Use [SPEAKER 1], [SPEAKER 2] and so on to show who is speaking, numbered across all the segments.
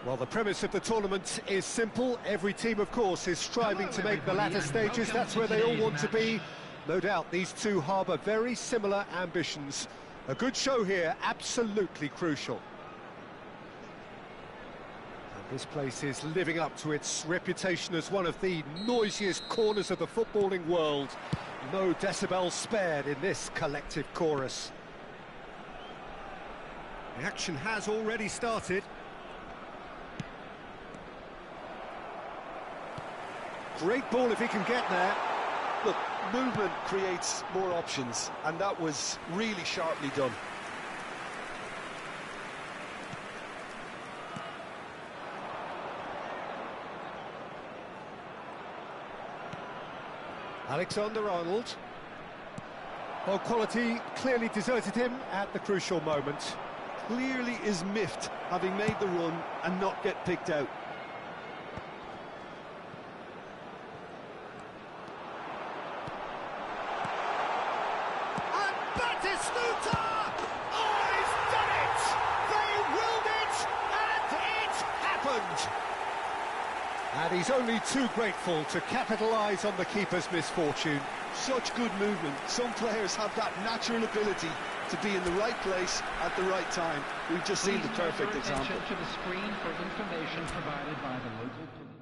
[SPEAKER 1] Well, the premise of the tournament is simple. Every team, of course, is striving to make the latter stages. That's where they all want to be. No doubt these two harbour very similar ambitions. A good show here, absolutely crucial. And this place is living up to its reputation as one of the noisiest corners of the footballing world. No decibels spared in this collective chorus. The action has already started. Great ball if he can get there.
[SPEAKER 2] Look, movement creates more options, and that was really sharply done.
[SPEAKER 1] Alexander-Arnold. Well, quality clearly deserted him at the crucial moment.
[SPEAKER 2] Clearly is miffed, having made the run and not get picked out.
[SPEAKER 1] And he's only too grateful to capitalise on the keeper's misfortune.
[SPEAKER 2] Such good movement. Some players have that natural ability to be in the right place at the right time. We've just seen the perfect example.
[SPEAKER 3] To the screen for information provided by the local police.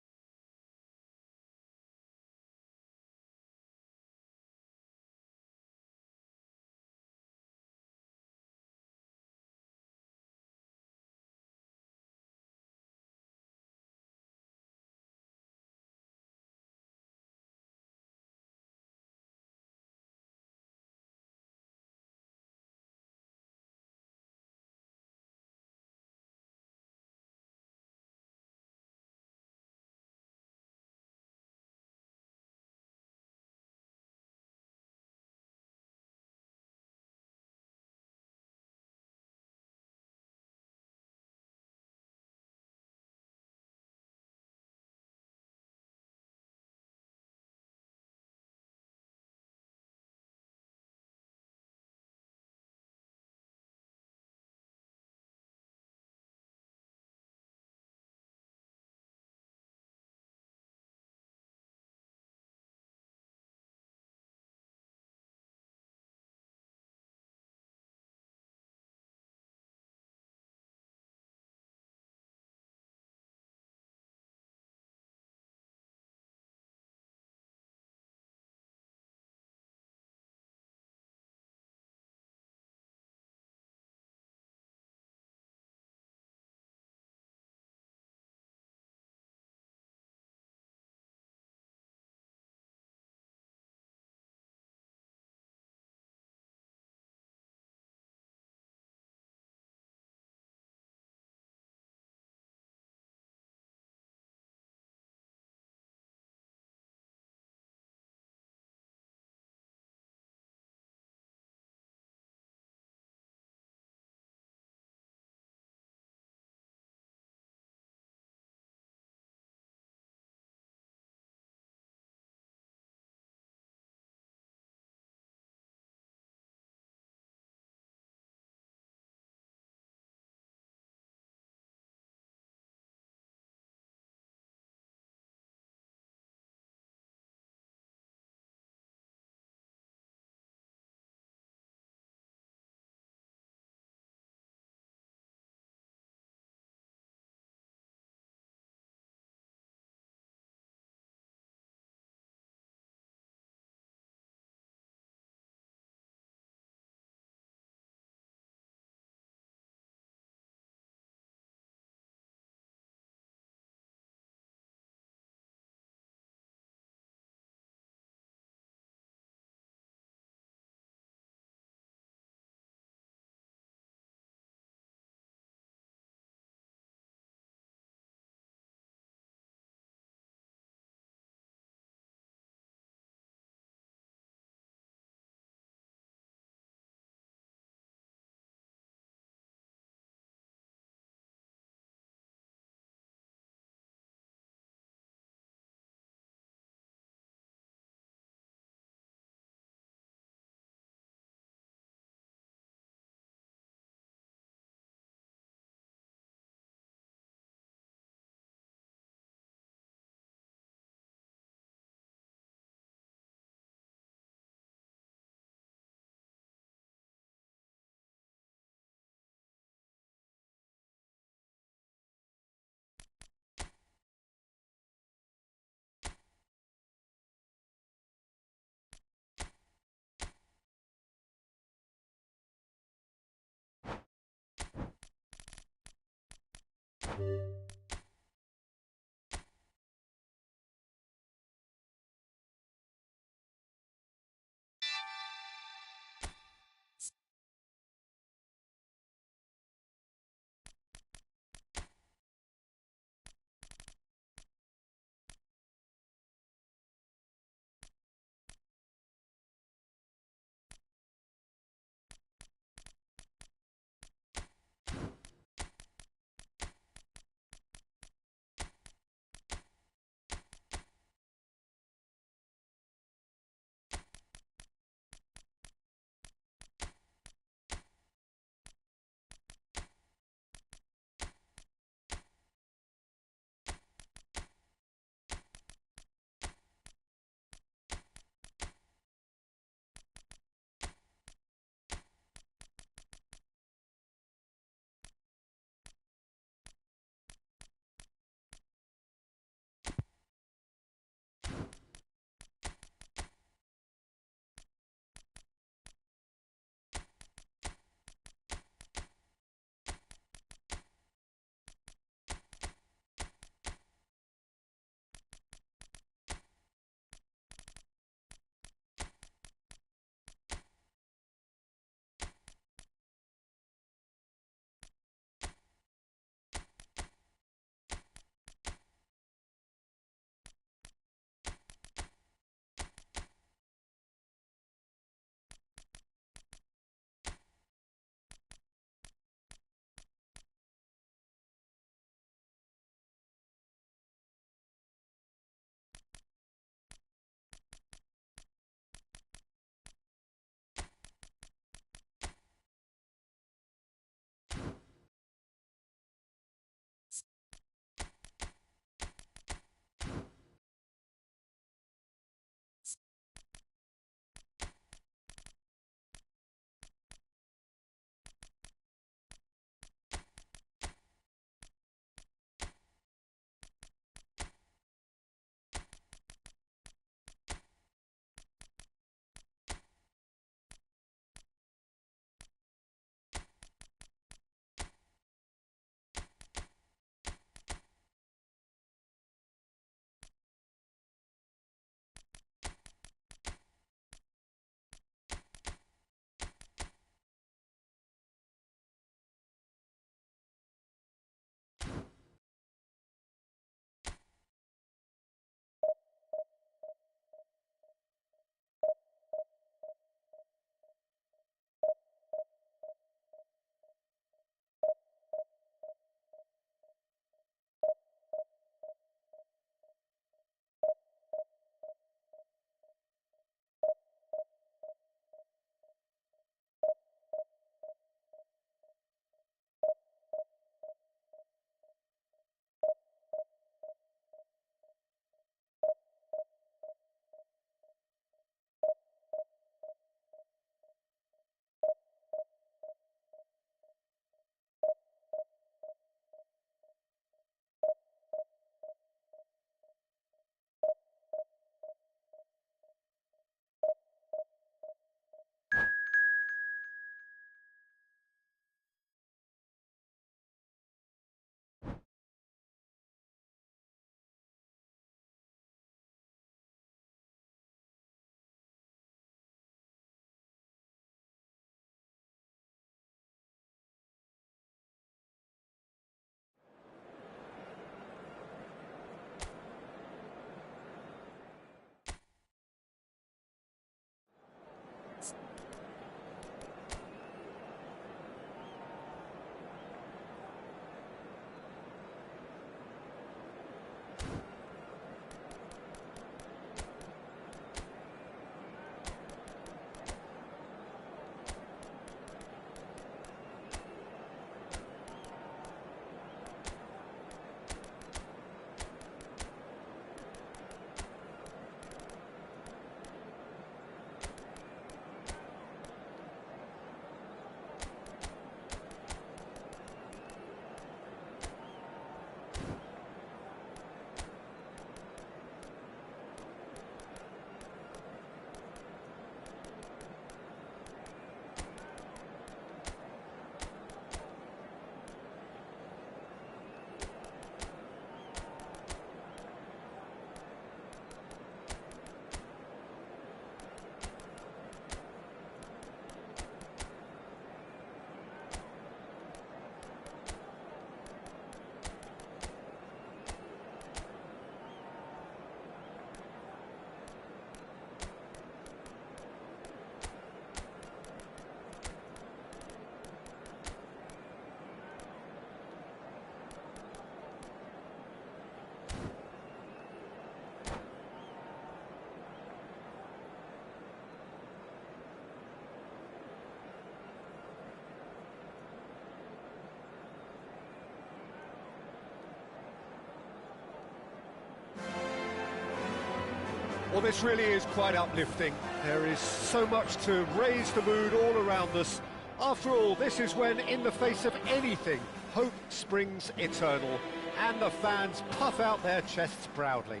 [SPEAKER 1] Well, this really is quite uplifting. There is so much to raise the mood all around us. After all, this is when, in the face of anything, hope springs eternal, and the fans puff out their chests proudly.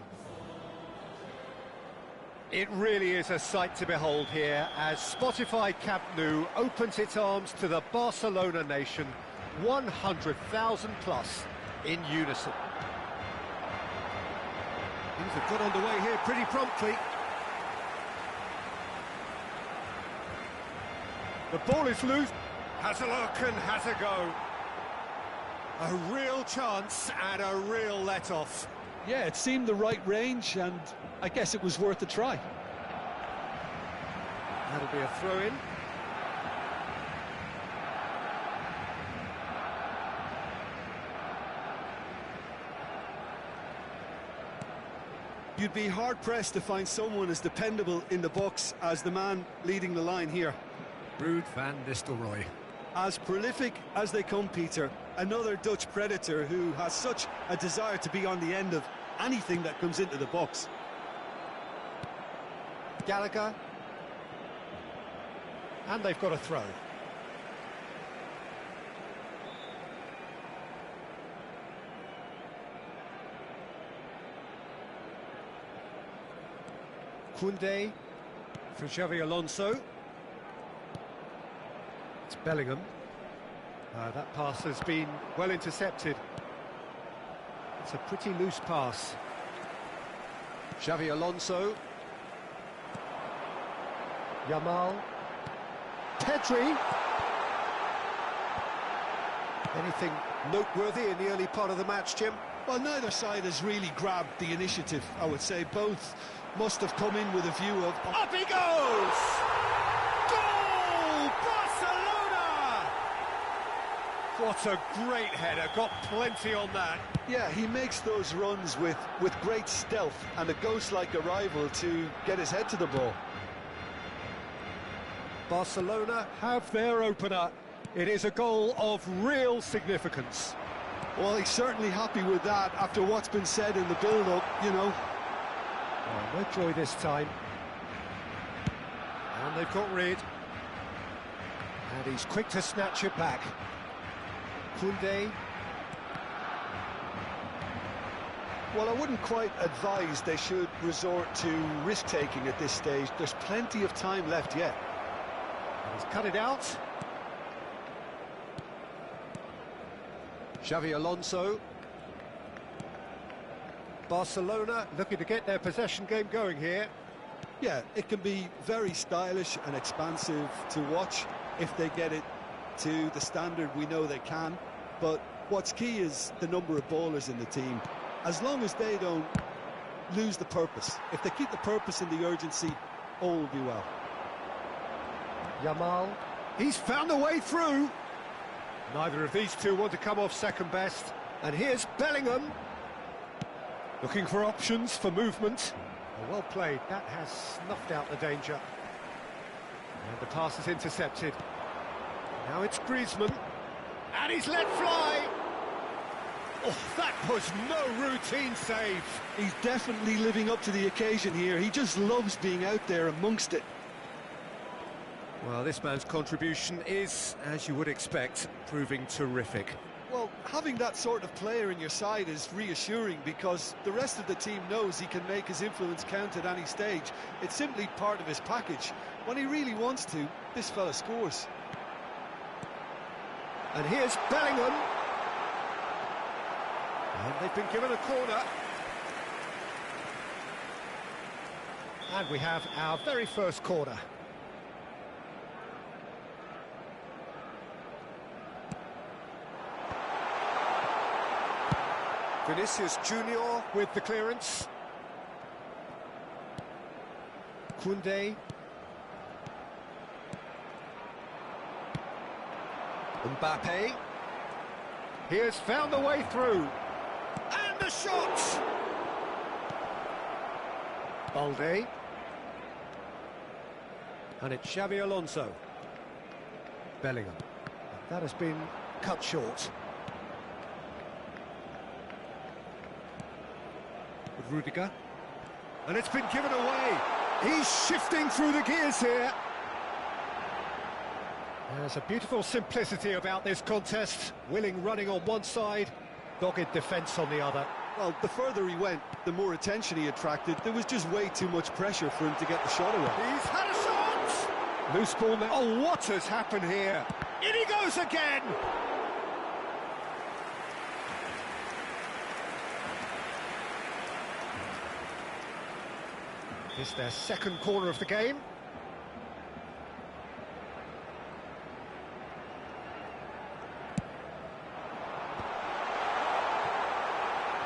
[SPEAKER 1] It really is a sight to behold here as Spotify Camp Nou opens its arms to the Barcelona nation, 100,000 plus in unison. Things have got underway here pretty promptly. The ball is loose. Has a look and has a go. A real chance and a real let-off.
[SPEAKER 2] Yeah, it seemed the right range, and I guess it was worth a try.
[SPEAKER 1] That'll be a throw-in.
[SPEAKER 2] You'd be hard-pressed to find someone as dependable in the box as the man leading the line here.
[SPEAKER 1] Ruud van Nistelrooy.
[SPEAKER 2] As prolific as they come, Peter, another Dutch predator who has such a desire to be on the end of anything that comes into the box.
[SPEAKER 1] Gallagher. And they've got a throw. Koundé for Xavi Alonso. It's Bellingham. That pass has been well intercepted. It's a pretty loose pass. Xavi Alonso. Yamal. Pedri. Anything noteworthy in the early part of the match, Jim?
[SPEAKER 2] Well, neither side has really grabbed the initiative, I would say. Both must have come in with a view of...
[SPEAKER 1] Up he goes! Goal! Barcelona! What a great header, got plenty on that.
[SPEAKER 2] Yeah, he makes those runs with great stealth and a ghost-like arrival to get his head to the ball.
[SPEAKER 1] Barcelona have their opener. It is a goal of real significance.
[SPEAKER 2] Well, he's certainly happy with that after what's been said in the build-up, you know.
[SPEAKER 1] Oh, no joy this time. And they've got rid. And he's quick to snatch it back. Koundé.
[SPEAKER 2] Well, I wouldn't quite advise they should resort to risk-taking at this stage. There's plenty of time left yet.
[SPEAKER 1] He's cut it out. Xavi Alonso. Barcelona looking to get their possession game going here.
[SPEAKER 2] Yeah, it can be very stylish and expansive to watch if they get it to the standard we know they can. But what's key is the number of ballers in the team. As long as they don't lose the purpose, if they keep the purpose and the urgency, all will be well.
[SPEAKER 1] Yamal. He's found a way through. Neither of these two want to come off second best. And here's Bellingham. Looking for options for movement. Well played. That has snuffed out the danger. And the pass is intercepted. Now it's Griezmann. And he's let fly. Oh, that was no routine save.
[SPEAKER 2] He's definitely living up to the occasion here. He just loves being out there amongst it.
[SPEAKER 1] Well, this man's contribution is, as you would expect, proving terrific.
[SPEAKER 2] Well, having that sort of player in your side is reassuring because the rest of the team knows he can make his influence count at any stage. It's simply part of his package. When he really wants to, this fella scores.
[SPEAKER 1] And here's Bellingham. And they've been given a corner. And we have our very first corner. Vinicius Junior with the clearance. Koundé. Mbappe. He has found a way through. And the shot! Balde. And it's Xavi Alonso. Bellingham. That has been cut short. With Rudiger. And it's been given away. He's shifting through the gears here. There's a beautiful simplicity about this contest. Willing running on one side, dogged defence on the other.
[SPEAKER 2] Well, the further he went, the more attention he attracted. There was just way too much pressure for him to get the shot away.
[SPEAKER 1] He's had a shot! Loose ball now. Oh, what has happened here? In he goes again! It's their second corner of the game.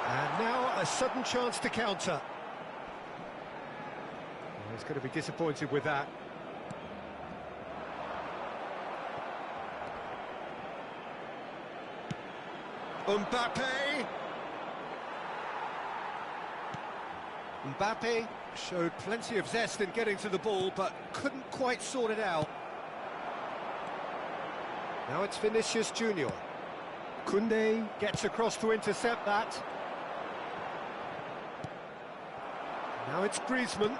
[SPEAKER 1] And now a sudden chance to counter. Oh, he's going to be disappointed with that. Mbappe showed plenty of zest in getting to the ball, but couldn't quite sort it out. Now it's Vinicius Junior. Koundé gets across to intercept that. Now it's Griezmann.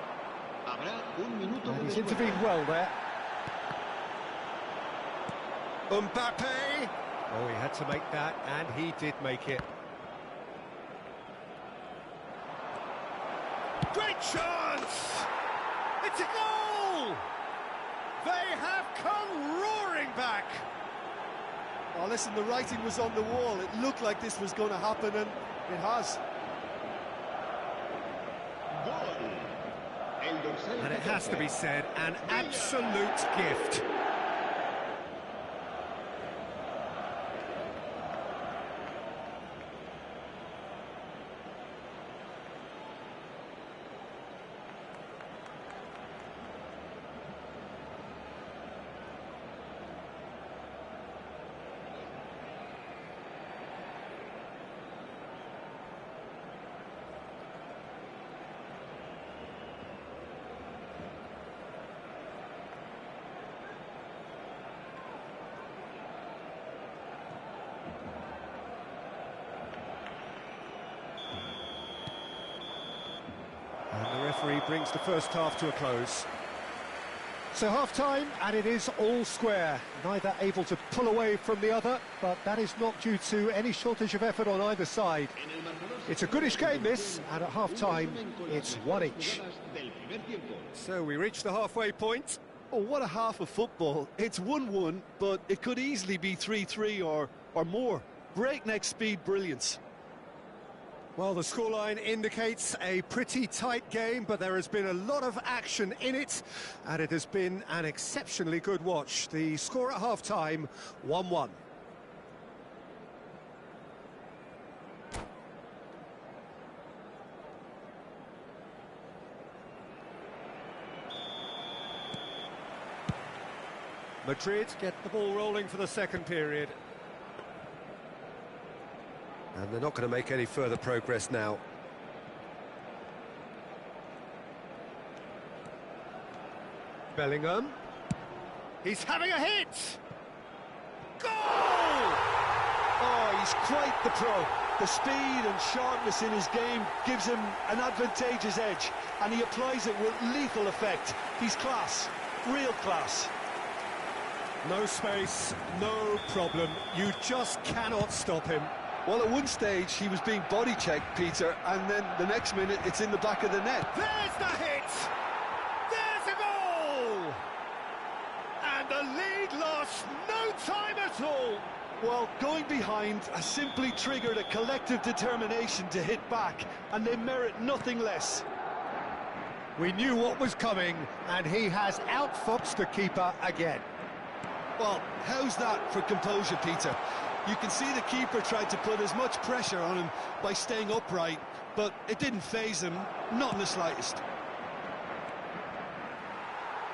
[SPEAKER 1] And he's intervened well there. Mbappe! Oh, he had to make that, and he did make it. Great chance! It's a goal! They have come roaring back!
[SPEAKER 2] Oh, listen, the writing was on the wall. It looked like this was going to happen, and it has.
[SPEAKER 1] And it has to be said, an absolute gift. And the referee brings the first half to a close. So half-time, and it is all square. Neither able to pull away from the other, but that is not due to any shortage of effort on either side. It's a goodish game, this, and at half-time, it's one each. So we reach the halfway point.
[SPEAKER 2] Oh, what a half of football. It's 1-1, but it could easily be 3-3 or more. Breakneck speed brilliance.
[SPEAKER 1] Well, the scoreline indicates a pretty tight game, but there has been a lot of action in it, and it has been an exceptionally good watch. The score at half-time, 1-1. Madrid get the ball rolling for the second period. And they're not going to make any further progress now. Bellingham. He's having a hit! Goal!
[SPEAKER 2] Oh, he's quite the pro. The speed and sharpness in his game gives him an advantageous edge, and he applies it with lethal effect. He's class, real class.
[SPEAKER 1] No space, no problem. You just cannot stop him.
[SPEAKER 2] Well, at one stage, he was being body-checked, Peter, and then the next minute, it's in the back of the net.
[SPEAKER 1] There's the hit! There's a goal! And the lead lost no time at all.
[SPEAKER 2] Well, going behind has simply triggered a collective determination to hit back, and they merit nothing less.
[SPEAKER 1] We knew what was coming, and he has outfoxed the keeper again.
[SPEAKER 2] Well, how's that for composure, Peter? You can see the keeper tried to put as much pressure on him by staying upright, but it didn't faze him, not in the slightest.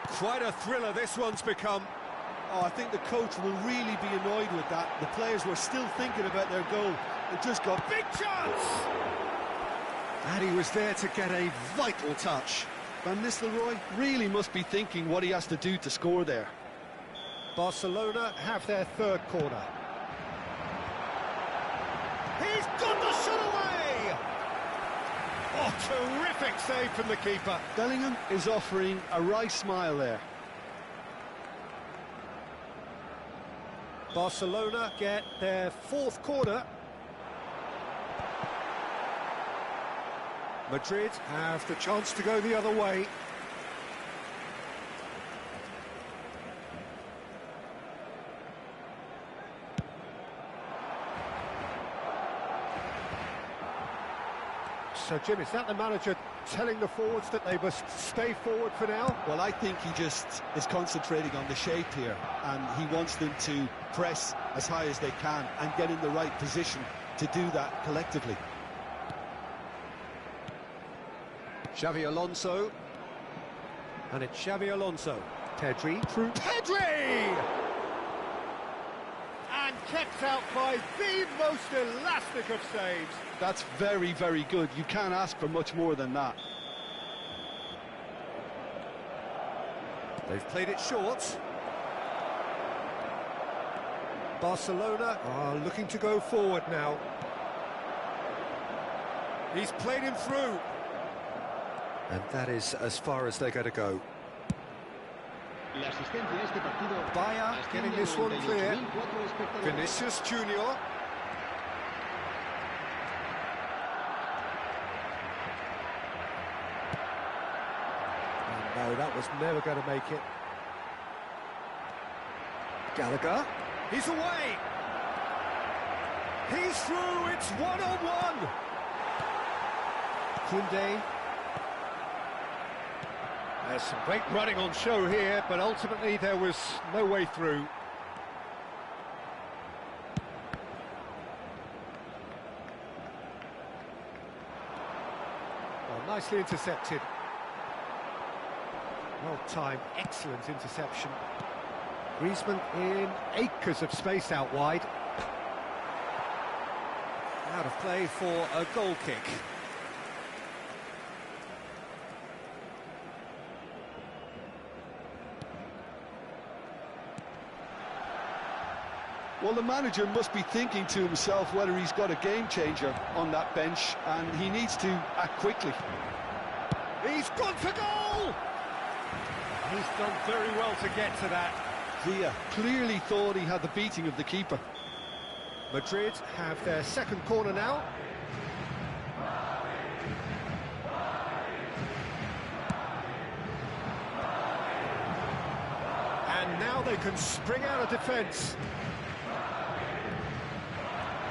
[SPEAKER 1] Quite a thriller this one's become.
[SPEAKER 2] Oh, I think the coach will really be annoyed with that. The players were still thinking about their goal. It just got
[SPEAKER 1] big chance! And he was there to get a vital touch.
[SPEAKER 2] Van Nistelrooy really must be thinking what he has to do to score there.
[SPEAKER 1] Barcelona have their third corner. He's got the shot away! Oh, terrific save from the keeper.
[SPEAKER 2] Bellingham is offering a wry smile there.
[SPEAKER 1] Barcelona get their fourth corner. Madrid have the chance to go the other way. So, Jim, is that the manager telling the forwards that they must stay forward for now?
[SPEAKER 2] Well, I think he just is concentrating on the shape here, and he wants them to press as high as they can and get in the right position to do that collectively.
[SPEAKER 1] Xavi Alonso. And it's Xavi Alonso. Pedri through Pedri! And kept out by the most elastic of saves.
[SPEAKER 2] That's very, very good. You can't ask for much more than that.
[SPEAKER 1] They've played it short. Barcelona are looking to go forward now. He's played him through. And that is as far as they're going to go. Bayer getting this one clear. Vinicius Junior. No, that was never going to make it. Gallagher. He's away. He's through. It's one-on-one. Koundé. There's some great running on show here, but ultimately there was no way through. Well, nicely intercepted. Well timed, excellent interception. Griezmann in acres of space out wide. Out of play for a goal kick.
[SPEAKER 2] Well, the manager must be thinking to himself whether he's got a game changer on that bench, and he needs to act quickly.
[SPEAKER 1] He's gone for goal! He's done very well to get to that.
[SPEAKER 2] Villa clearly thought he had the beating of the keeper.
[SPEAKER 1] Madrid have their second corner now. And now they can spring out of defence.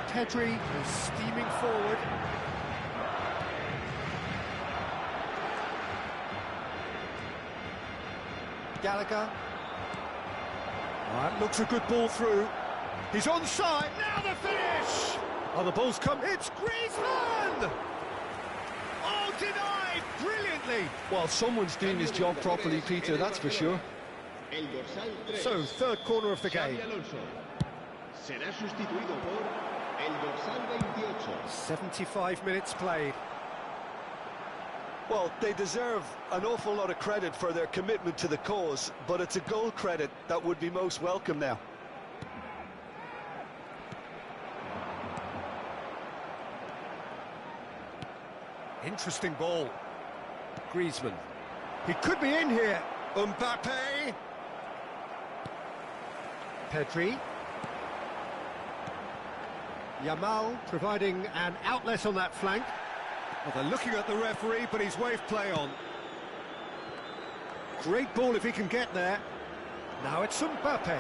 [SPEAKER 1] Pedri is steaming forward. Gallagher. That looks a good ball through. He's onside. Now the finish! Oh, the ball's come. It's Griezmann! Oh, denied brilliantly.
[SPEAKER 2] Well, someone's doing his job properly, Peter, that's for sure.
[SPEAKER 1] So, third corner of the game. 75 minutes played.
[SPEAKER 2] Well, they deserve an awful lot of credit for their commitment to the cause, but it's a goal credit that would be most welcome now.
[SPEAKER 1] Interesting ball. Griezmann. He could be in here. Mbappe. Pedri. Yamal providing an outlet on that flank. Well, they're looking at the referee, but he's waved play on. Great ball if he can get there. Now it's Mbappe.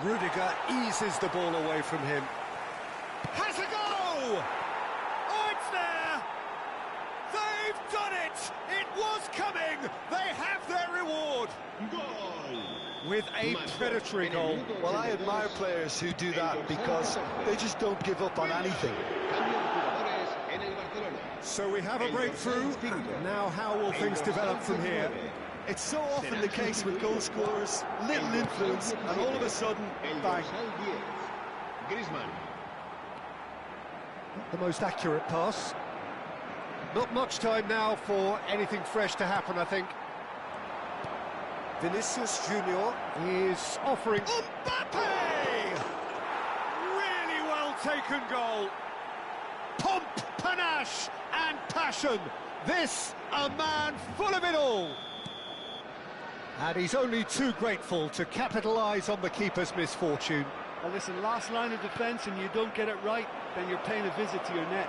[SPEAKER 1] Rudiger eases the ball away from him. Has a go! Oh, it's there! They've done it! It was coming! They have their reward! With a predatory goal.
[SPEAKER 2] Well, I admire players who do that because they just don't give up on anything.
[SPEAKER 1] So we have a breakthrough. Now how will things develop from here?
[SPEAKER 2] It's so often the case with goal scorers, little influence, and all of a sudden, bang.
[SPEAKER 1] Not the most accurate pass. Not much time now for anything fresh to happen, I think. Vinicius Junior is offering... Mbappe! Really well taken goal. Pomp panache and passion. This, a man full of it all. And he's only too grateful to capitalise on the keeper's misfortune.
[SPEAKER 2] Well, listen, last line of defence and you don't get it right, then you're paying a visit to your net.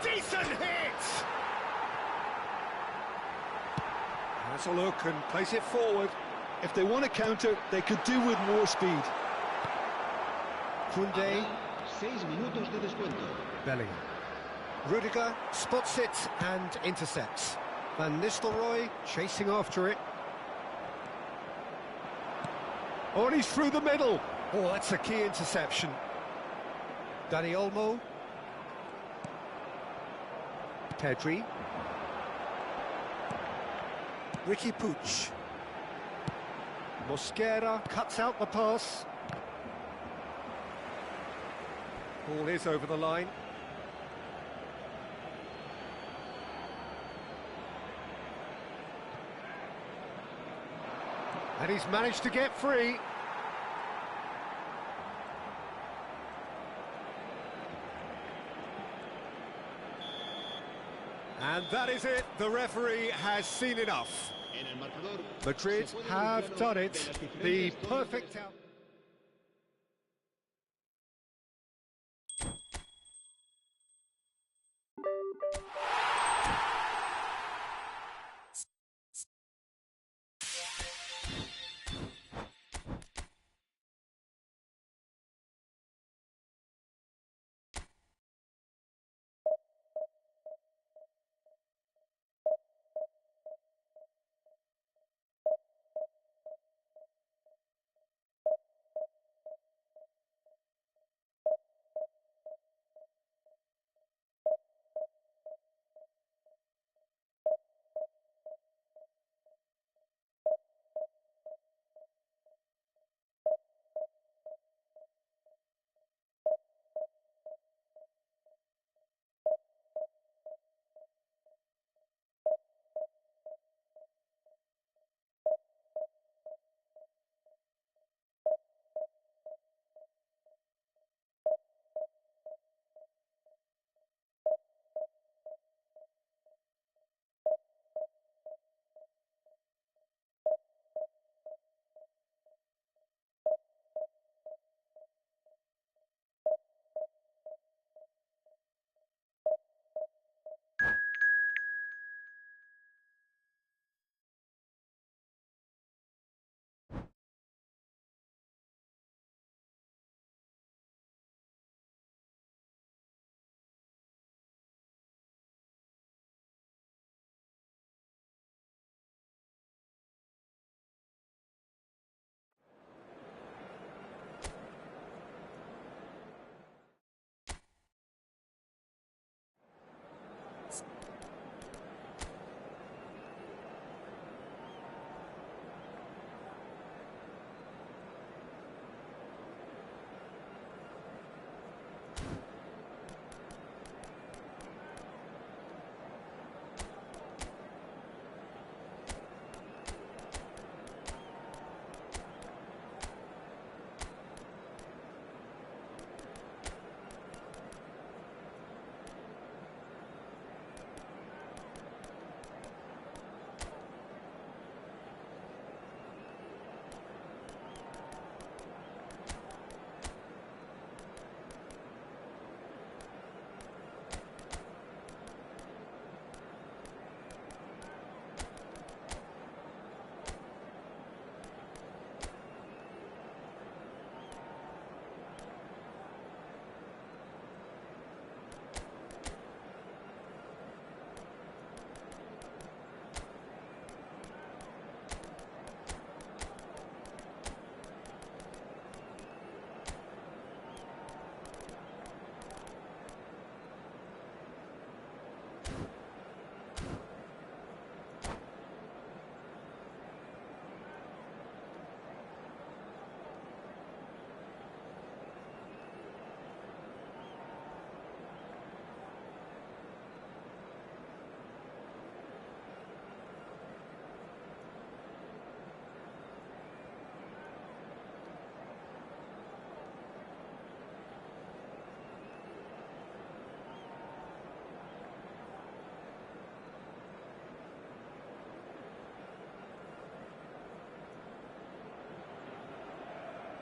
[SPEAKER 1] Decent hit! Has a look and plays it forward.
[SPEAKER 2] If they want to counter, they could do with more speed.
[SPEAKER 1] Koundé.
[SPEAKER 4] 6 minutos de descuento.
[SPEAKER 1] Bellingham. Rudiger spots it and intercepts. Van Nistelrooy chasing after it. Oh, and he's through the middle. Oh, that's a key interception. Dani Olmo. Pedri. Ricky Puig. Mosquera cuts out the pass. Ball is over the line. And he's managed to get free. And that is it. The referee has seen enough. Madrid have done it. The perfect out.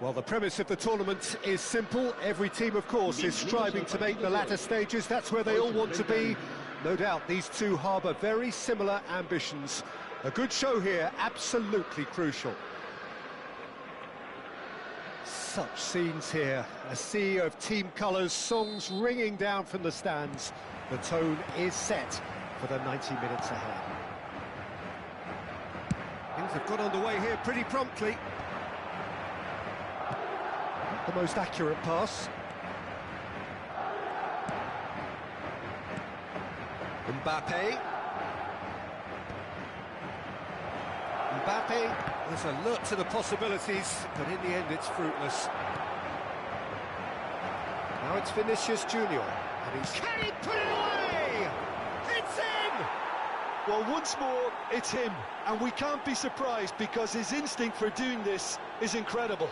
[SPEAKER 1] Well, the premise of the tournament is simple. Every team, of course, is striving to make the latter stages. That's where they all want to be. No doubt these two harbour very similar ambitions. A good show here, absolutely crucial. Such scenes here. A sea of team colours, songs ringing down from the stands. The tone is set for the 90 minutes ahead. Things have got underway here pretty promptly. The most accurate pass. Mbappe. Mbappe is alert to the possibilities, but in the end it's fruitless. Now it's Vinicius Junior, and can he put it away? It's in!
[SPEAKER 2] Well, once more, it's him, and we can't be surprised because his instinct for doing this is incredible.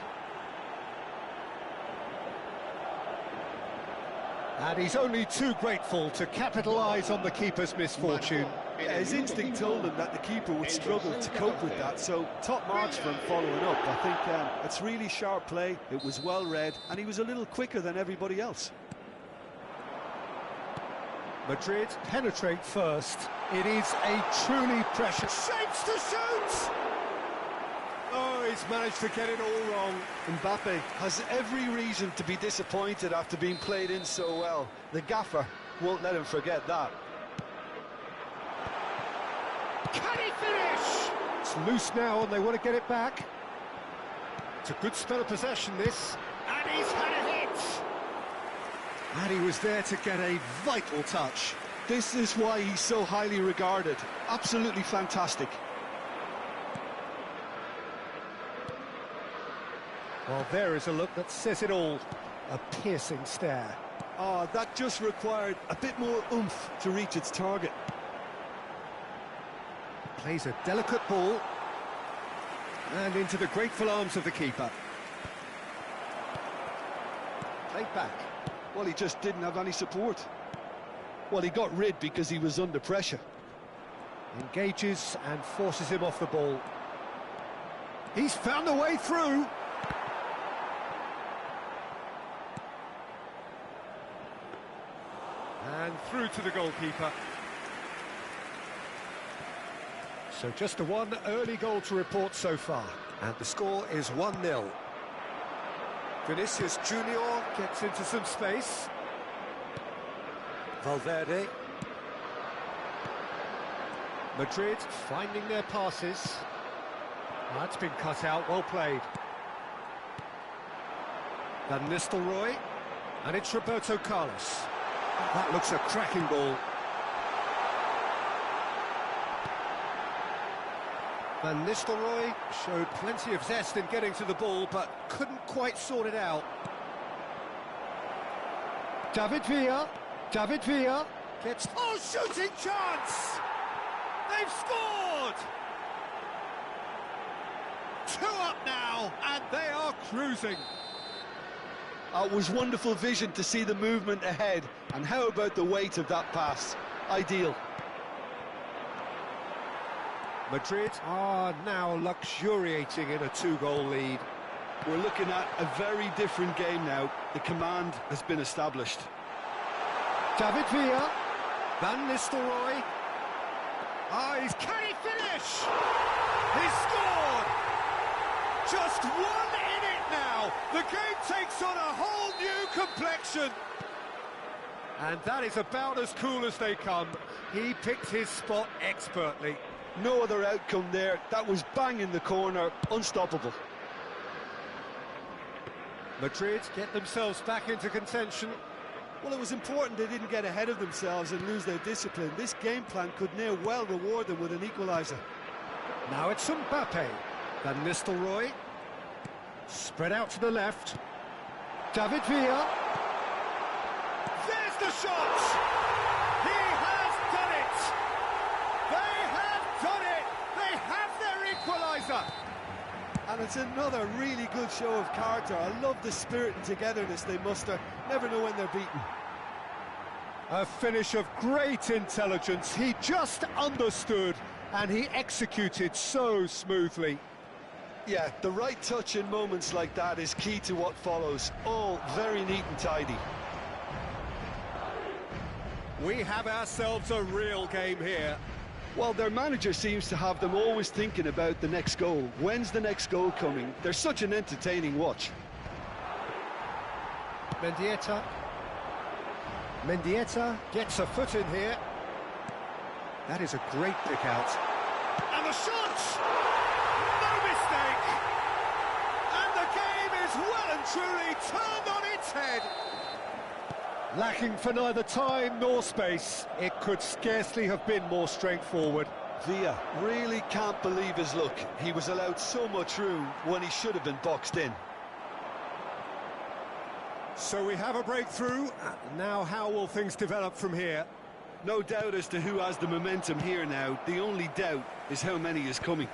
[SPEAKER 1] And he's only too grateful to capitalise on the keeper's misfortune.
[SPEAKER 2] Yeah, his instinct told him that the keeper would struggle to cope with that, so top marks for him following up. I think it's really sharp play, it was well read, and he was a little quicker than everybody else.
[SPEAKER 1] Madrid penetrate first. It is a truly precious shapes to shoot! Oh, he's managed to get it all wrong.
[SPEAKER 2] Mbappe has every reason to be disappointed after being played in so well. The gaffer won't let him forget that.
[SPEAKER 1] Can he finish? It's loose now and they want to get it back. It's a good spell of possession, this. And he's had a hit! And he was there to get a vital touch.
[SPEAKER 2] This is why he's so highly regarded. Absolutely fantastic.
[SPEAKER 1] Well, there is a look that says it all. A piercing stare.
[SPEAKER 2] Oh, that just required a bit more oomph to reach its target.
[SPEAKER 1] Plays a delicate ball. And into the grateful arms of the keeper. Played back.
[SPEAKER 2] Well, he just didn't have any support. Well, he got rid because he was under pressure.
[SPEAKER 1] Engages and forces him off the ball. He's found a way through. And through to the goalkeeper. So just a one early goal to report so far. And the score is 1-0. Vinicius Junior gets into some space. Valverde. Madrid finding their passes. That's been cut out, well played. Van Nistelrooy. And it's Roberto Carlos. That looks a cracking ball. Van Nistelrooy showed plenty of zest in getting to the ball, but couldn't quite sort it out. David Villa gets... Oh, shooting chance! They've scored! 2 up now, and they are cruising.
[SPEAKER 2] It was wonderful vision to see the movement ahead, and how about the weight of that pass? Ideal.
[SPEAKER 1] Madrid are now luxuriating in a 2-goal lead.
[SPEAKER 2] We're looking at a very different game now. The command has been established.
[SPEAKER 1] David Villa, Van Nistelrooy. Can he finish? He's scored! Just one in it now. The game takes on a whole new complexion. And that is about as cool as they come. He picked his spot expertly.
[SPEAKER 2] No other outcome there. That was bang in the corner, unstoppable.
[SPEAKER 1] Madrid get themselves back into contention.
[SPEAKER 2] Well, it was important they didn't get ahead of themselves and lose their discipline. This game plan could near well reward them with an equaliser.
[SPEAKER 1] Now it's Mbappe. Van Nistelrooy. Spread out to the left. David Villa. There's the shot! He has done it! They have done it! They have their equaliser!
[SPEAKER 2] And it's another really good show of character. I love the spirit and togetherness they muster. Never know when they're beaten.
[SPEAKER 1] A finish of great intelligence. He just understood and he executed so smoothly.
[SPEAKER 2] Yeah, the right touch in moments like that is key to what follows. All very neat and tidy.
[SPEAKER 1] We have ourselves a real game here.
[SPEAKER 2] Well, their manager seems to have them always thinking about the next goal. When's the next goal coming? They're such an entertaining watch.
[SPEAKER 1] Mendieta gets a foot in here. That is a great pick out. And the shot! No mistake! And the game is well and truly turned on its head. Lacking for neither time nor space, it could scarcely have been more straightforward.
[SPEAKER 2] Villa really can't believe his luck. He was allowed so much room when he should have been boxed in.
[SPEAKER 1] So we have a breakthrough. Now how will things develop from here?
[SPEAKER 2] No doubt as to who has the momentum here now. The only doubt is how many is coming.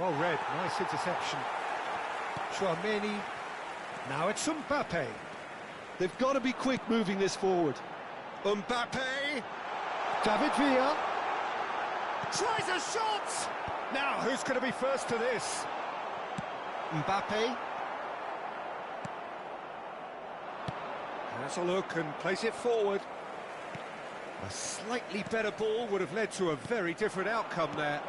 [SPEAKER 1] Well read, nice interception. Chouameni. Now it's Mbappe.
[SPEAKER 2] They've got to be quick moving this forward.
[SPEAKER 1] Mbappe. David Villa. Tries a shot! Now who's going to be first to this? Mbappe. Has a look and plays it forward. A slightly better ball would have led to a very different outcome there.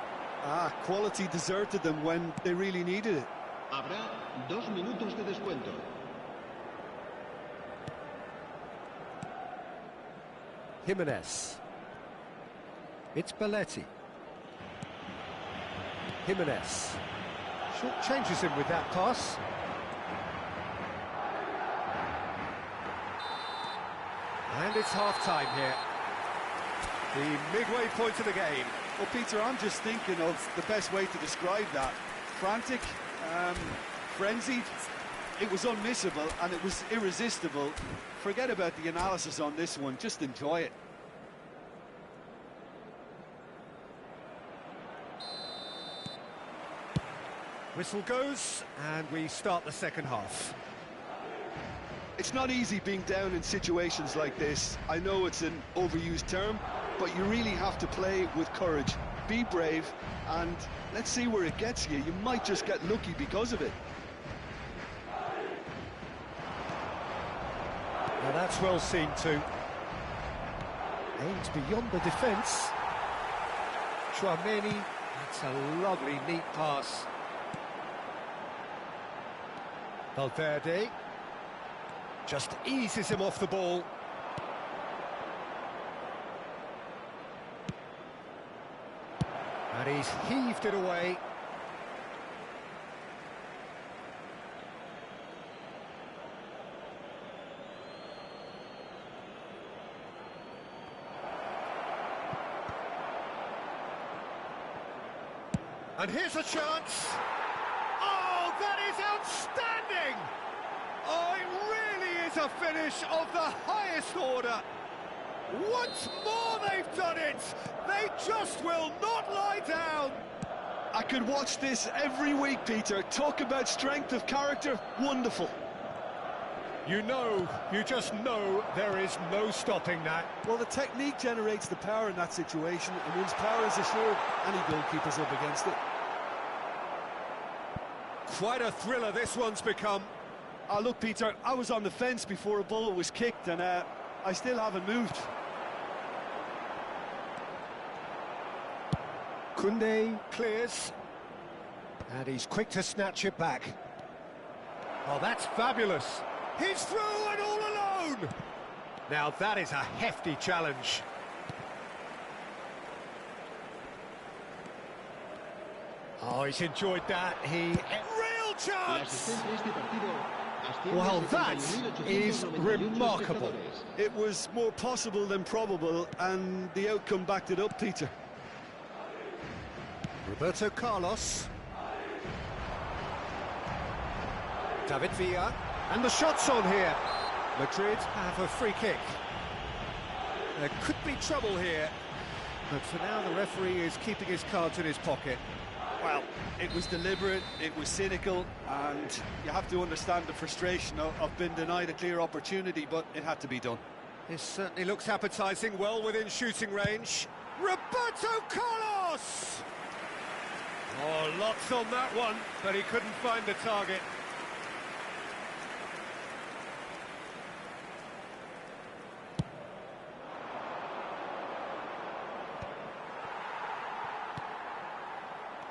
[SPEAKER 2] Quality deserted them when they really needed it.
[SPEAKER 4] Habrá 2 minutos de descuento.
[SPEAKER 1] Jimenez. It's Belletti. Jimenez. Short changes him with that pass. And it's half-time here. The midway point of the game.
[SPEAKER 2] Well, Peter, I'm just thinking of the best way to describe that. Frantic, frenzied. It was unmissable and it was irresistible. Forget about the analysis on this one, just enjoy it.
[SPEAKER 1] Whistle goes, and we start the second half.
[SPEAKER 2] It's not easy being down in situations like this. I know it's an overused term, but you really have to play with courage. Be brave, and let's see where it gets you. You might just get lucky because of it.
[SPEAKER 1] Now that's well seen too. Aims beyond the defence. Chouameni, that's a lovely, neat pass. Valverde just eases him off the ball. And he's heaved it away. And here's a chance. Oh, that is outstanding! Oh, it really is a finish of the highest order. Once more they've done it. They just will not lie down.
[SPEAKER 2] I could watch this every week, Peter. Talk about strength of character. Wonderful.
[SPEAKER 1] You just know there is no stopping that.
[SPEAKER 2] Well, the technique generates the power in that situation, and once power is assured, any goalkeeper's up against it.
[SPEAKER 1] Quite a thriller this one's become.
[SPEAKER 2] Look, Peter, I was on the fence before a ball was kicked, and I still haven't moved.
[SPEAKER 1] Koundé clears. And he's quick to snatch it back. Oh, that's fabulous. He's through and all alone. Now that is a hefty challenge. Oh, he's enjoyed that. Real chance! Well, that is remarkable.
[SPEAKER 2] It was more possible than probable, and the outcome backed it up, Peter.
[SPEAKER 1] Roberto Carlos. David Villa. And the shot's on here. Madrid have a free kick. There could be trouble here. But for now, the referee is keeping his cards in his pocket.
[SPEAKER 2] Well, it was deliberate, it was cynical, and you have to understand the frustration of being denied a clear opportunity, but it had to be done.
[SPEAKER 1] This certainly looks appetising, well within shooting range. Roberto Carlos! Oh, lots on that one, but he couldn't find the target.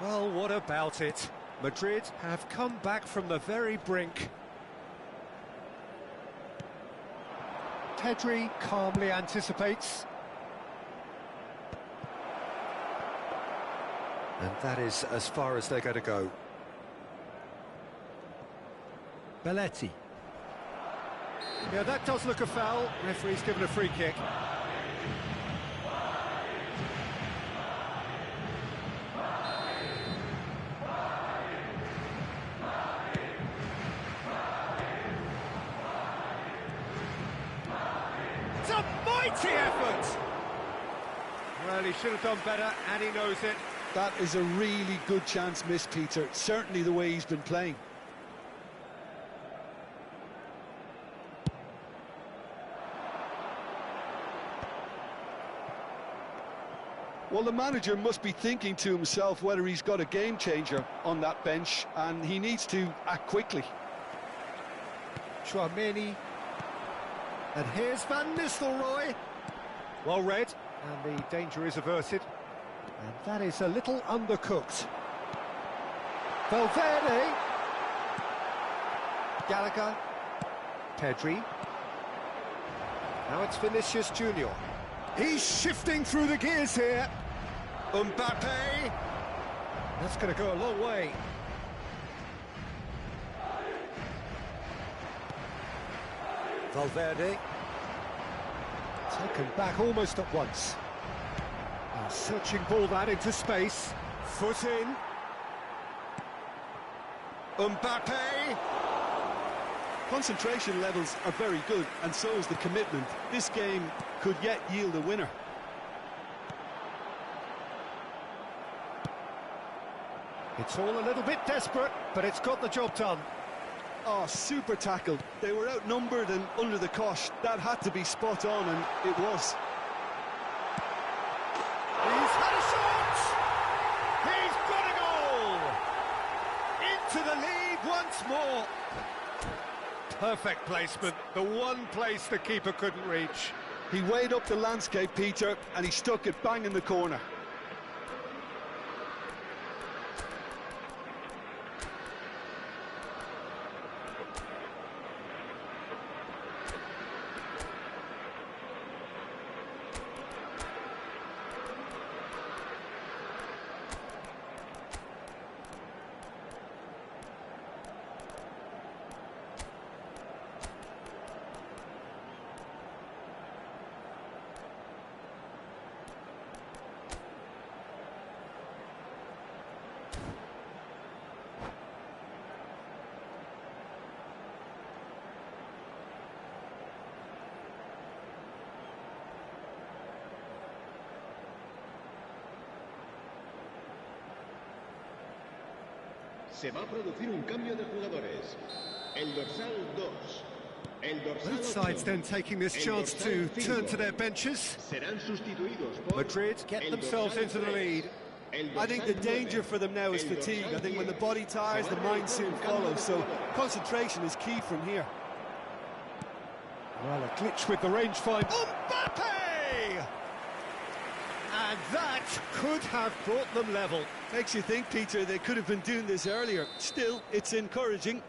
[SPEAKER 1] Well, what about it? Madrid have come back from the very brink. Pedri calmly anticipates. And that is as far as they're going to go. Belletti. Yeah, that does look a foul. Referee's given a free kick. It's a mighty effort! Well, he should have done better, and he knows it.
[SPEAKER 2] That is a really good chance missed, Peter. Certainly the way he's been playing. Well, the manager must be thinking to himself whether he's got a game changer on that bench, and he needs to act quickly.
[SPEAKER 1] Chouameni. And here's Van Nistelrooy. Well read, and the danger is averted. And that is a little undercooked. Valverde. Gallagher. Pedri. Now it's Vinicius Junior. He's shifting through the gears here. Mbappe. That's going to go a long way. Valverde. Taken back almost at once. A searching ball that into space. Foot in. Mbappe.
[SPEAKER 2] Concentration levels are very good, and so is the commitment. This game could yet yield a winner.
[SPEAKER 1] It's all a little bit desperate, but it's got the job done.
[SPEAKER 2] Oh, super tackle. They were outnumbered and under the cosh. That had to be spot on, and it was.
[SPEAKER 1] He's had a shot! He's got a goal! Into the lead once more. Perfect placement, the one place the keeper couldn't reach.
[SPEAKER 2] He weighed up the landscape, Peter, and he stuck it bang in the corner.
[SPEAKER 4] Se va a producir un cambio de jugadores. El dorsal 2. El dorsal
[SPEAKER 1] Both sides then taking this chance to turn to their benches.
[SPEAKER 4] Serán sustituidos por
[SPEAKER 1] Madrid get themselves into the lead.
[SPEAKER 2] I think the danger for them now is fatigue. I think when the body tires, the mind soon follows. So concentration is key from here.
[SPEAKER 1] Well, a glitch with the rangefinder. Mbappe! And that could have brought them level.
[SPEAKER 2] Makes you think, Peter, they could have been doing this earlier. Still, it's encouraging.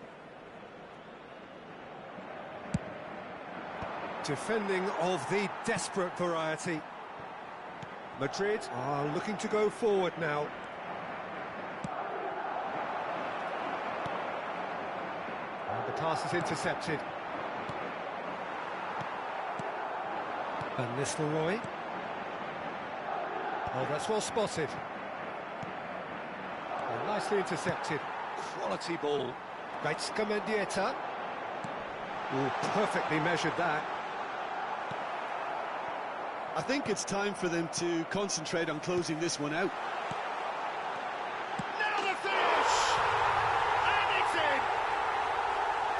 [SPEAKER 1] Defending of the desperate variety. Madrid are looking to go forward now. And the pass is intercepted. Van Nistelrooy. Oh, that's well spotted. And nicely intercepted. Quality ball. Gaizka Mendieta. Oh, perfectly measured that.
[SPEAKER 2] I think it's time for them to concentrate on closing this one out.
[SPEAKER 1] Now the finish! And it's in!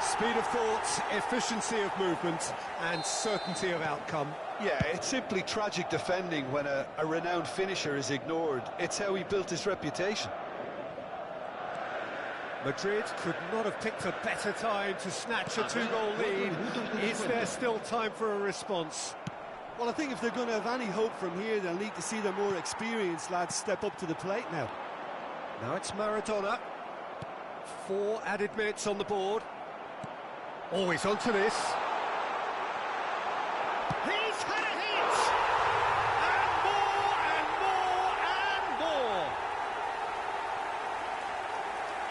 [SPEAKER 1] Speed of thought, efficiency of movement, and certainty of outcome.
[SPEAKER 2] Yeah, it's simply tragic defending when a renowned finisher is ignored. It's how he built his reputation.
[SPEAKER 1] Madrid could not have picked a better time to snatch a two-goal lead. Is there still time for a response?
[SPEAKER 2] Well, I think if they're going to have any hope from here, they'll need to see their more experienced lads step up to the plate now.
[SPEAKER 1] Now it's Maradona. 4 added minutes on the board. Always onto this. He's had a hit! And more, and more, and more!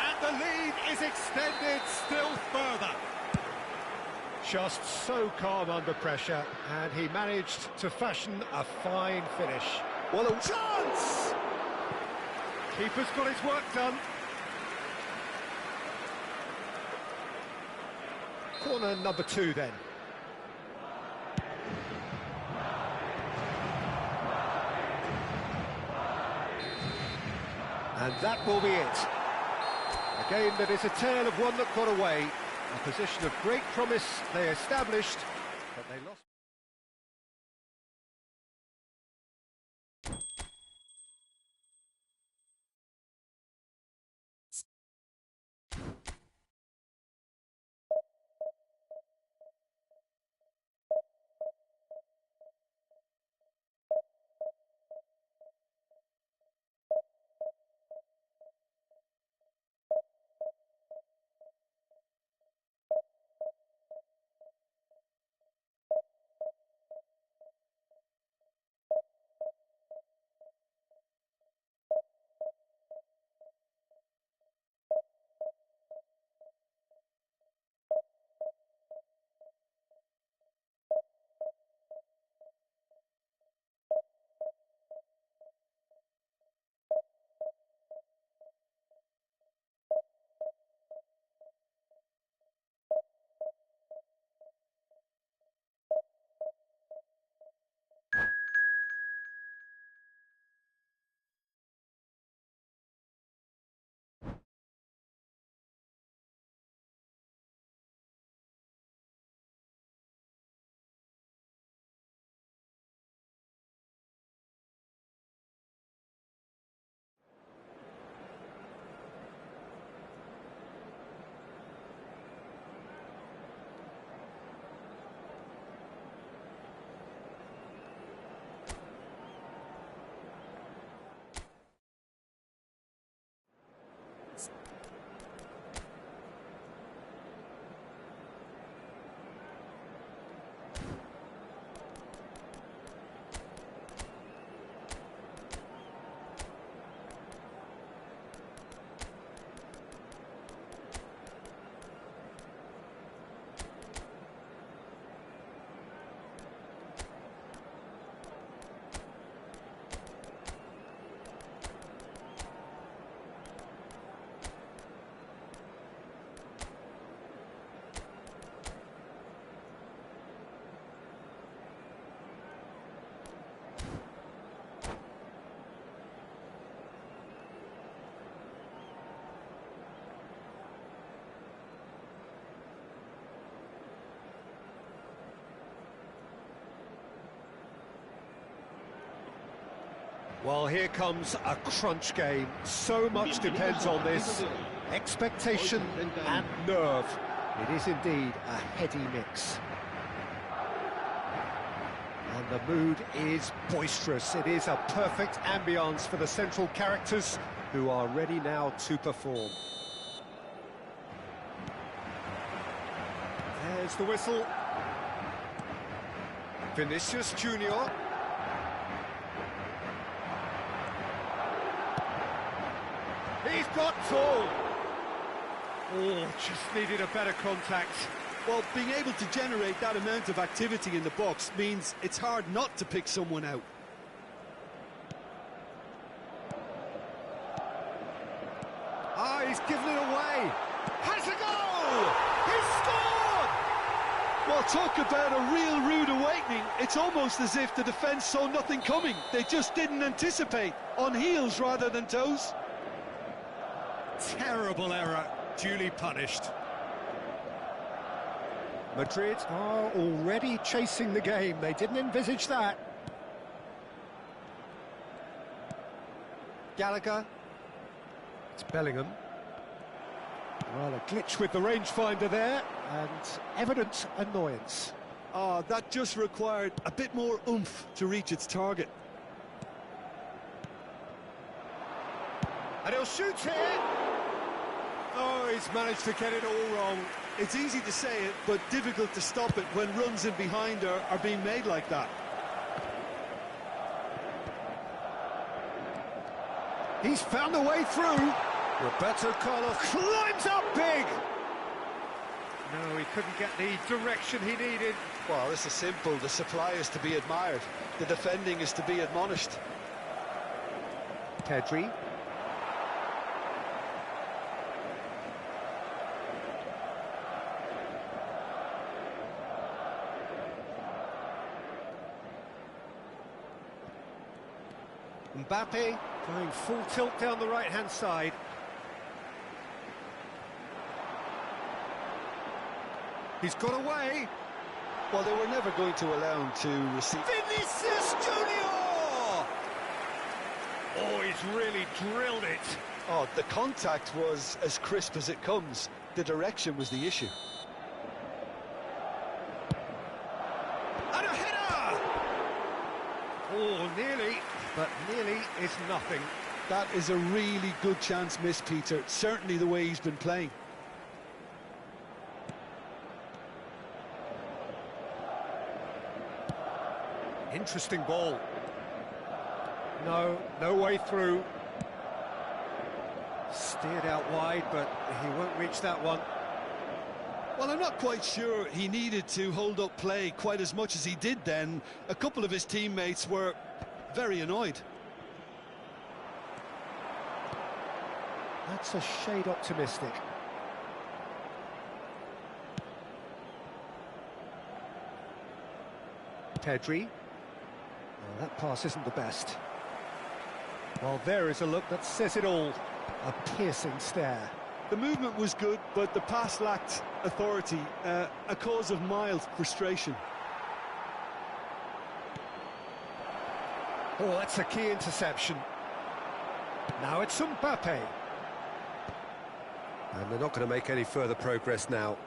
[SPEAKER 1] And the lead is extended still further. Just so calm under pressure, and he managed to fashion a fine finish. What a chance! Keeper's got his work done. Corner number 2 then. And that will be it. A game that is a tale of one that got away. A position of great promise they established, but they lost. Well, here comes a crunch game. So much depends on this. Expectation and nerve. It is indeed a heady mix. And the mood is boisterous. It is a perfect ambience for the central characters who are ready now to perform. There's the whistle. Vinicius Junior. He's got full. Oh, just needed a better contact.
[SPEAKER 2] Well, being able to generate that amount of activity in the box means it's hard not to pick someone out.
[SPEAKER 1] Ah, he's given it away. Has a goal! He scored!
[SPEAKER 2] Well, talk about a real rude awakening. It's almost as if the defence saw nothing coming. They just didn't anticipate. On heels rather than toes.
[SPEAKER 1] Terrible error, duly punished. Madrid are already chasing the game. They didn't envisage that. Gallagher. It's Bellingham. Well, a glitch with the rangefinder there, and evident annoyance.
[SPEAKER 2] Oh, that just required a bit more oomph to reach its target.
[SPEAKER 1] And he'll shoot here! Oh, he's managed to get it all wrong.
[SPEAKER 2] It's easy to say it, but difficult to stop it when runs in behind are being made like that.
[SPEAKER 1] He's found a way through. Roberto Carlos climbs up big. No, he couldn't get the direction he needed.
[SPEAKER 2] Well, this is simple. The supply is to be admired. The defending is to be admonished.
[SPEAKER 1] Pedri. Mbappe going full tilt down the right-hand side. He's got away.
[SPEAKER 2] Well, they were never going to allow him to receive...
[SPEAKER 1] Vinicius Junior! Oh, he's really drilled it.
[SPEAKER 2] Oh, the contact was as crisp as it comes. The direction was the issue.
[SPEAKER 1] And a header! Oh, nearly, but nearly is nothing.
[SPEAKER 2] That is a really good chance missed, Peter. Certainly the way he's been playing.
[SPEAKER 1] Interesting ball. No way through. Steered out wide, but he won't reach that one.
[SPEAKER 2] Well, I'm not quite sure he needed to hold up play quite as much as he did then. A couple of his teammates were very annoyed.
[SPEAKER 1] That's a shade optimistic. Pedri. Oh, that pass isn't the best. Well, there is a look that says it all. A piercing stare.
[SPEAKER 2] The movement was good, but the pass lacked authority, a cause of mild frustration.
[SPEAKER 1] Oh, that's a key interception. Now it's Mbappe. And they're not going to make any further progress now.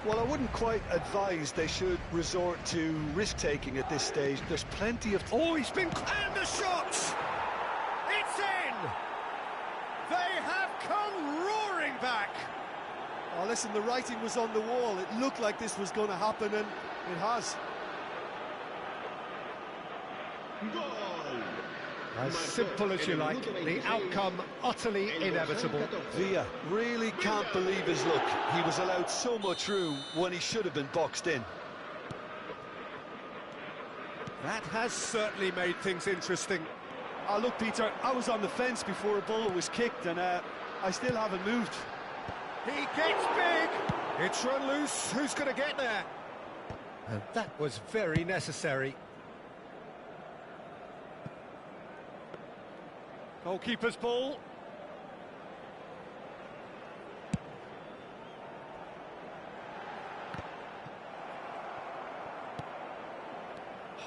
[SPEAKER 2] Well, I wouldn't quite advise they should resort to risk-taking at this stage. There's plenty of...
[SPEAKER 1] Oh, he's been... And the shot! It's in! They have come roaring back!
[SPEAKER 2] Oh, listen, the writing was on the wall. It looked like this was going to happen, and it has.
[SPEAKER 4] Goal!
[SPEAKER 1] As simple as you like, the outcome utterly inevitable.
[SPEAKER 2] Villa really can't believe his luck. He was allowed so much room when he should have been boxed in.
[SPEAKER 1] That has certainly made things interesting.
[SPEAKER 2] Oh, look, Peter, I was on the fence before a ball was kicked, and I still haven't moved.
[SPEAKER 1] He gets big! It's run loose, who's going to get there? And that was very necessary. Goalkeeper's ball.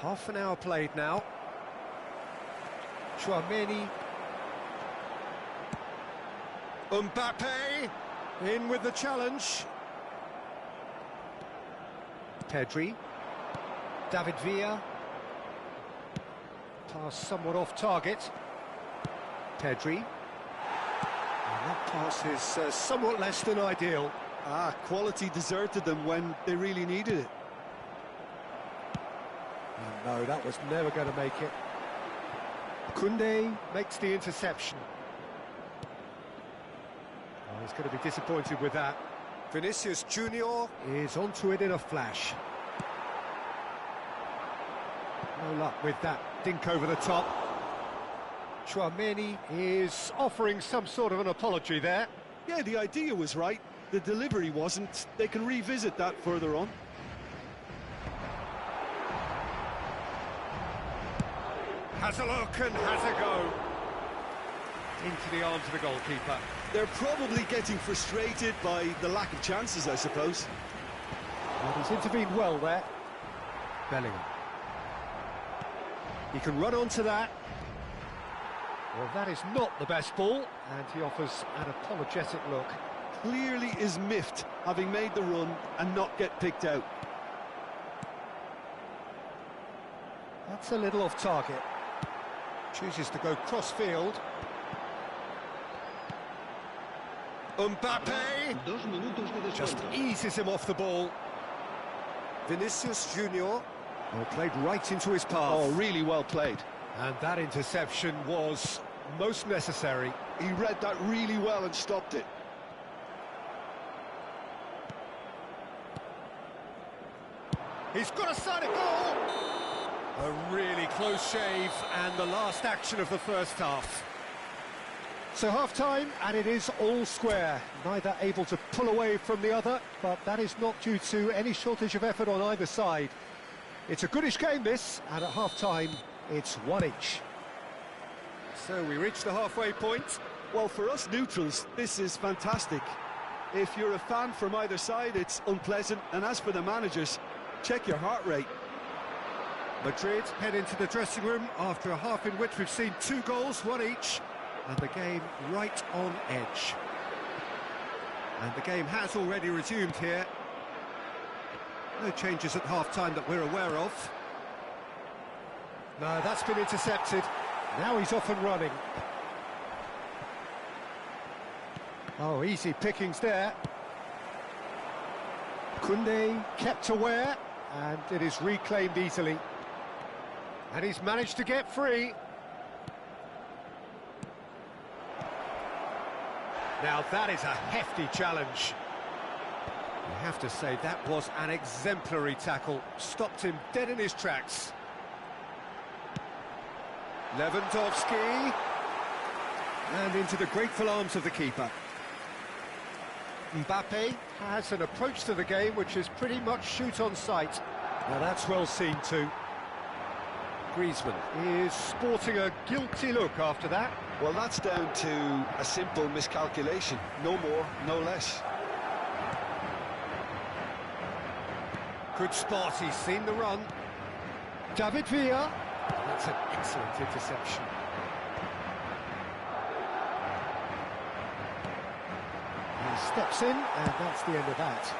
[SPEAKER 1] Half an hour played now. Chouameni. Mbappe in with the challenge. Pedri. David Villa. Pass somewhat off target. Pedri. And that pass is somewhat less than ideal.
[SPEAKER 2] Quality deserted them when they really needed it.
[SPEAKER 1] Oh, no, that was never going to make it. Koundé makes the interception. Oh, he's going to be disappointed with that. Vinicius Junior is onto it in a flash. No luck with that dink over the top. Chouameni is offering some sort of an apology there.
[SPEAKER 2] Yeah, the idea was right. The delivery wasn't. They can revisit that further on.
[SPEAKER 1] Has a look and has a go. Into the arms of the goalkeeper.
[SPEAKER 2] They're probably getting frustrated by the lack of chances, I suppose.
[SPEAKER 1] Well, he's intervened well there. Bellingham. He can run onto that. Well, that is not the best ball, and he offers an apologetic look.
[SPEAKER 2] Clearly is miffed, having made the run and not get picked out.
[SPEAKER 1] That's a little off target. Chooses to go cross-field. Mbappe
[SPEAKER 4] 2 minutos de
[SPEAKER 1] just
[SPEAKER 4] descuento.
[SPEAKER 1] eases him off the ball. Vinicius Junior, well, played right into his path.
[SPEAKER 2] Oh, really well played.
[SPEAKER 1] And that interception was most necessary.
[SPEAKER 2] He read that really well and stopped it.
[SPEAKER 1] He's got a side of goal! A really close shave, and the last action of the first half. So half-time, and it is all square. Neither able to pull away from the other, but that is not due to any shortage of effort on either side. It's a goodish game, this, and at half-time, it's one each. So we reach the halfway point.
[SPEAKER 2] Well, for us neutrals, this is fantastic. If you're a fan from either side, it's unpleasant. And as for the managers, check your heart rate.
[SPEAKER 1] Madrid head into the dressing room after a half in which we've seen 2 goals, one each, and the game right on edge. And the game has already resumed here. No changes at half-time that we're aware of. No, that's been intercepted. Now he's off and running. Oh, easy pickings there. Koundé kept aware, and it is reclaimed easily. And he's managed to get free. Now that is a hefty challenge. You have to say that was an exemplary tackle. Stopped him dead in his tracks. Lewandowski. And into the grateful arms of the keeper. Mbappe has an approach to the game which is pretty much shoot on sight. Now that's well seen too. Griezmann is sporting a guilty look after that.
[SPEAKER 2] Well, that's down to a simple miscalculation. No more, no less.
[SPEAKER 1] Good spot, he's seen the run. David Villa. That's an excellent interception. He steps in, and that's the end of that.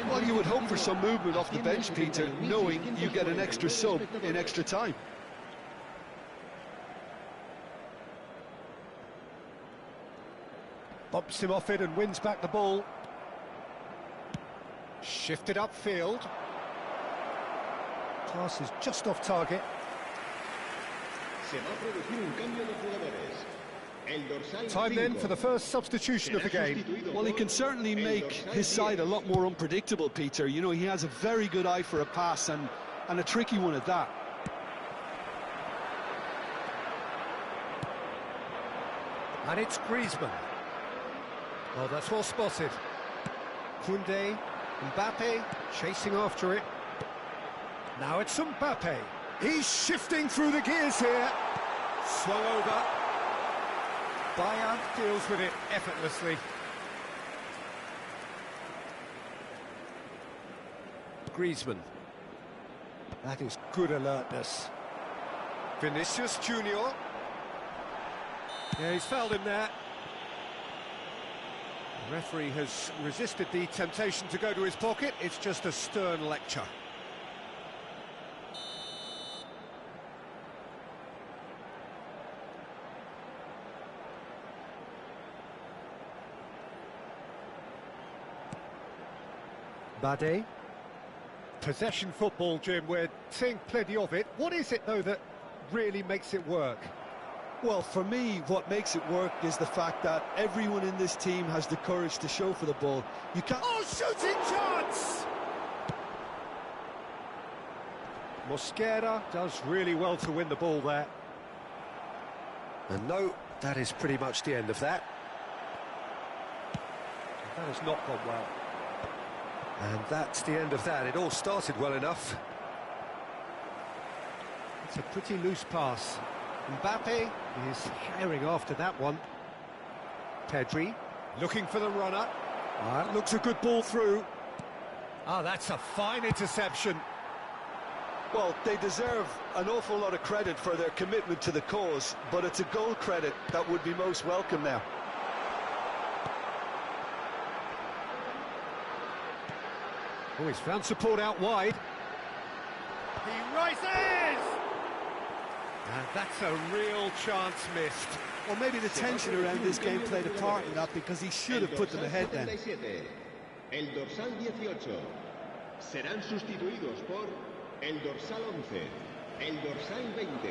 [SPEAKER 2] Well, you would hope for some movement off the bench, Peter, knowing you get an extra sub in extra time.
[SPEAKER 1] Bumps him off it and wins back the ball. Shifted upfield. Pass is just off target.
[SPEAKER 4] Se va a producir un cambio de jugadores. El dorsal
[SPEAKER 1] Time then
[SPEAKER 4] 5
[SPEAKER 1] for the first substitution of the
[SPEAKER 4] será
[SPEAKER 1] game.
[SPEAKER 4] sustituido
[SPEAKER 2] Well, he
[SPEAKER 4] por
[SPEAKER 2] can certainly
[SPEAKER 4] el
[SPEAKER 2] make
[SPEAKER 4] dorsal
[SPEAKER 2] his side a
[SPEAKER 4] 10.
[SPEAKER 2] lot more unpredictable, Peter. You know, he has a very good eye for a pass and a tricky one at that.
[SPEAKER 1] And it's Griezmann. Oh, that's well spotted. Koundé, Mbappe chasing after it. Now it's Mbappe. He's shifting through the gears here. Swung over. Bayer deals with it effortlessly. Griezmann. That is good alertness. Vinicius Junior. Yeah, he's fouled him there. The referee has resisted the temptation to go to his pocket. It's just a stern lecture. Bade. Possession football, Jim, we're seeing plenty of it. What is it, though, that really makes it work?
[SPEAKER 2] Well, for me, what makes it work is the fact that everyone in this team has the courage to show for the ball. You can't...
[SPEAKER 1] Oh, shooting chance! Mosquera does really well to win the ball there. And no, that is pretty much the end of that. That has not gone well. And that's the end of that. It all started well enough. It's a pretty loose pass. Mbappe is herring after that one. Pedri looking for the runner. That looks a good ball through. Ah, that's a fine interception.
[SPEAKER 2] Well, they deserve an awful lot of credit for their commitment to the cause, but it's a goal credit that would be most welcome now.
[SPEAKER 1] Oh, he's found support out wide. He rises! And that's a real chance missed.
[SPEAKER 2] Well, maybe the tension around this game played a part in that, because he should have put them ahead then.
[SPEAKER 4] El dorsal 18. Serán sustituidos por el dorsal 11, el dorsal 20.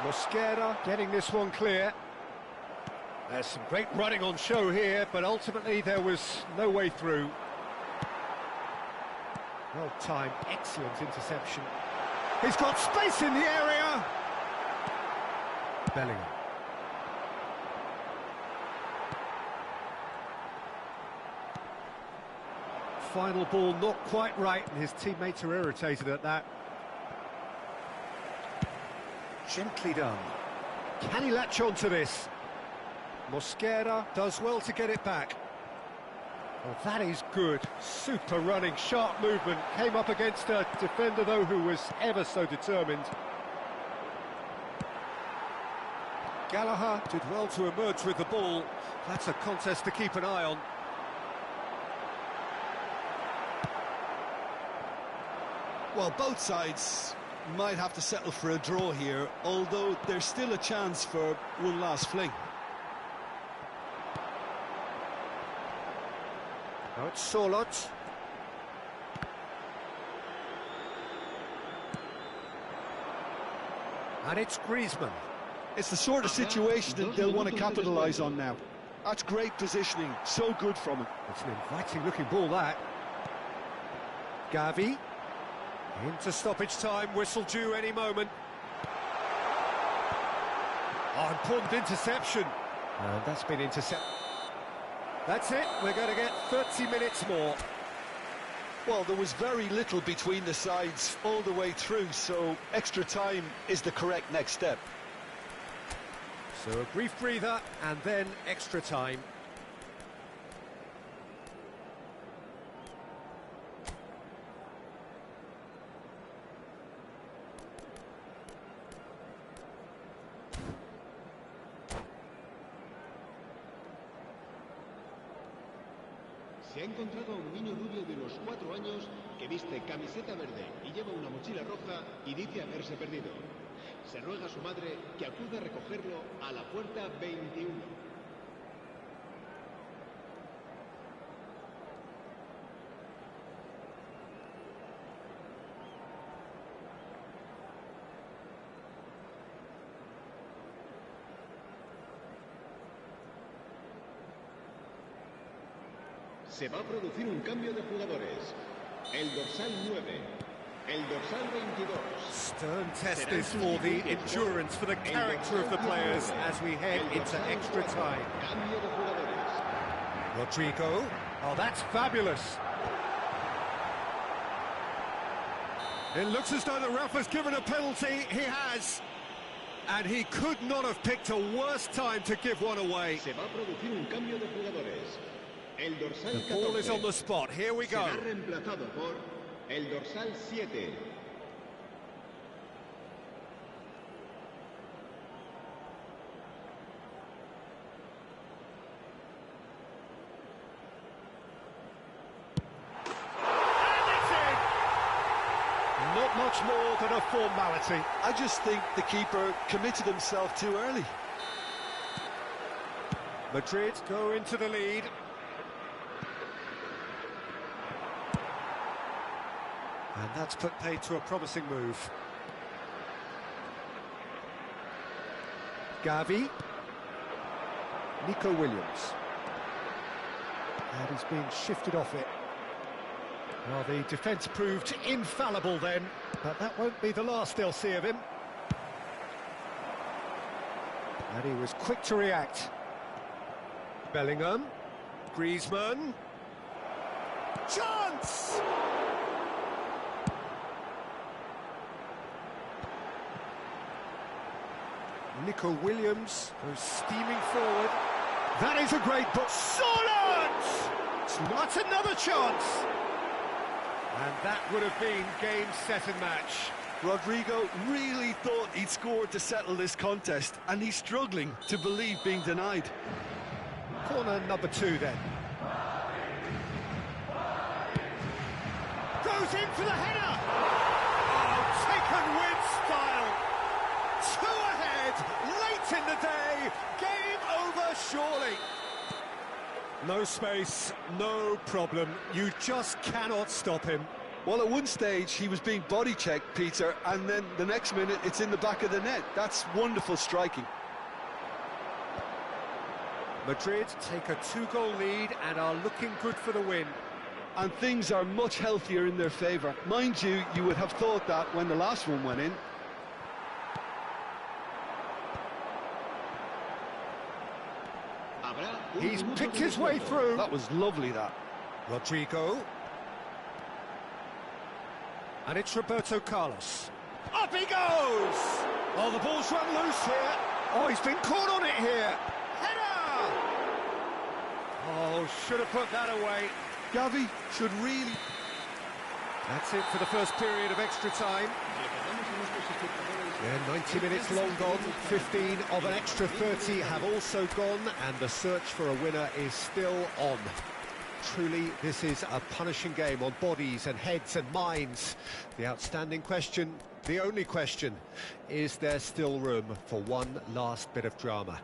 [SPEAKER 1] Mosquera getting this one clear. There's some great running on show here, but ultimately there was no way through. Well timed, excellent interception. He's got space in the area. Bellingham. Final ball not quite right, and his teammates are irritated at that. Gently done. Can he latch on to this? Mosquera does well to get it back. Well, that is good. Super running, sharp movement. Came up against a defender, though, who was ever so determined. Gallagher did well to emerge with the ball. That's a contest to keep an eye on.
[SPEAKER 2] Well, both sides might have to settle for a draw here, although there's still a chance for one last fling.
[SPEAKER 1] Now it's Sorloth. And it's Griezmann.
[SPEAKER 2] It's the sort of situation that they'll want to capitalise on now. That's great positioning, so good from him.
[SPEAKER 1] It's an inviting looking ball, that. Gavi. Into stoppage time, whistle due any moment. Oh, important interception. And that's been intercepted. That's it, we're going to get 30 minutes more.
[SPEAKER 2] Well, there was very little between the sides all the way through, so extra time is the correct next step.
[SPEAKER 1] So a brief breather, and then extra time.
[SPEAKER 4] Se ha encontrado a un niño rubio de unos 4 años que viste camiseta verde y lleva una mochila roja y dice haberse perdido. Se ruega a su madre que acuda a recogerlo a la puerta 21. Se va a producir un cambio de jugadores. El dorsal 9, el dorsal 22.
[SPEAKER 1] Stern test this for the endurance, for the character of the players as we head into extra time.
[SPEAKER 4] Cambio de jugadores.
[SPEAKER 1] Rodrigo. Oh, that's fabulous. It looks as though the ref has given a penalty. He has. And he could not have picked a worse time to give one away.
[SPEAKER 4] Se va a producir un cambio de jugadores. El dorsal
[SPEAKER 1] The ball is on the spot. Here we go.
[SPEAKER 4] será reemplazado por el dorsal 7.
[SPEAKER 1] Not much more than a formality.
[SPEAKER 2] I just think the keeper committed himself too early.
[SPEAKER 1] Madrid go into the lead. And that's put paid to a promising move. Gavi. Nico Williams. And he's been shifted off it. Well, the defence proved infallible then, but that won't be the last they'll see of him. And he was quick to react. Bellingham. Griezmann. Chance! Nico Williams goes steaming forward. That is a great ball. Solent! That's another chance. And that would have been game, set and match.
[SPEAKER 2] Rodrigo really thought he'd scored to settle this contest, and he's struggling to believe being denied.
[SPEAKER 1] Corner number 2 then. Goes in for the header! Oh, taken with style! 2 ahead, late in the day, game over surely. No space, no problem, you just cannot stop him.
[SPEAKER 2] Well, at one stage he was being body checked, Peter, and then the next minute it's in the back of the net. That's wonderful striking.
[SPEAKER 1] Madrid take a 2-goal lead and are looking good for the win.
[SPEAKER 2] And things are much healthier in their favour. Mind you, you would have thought that when the last one went in.
[SPEAKER 1] He's picked his way through.
[SPEAKER 2] That was lovely, that.
[SPEAKER 1] Rodrigo. And it's Roberto Carlos. Up he goes! Oh, the ball's run loose here. Oh, he's been caught on it here. Header! Oh, should have put that away.
[SPEAKER 2] Gavi should really...
[SPEAKER 1] That's it for the first period of extra time. Yeah, 90 minutes long gone, 15 of an extra 30 have also gone, and the search for a winner is still on. Truly, this is a punishing game on bodies and heads and minds. The outstanding question, the only question, is there still room for one last bit of drama?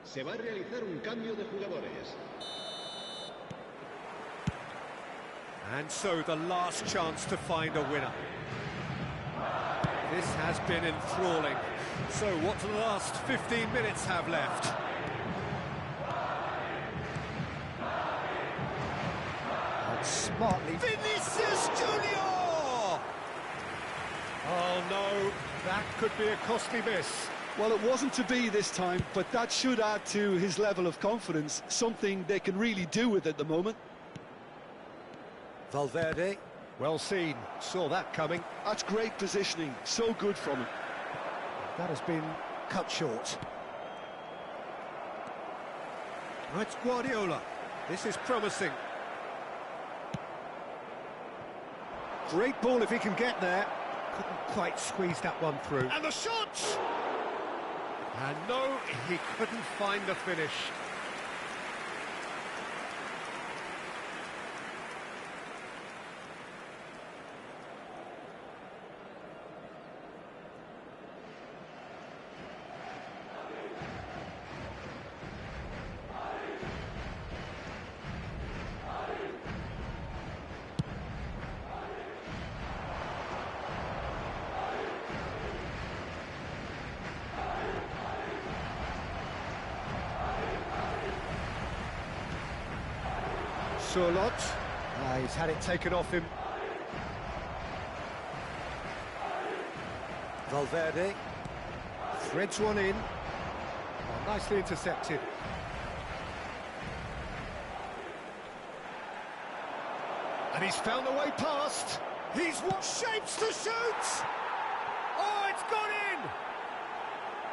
[SPEAKER 4] Se va a realizar un cambio de jugadores.
[SPEAKER 1] And so the last chance to find a winner. This has been enthralling. So what do the last 15 minutes have left? And smartly... Vinicius Junior! Oh no, that could be a costly miss.
[SPEAKER 2] Well, it wasn't to be this time, but that should add to his level of confidence, something they can really do with at the moment.
[SPEAKER 1] Valverde, well seen, saw that coming.
[SPEAKER 2] That's great positioning, so good from him.
[SPEAKER 1] That has been cut short. It's Guardiola, this is promising. Great ball if he can get there. Couldn't quite squeeze that one through. And the shot! And no, he couldn't find the finish. He's had it taken off him. Valverde threads one in. Oh, nicely intercepted. And he's found a way past. He's what shapes to shoot. Oh, it's gone in.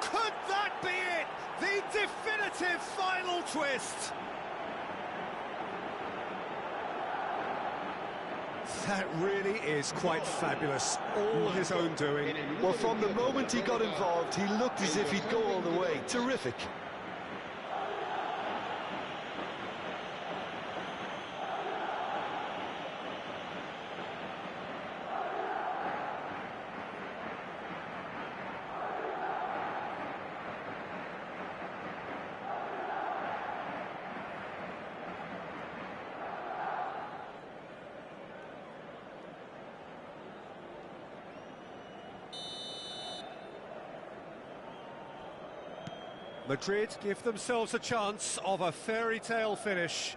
[SPEAKER 1] Could that be it? The definitive final twist. That really is quite fabulous. All his own doing.
[SPEAKER 2] Well, from the moment he got involved, he looked as if he'd go all the way. Terrific.
[SPEAKER 1] Madrid give themselves a chance of a fairy tale finish.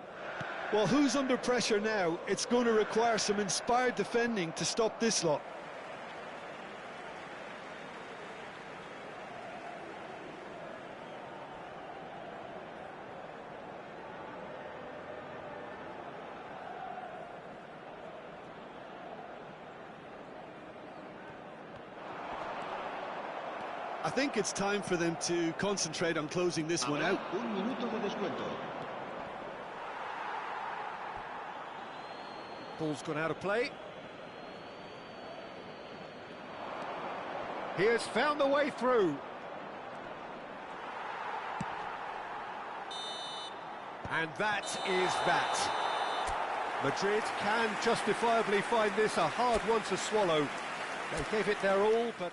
[SPEAKER 2] Well, who's under pressure now? It's going to require some inspired defending to stop this lot. I think it's time for them to concentrate on closing this one out.
[SPEAKER 4] Un minuto de descuento.
[SPEAKER 1] Ball's gone out of play. He has found the way through. And that is that. Madrid can justifiably find this a hard one to swallow. They gave it their all, but...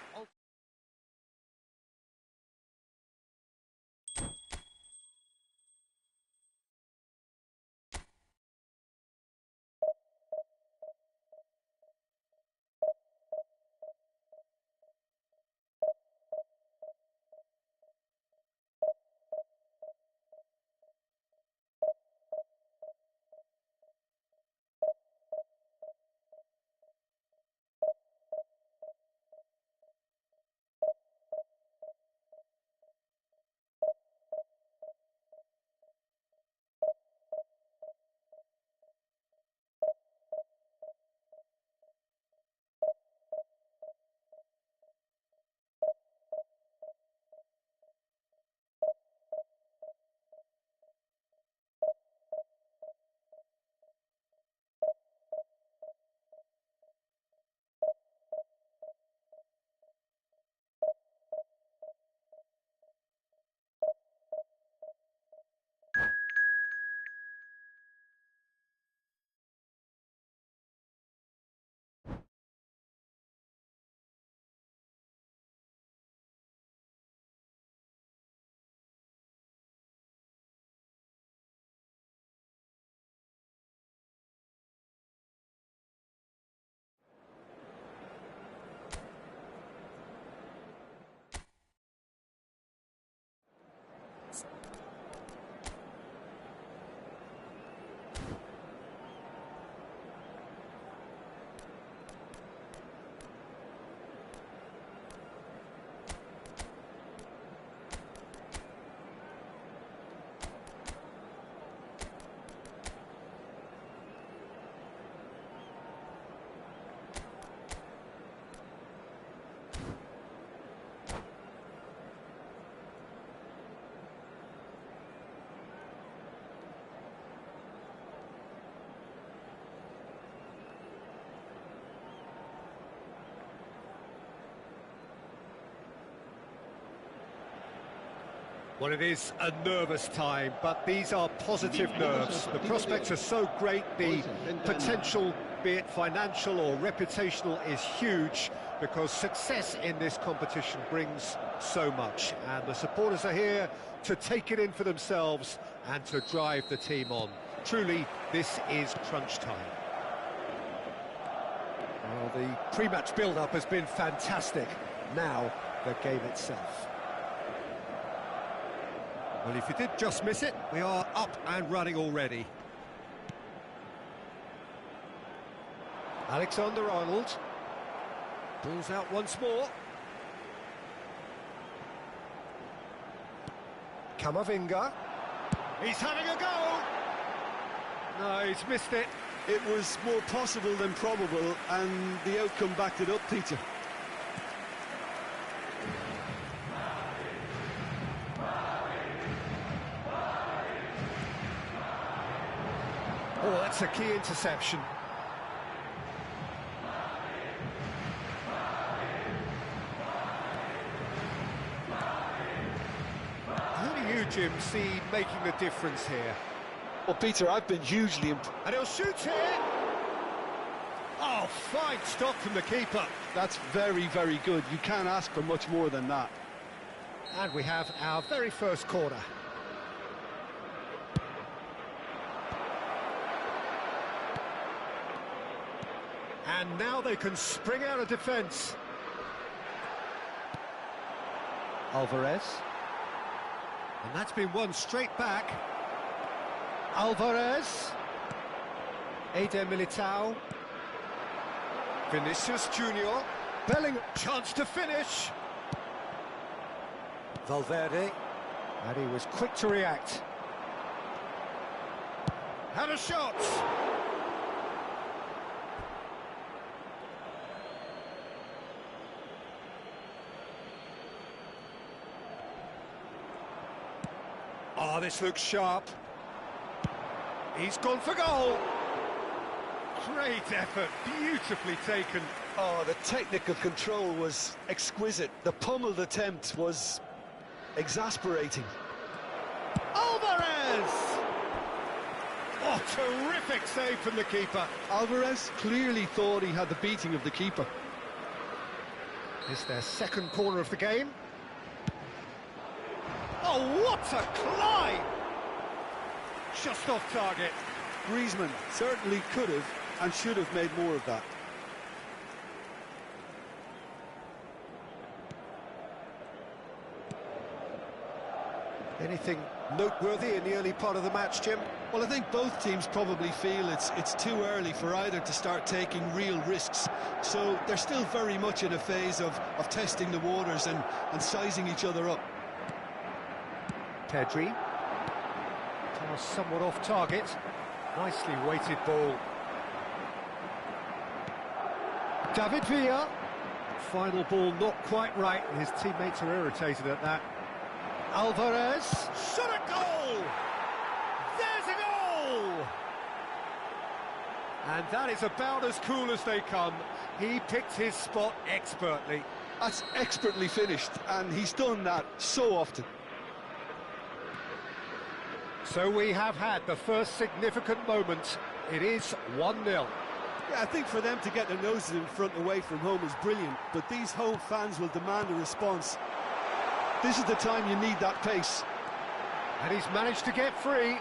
[SPEAKER 1] Well, it is a nervous time, but these are positive nerves. The prospects are so great, the potential, be it financial or reputational, is huge, because success in this competition brings so much. And the supporters are here to take it in for themselves and to drive the team on. Truly, this is crunch time. Well, the pre-match build-up has been fantastic. Now, the game itself. Well, if you did just miss it, we are up and running already. Alexander-Arnold. Ball's out once more. Camavinga. He's having a go! No, he's missed it.
[SPEAKER 2] It was more possible than probable, and the outcome backed it up, Peter.
[SPEAKER 1] Oh, that's a key interception. Jim, see making the difference here?
[SPEAKER 2] Well, Peter, I've been hugely impressed.
[SPEAKER 1] And he'll shoot here! Oh, fine stop from the keeper.
[SPEAKER 2] That's very, very good. You can't ask for much more than that.
[SPEAKER 1] And we have our very first corner. And now they can spring out of defence. Alvarez. And that's been won straight back. Alvarez. Eder Militao. Vinicius Junior. Bellingham. Chance to finish. Valverde. And he was quick to react. Had a shot. Oh, this looks sharp. He's gone for goal. Great effort, beautifully taken.
[SPEAKER 2] Oh, the technical control was exquisite. The pummeled attempt was exasperating.
[SPEAKER 1] Alvarez! Oh, terrific save from the keeper.
[SPEAKER 2] Alvarez clearly thought he had the beating of the keeper.
[SPEAKER 1] It's their second corner of the game. Oh, what a climb! Just off target.
[SPEAKER 2] Griezmann certainly could have and should have made more of that.
[SPEAKER 1] Anything noteworthy in the early part of the match, Jim?
[SPEAKER 2] Well, I think both teams probably feel it's too early for either to start taking real risks. So they're still very much in a phase of testing the waters and sizing each other up.
[SPEAKER 1] Pedri. Pass somewhat off target. Nicely weighted ball. David Villa. Final ball not quite right. His teammates are irritated at that. Alvarez. Shot a goal! There's a goal! And that is about as cool as they come. He picked his spot expertly.
[SPEAKER 2] That's expertly finished, and he's done that so often.
[SPEAKER 1] So we have had the first significant moment. It is 1-0.
[SPEAKER 2] Yeah, I think for them to get their noses in front away from home is brilliant, but these home fans will demand a response. This is the time you need that pace.
[SPEAKER 1] And he's managed to get free.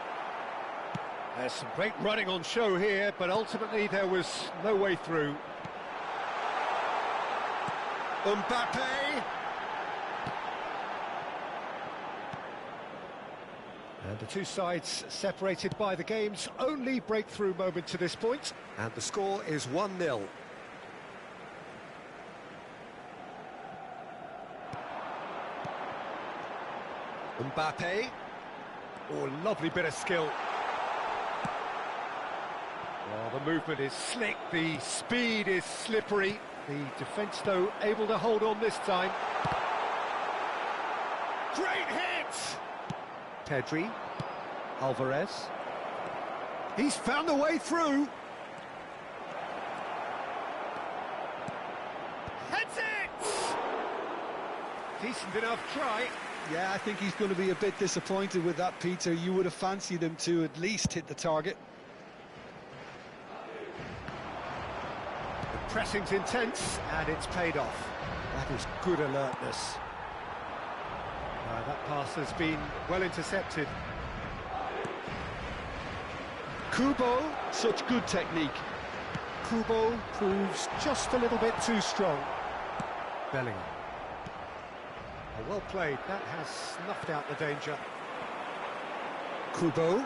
[SPEAKER 1] There's some great running on show here, but ultimately there was no way through. Mbappe. And the two sides separated by the game's only breakthrough moment to this point. And the score is 1-0. Mbappe. Oh, lovely bit of skill. Well, the movement is slick, the speed is slippery. The defence, though, able to hold on this time. Great hit! Pedri. Alvarez. He's found a way through. Heads it! Decent enough try.
[SPEAKER 2] Yeah, I think he's going to be a bit disappointed with that, Peter. You would have fancied him to at least hit the target.
[SPEAKER 1] The pressing's intense, and it's paid off. That is good alertness. That pass has been well intercepted. Kubo.
[SPEAKER 2] Such good technique.
[SPEAKER 1] Kubo proves just a little bit too strong. Bellingham. Well played, that has snuffed out the danger. Kubo.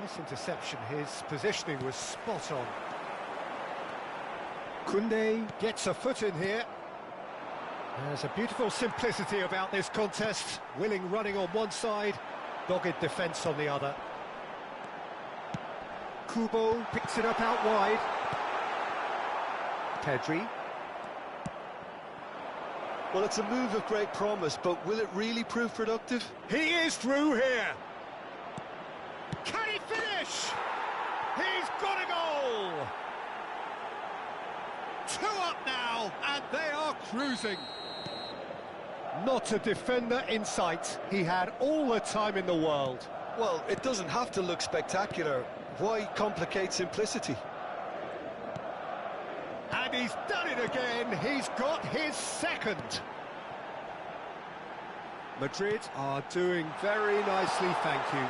[SPEAKER 1] Nice interception, his positioning was spot on. Koundé gets a foot in here. There's a beautiful simplicity about this contest. Willing running on one side, dogged defence on the other. Kubo picks it up out wide. Pedri.
[SPEAKER 2] Well, it's a move of great promise, but will it really prove productive?
[SPEAKER 1] He is through here. Can he finish? He's got a goal. 2 up now, and they are cruising. Not a defender in sight. He had all the time in the world.
[SPEAKER 2] Well, it doesn't have to look spectacular. Why complicate simplicity?
[SPEAKER 1] And he's done it again. He's got his second. Madrid are doing very nicely, thank you.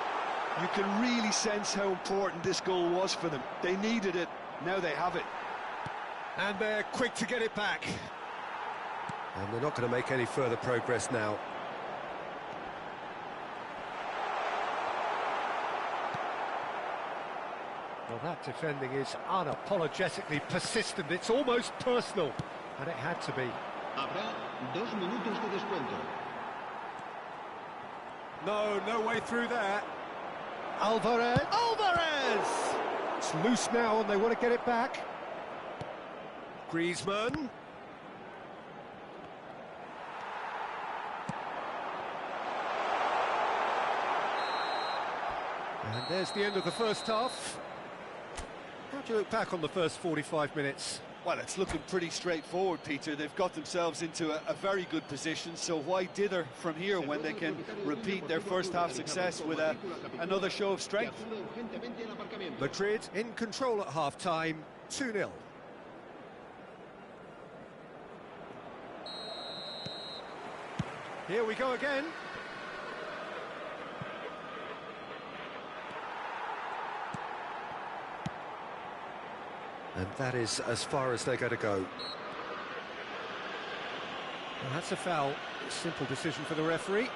[SPEAKER 2] You can really sense how important this goal was for them. They needed it, now they have it.
[SPEAKER 1] And they're quick to get it back. And they're not going to make any further progress now. Well, that defending is unapologetically persistent. It's almost personal. And it had to be.
[SPEAKER 4] Habrá 2 minutos de descuento.
[SPEAKER 1] No way through there. Alvarez! It's loose now and they want to get it back. Griezmann. And there's the end of the first half. How do you look back on the first 45 minutes?
[SPEAKER 2] Well, it's looking pretty straightforward, Peter. They've got themselves into a very good position, so why dither from here when they can repeat their first half success with another show of strength?
[SPEAKER 1] Madrid in control at half-time, 2-0. Here we go again. And that is as far as they're going to go. Well, that's a foul. Simple decision for the referee.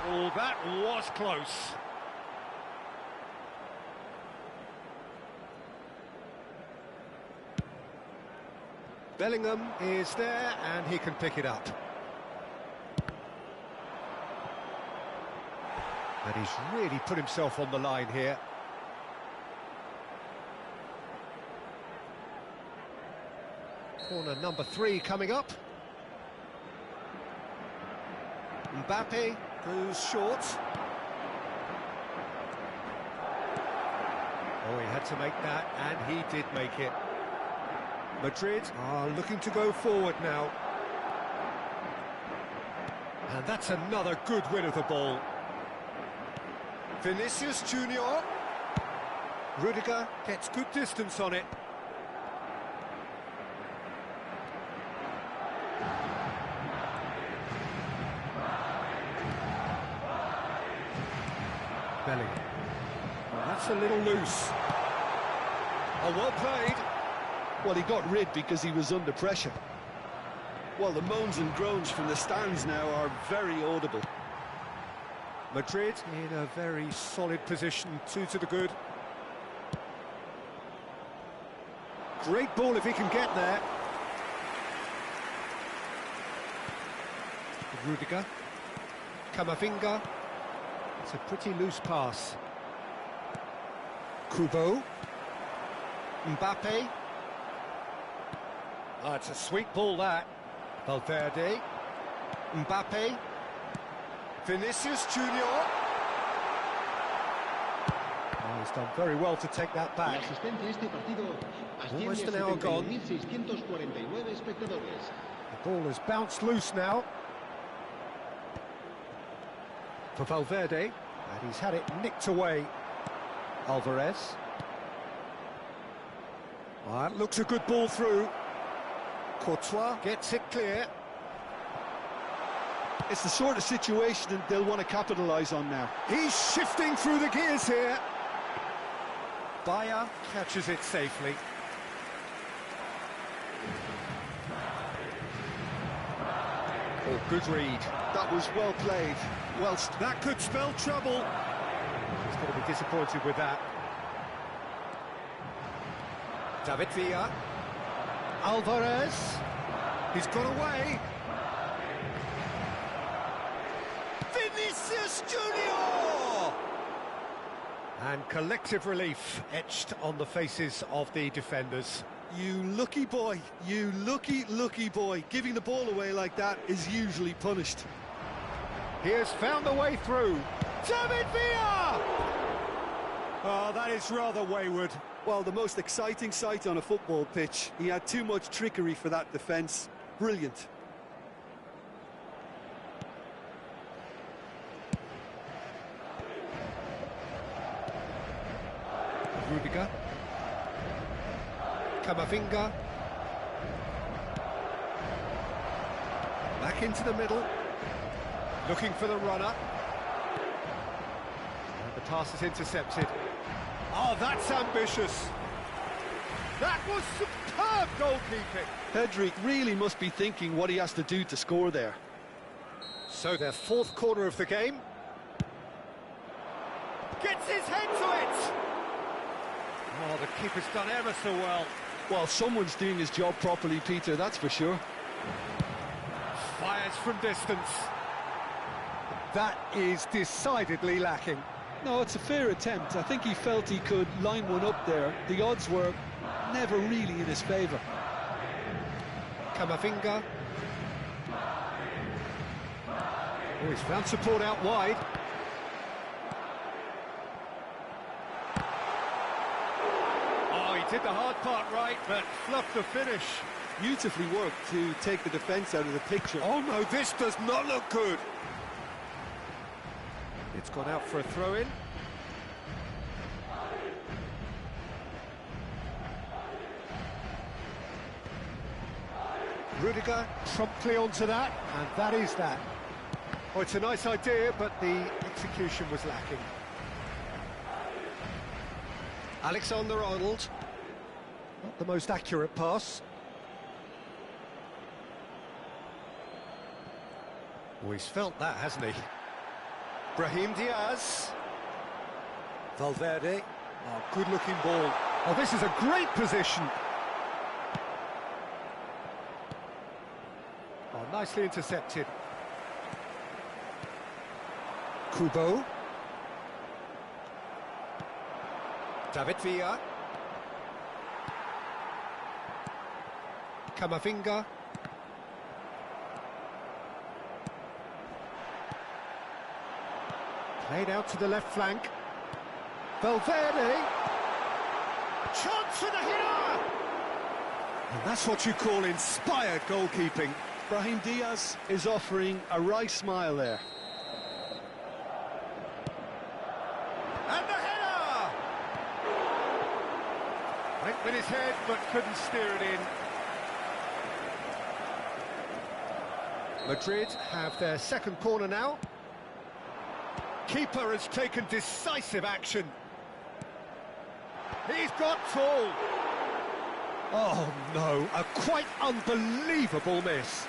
[SPEAKER 1] Oh, that was close. Bellingham is there and he can pick it up. And he's really put himself on the line here. Corner number 3 coming up. Mbappe goes short. Oh, he had to make that, and he did make it. Madrid are looking to go forward now. And that's another good win of the ball. Vinicius Junior. Rudiger gets good distance on it. Bellingham. Well, that's a little loose. Oh, well played.
[SPEAKER 2] Well, he got rid because he was under pressure. Well, the moans and groans from the stands now are very audible.
[SPEAKER 1] Madrid in a very solid position, 2 to the good. Great ball if he can get there. Rudiger. Camavinga. It's a pretty loose pass. Kubo. Mbappe. Oh, it's a sweet ball, that. Valverde. Mbappe. Vinicius Junior. Oh, he's done very well to take that back. Almost an hour gone. The ball has bounced loose now. For Valverde. And he's had it nicked away. Alvarez. Oh, that looks a good ball through. Courtois gets it clear.
[SPEAKER 2] It's the sort of situation that they'll want to capitalise on now.
[SPEAKER 1] He's shifting through the gears here. Bayer catches it safely. Oh, good read.
[SPEAKER 2] That was well played. Well,
[SPEAKER 1] that could spell trouble. He's going to be disappointed with that. David Villa. Alvarez. He's got away. Vinicius Junior! And collective relief etched on the faces of the defenders.
[SPEAKER 2] You lucky boy, you lucky boy. Giving the ball away like that is usually punished.
[SPEAKER 1] He has found the way through. David Villa! Oh, that is rather wayward.
[SPEAKER 2] Well, the most exciting sight on a football pitch. He had too much trickery for that defence. Brilliant.
[SPEAKER 1] Rudiger. Kamavinga. Back into the middle. Looking for the runner. And the pass is intercepted. Oh, that's ambitious. That was superb goalkeeping.
[SPEAKER 2] Pedri really must be thinking what he has to do to score there.
[SPEAKER 1] So their fourth corner of the game. Gets his head to it. Oh, the keeper's done ever so well.
[SPEAKER 2] Well, someone's doing his job properly, Peter, that's for sure.
[SPEAKER 1] Fires from distance. That is decidedly lacking.
[SPEAKER 2] No, it's a fair attempt. I think he felt he could line one up there. The odds were never really in his favour.
[SPEAKER 1] Kamavinga. Oh, he's found support out wide. Oh, he did the hard part right, but fluffed the finish.
[SPEAKER 2] Beautifully worked to take the defence out of the picture.
[SPEAKER 1] Oh no, this does not look good. It's gone out for a throw-in. Rudiger promptly onto that, and that is that. Oh, it's a nice idea, but the execution was lacking. Alexander-Arnold. Not the most accurate pass. Oh, he's felt that, hasn't he? Brahim Diaz. Valverde. Oh, good-looking ball. Oh, this is a great position. Oh, nicely intercepted. Kubo. David Villa. Kamavinga. Played out to the left flank. Valverde. Chance for the hero! And that's what you call inspired goalkeeping.
[SPEAKER 2] Brahim Diaz is offering a right smile there.
[SPEAKER 1] And the header! Went with his head, but couldn't steer it in. Madrid have their second corner now. Keeper has taken decisive action. He's got full. Oh no, a quite unbelievable miss.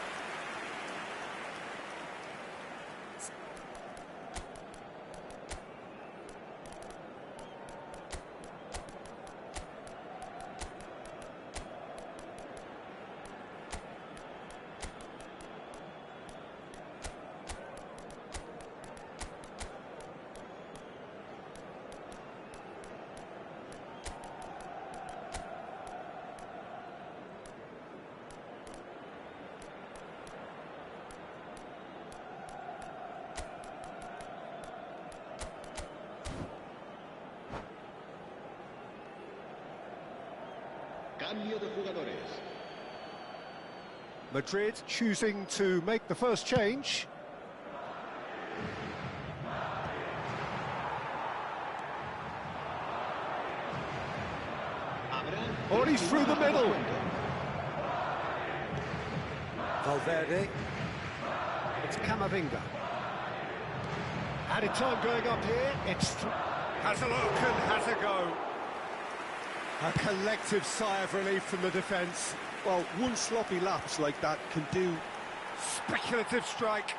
[SPEAKER 4] Cambio de jugadores.
[SPEAKER 1] Madrid choosing to make the first change. Oh, he's through the middle. Valverde. It's Kamavinga. Added time going up here. It's has a look and has a go. A collective sigh of relief from the defence.
[SPEAKER 2] Well, one sloppy lapse like that can do.
[SPEAKER 1] Speculative strike.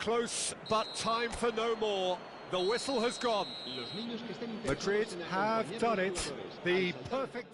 [SPEAKER 1] Close, but time for no more. The whistle has gone. Madrid have done it. The perfect...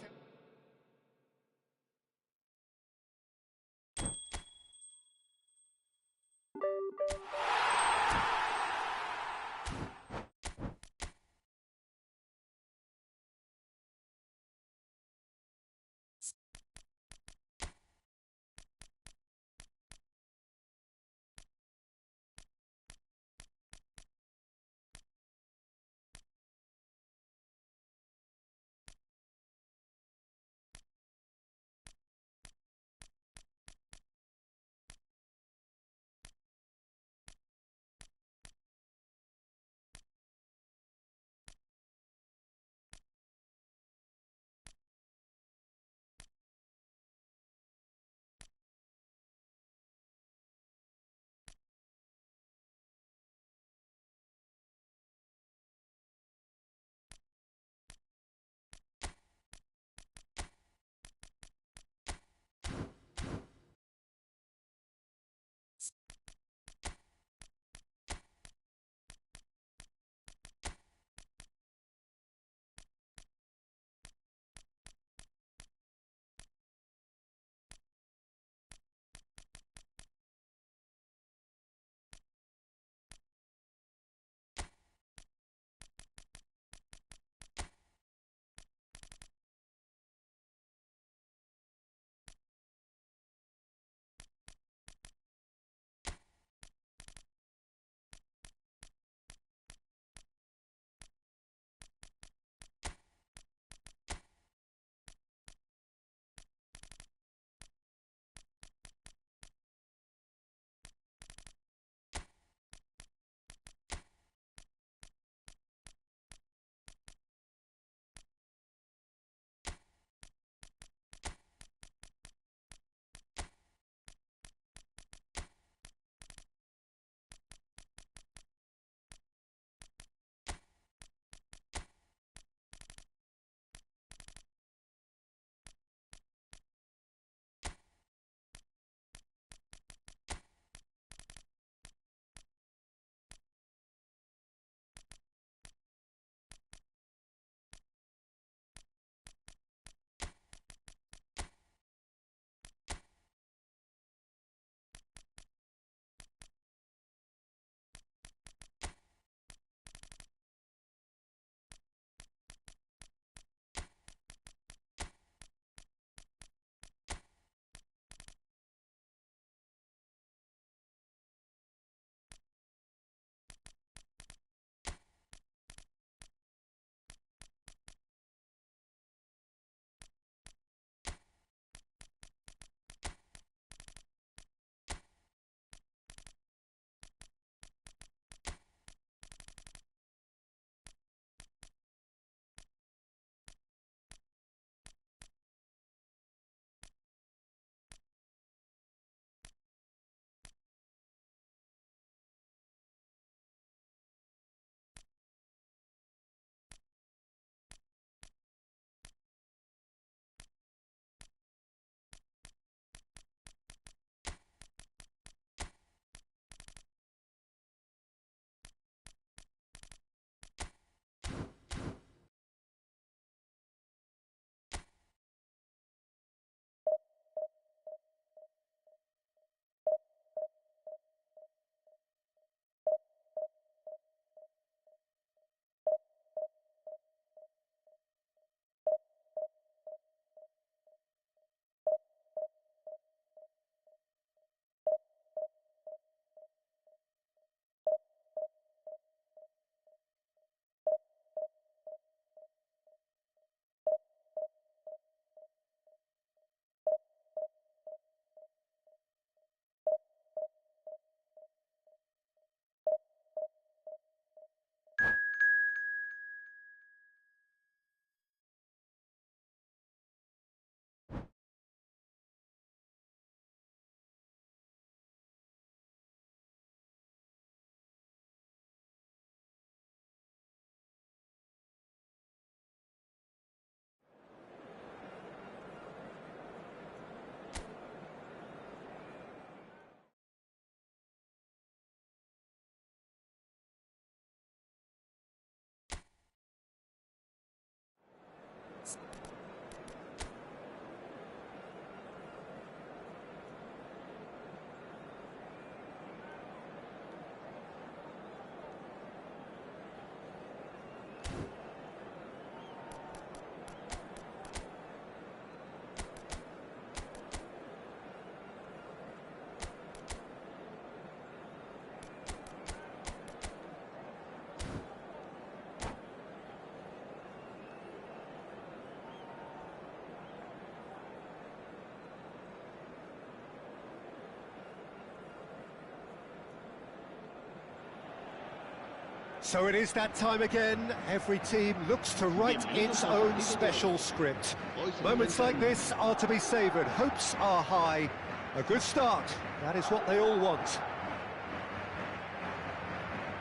[SPEAKER 1] So it is that time again. Every team looks to write its own special script. Moments like this are to be savoured. Hopes are high. A good start. That is what they all want.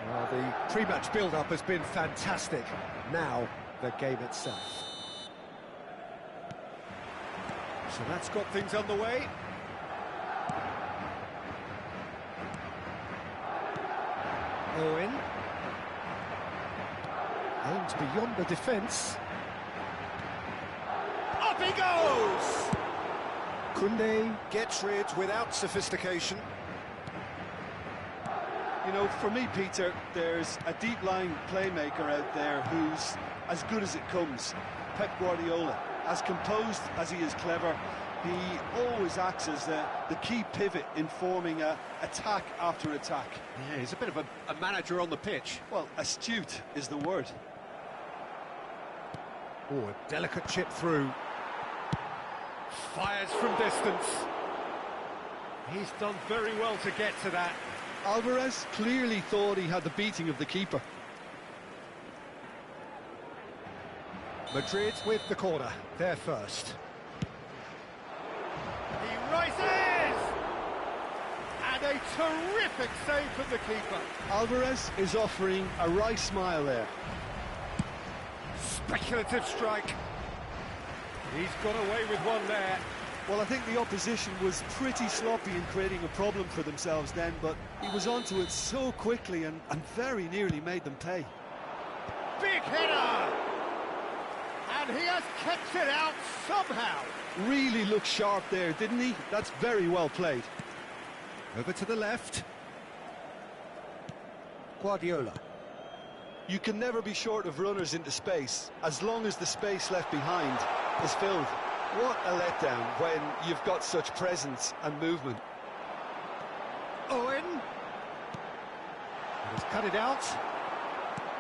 [SPEAKER 1] Well, the pre-match build-up has been fantastic. Now, the game itself. So that's got things underway. Owen. Aimed beyond the defence. Up he goes! Koundé gets rid without sophistication.
[SPEAKER 2] You know, for me, Peter, there's a deep-lying playmaker out there who's as good as it comes. Pep Guardiola. As composed as he is clever, he always acts as the key pivot in forming attack after attack.
[SPEAKER 1] Yeah, he's a bit of a manager on the pitch.
[SPEAKER 2] Well, astute is the word.
[SPEAKER 1] Oh, a delicate chip through. Fires from distance. He's done very well to get to that.
[SPEAKER 2] Alvarez clearly thought he had the beating of the keeper.
[SPEAKER 1] Madrid with the corner, they're first. He rises! And a terrific save from the keeper.
[SPEAKER 2] Alvarez is offering a wry smile there.
[SPEAKER 1] Speculative strike. He's got away with one there.
[SPEAKER 2] Well, I think the opposition was pretty sloppy in creating a problem for themselves then, but he was onto it so quickly and very nearly made them pay.
[SPEAKER 1] Big header! And he has kept it out somehow.
[SPEAKER 2] Really looked sharp there, didn't he? That's very well played.
[SPEAKER 1] Over to the left. Guardiola.
[SPEAKER 2] You can never be short of runners into space, as long as the space left behind is filled. What a letdown when you've got such presence and movement.
[SPEAKER 1] Owen. He's cut it out.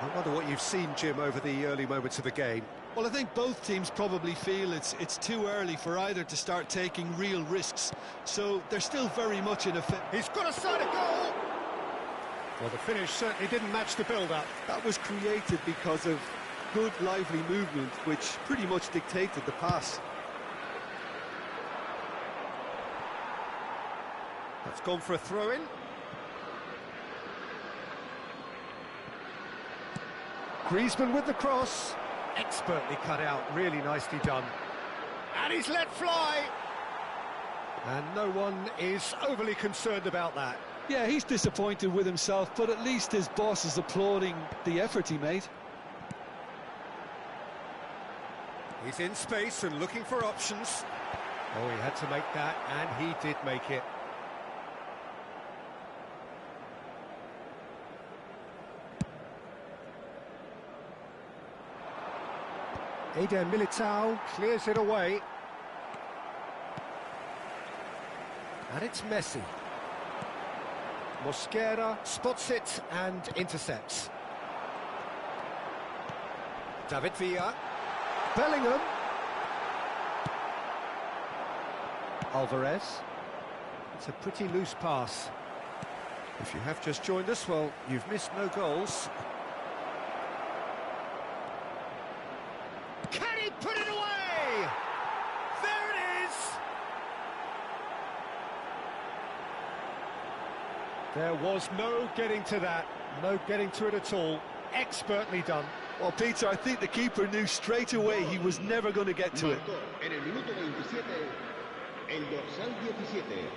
[SPEAKER 1] I wonder what you've seen, Jim, over the early moments of the game.
[SPEAKER 2] Well, I think both teams probably feel it's too early for either to start taking real risks. So they're still very much in a fit.
[SPEAKER 1] He's got a side of goal! Well, the finish certainly didn't match the build-up.
[SPEAKER 2] That was created because of good, lively movement, which pretty much dictated the pass.
[SPEAKER 1] That's gone for a throw-in. Griezmann with the cross. Expertly cut out, really nicely done. And he's let fly! And no one is overly concerned about that.
[SPEAKER 2] Yeah, he's disappointed with himself, but at least his boss is applauding the effort he made.
[SPEAKER 1] He's in space and looking for options. Oh, he had to make that, and he did make it. Eder Militao clears it away. And it's Messi. Mosquera spots it and intercepts. David Villa. Bellingham. Alvarez. It's a pretty loose pass. If you have just joined us, well, you've missed no goals. Can he put it away? There it is! There was no getting to that, no getting to it at all. Expertly done.
[SPEAKER 2] Well, Peter, I think the keeper knew straight away he was never going to get to it.
[SPEAKER 4] En el minuto 27, el dorsal 17.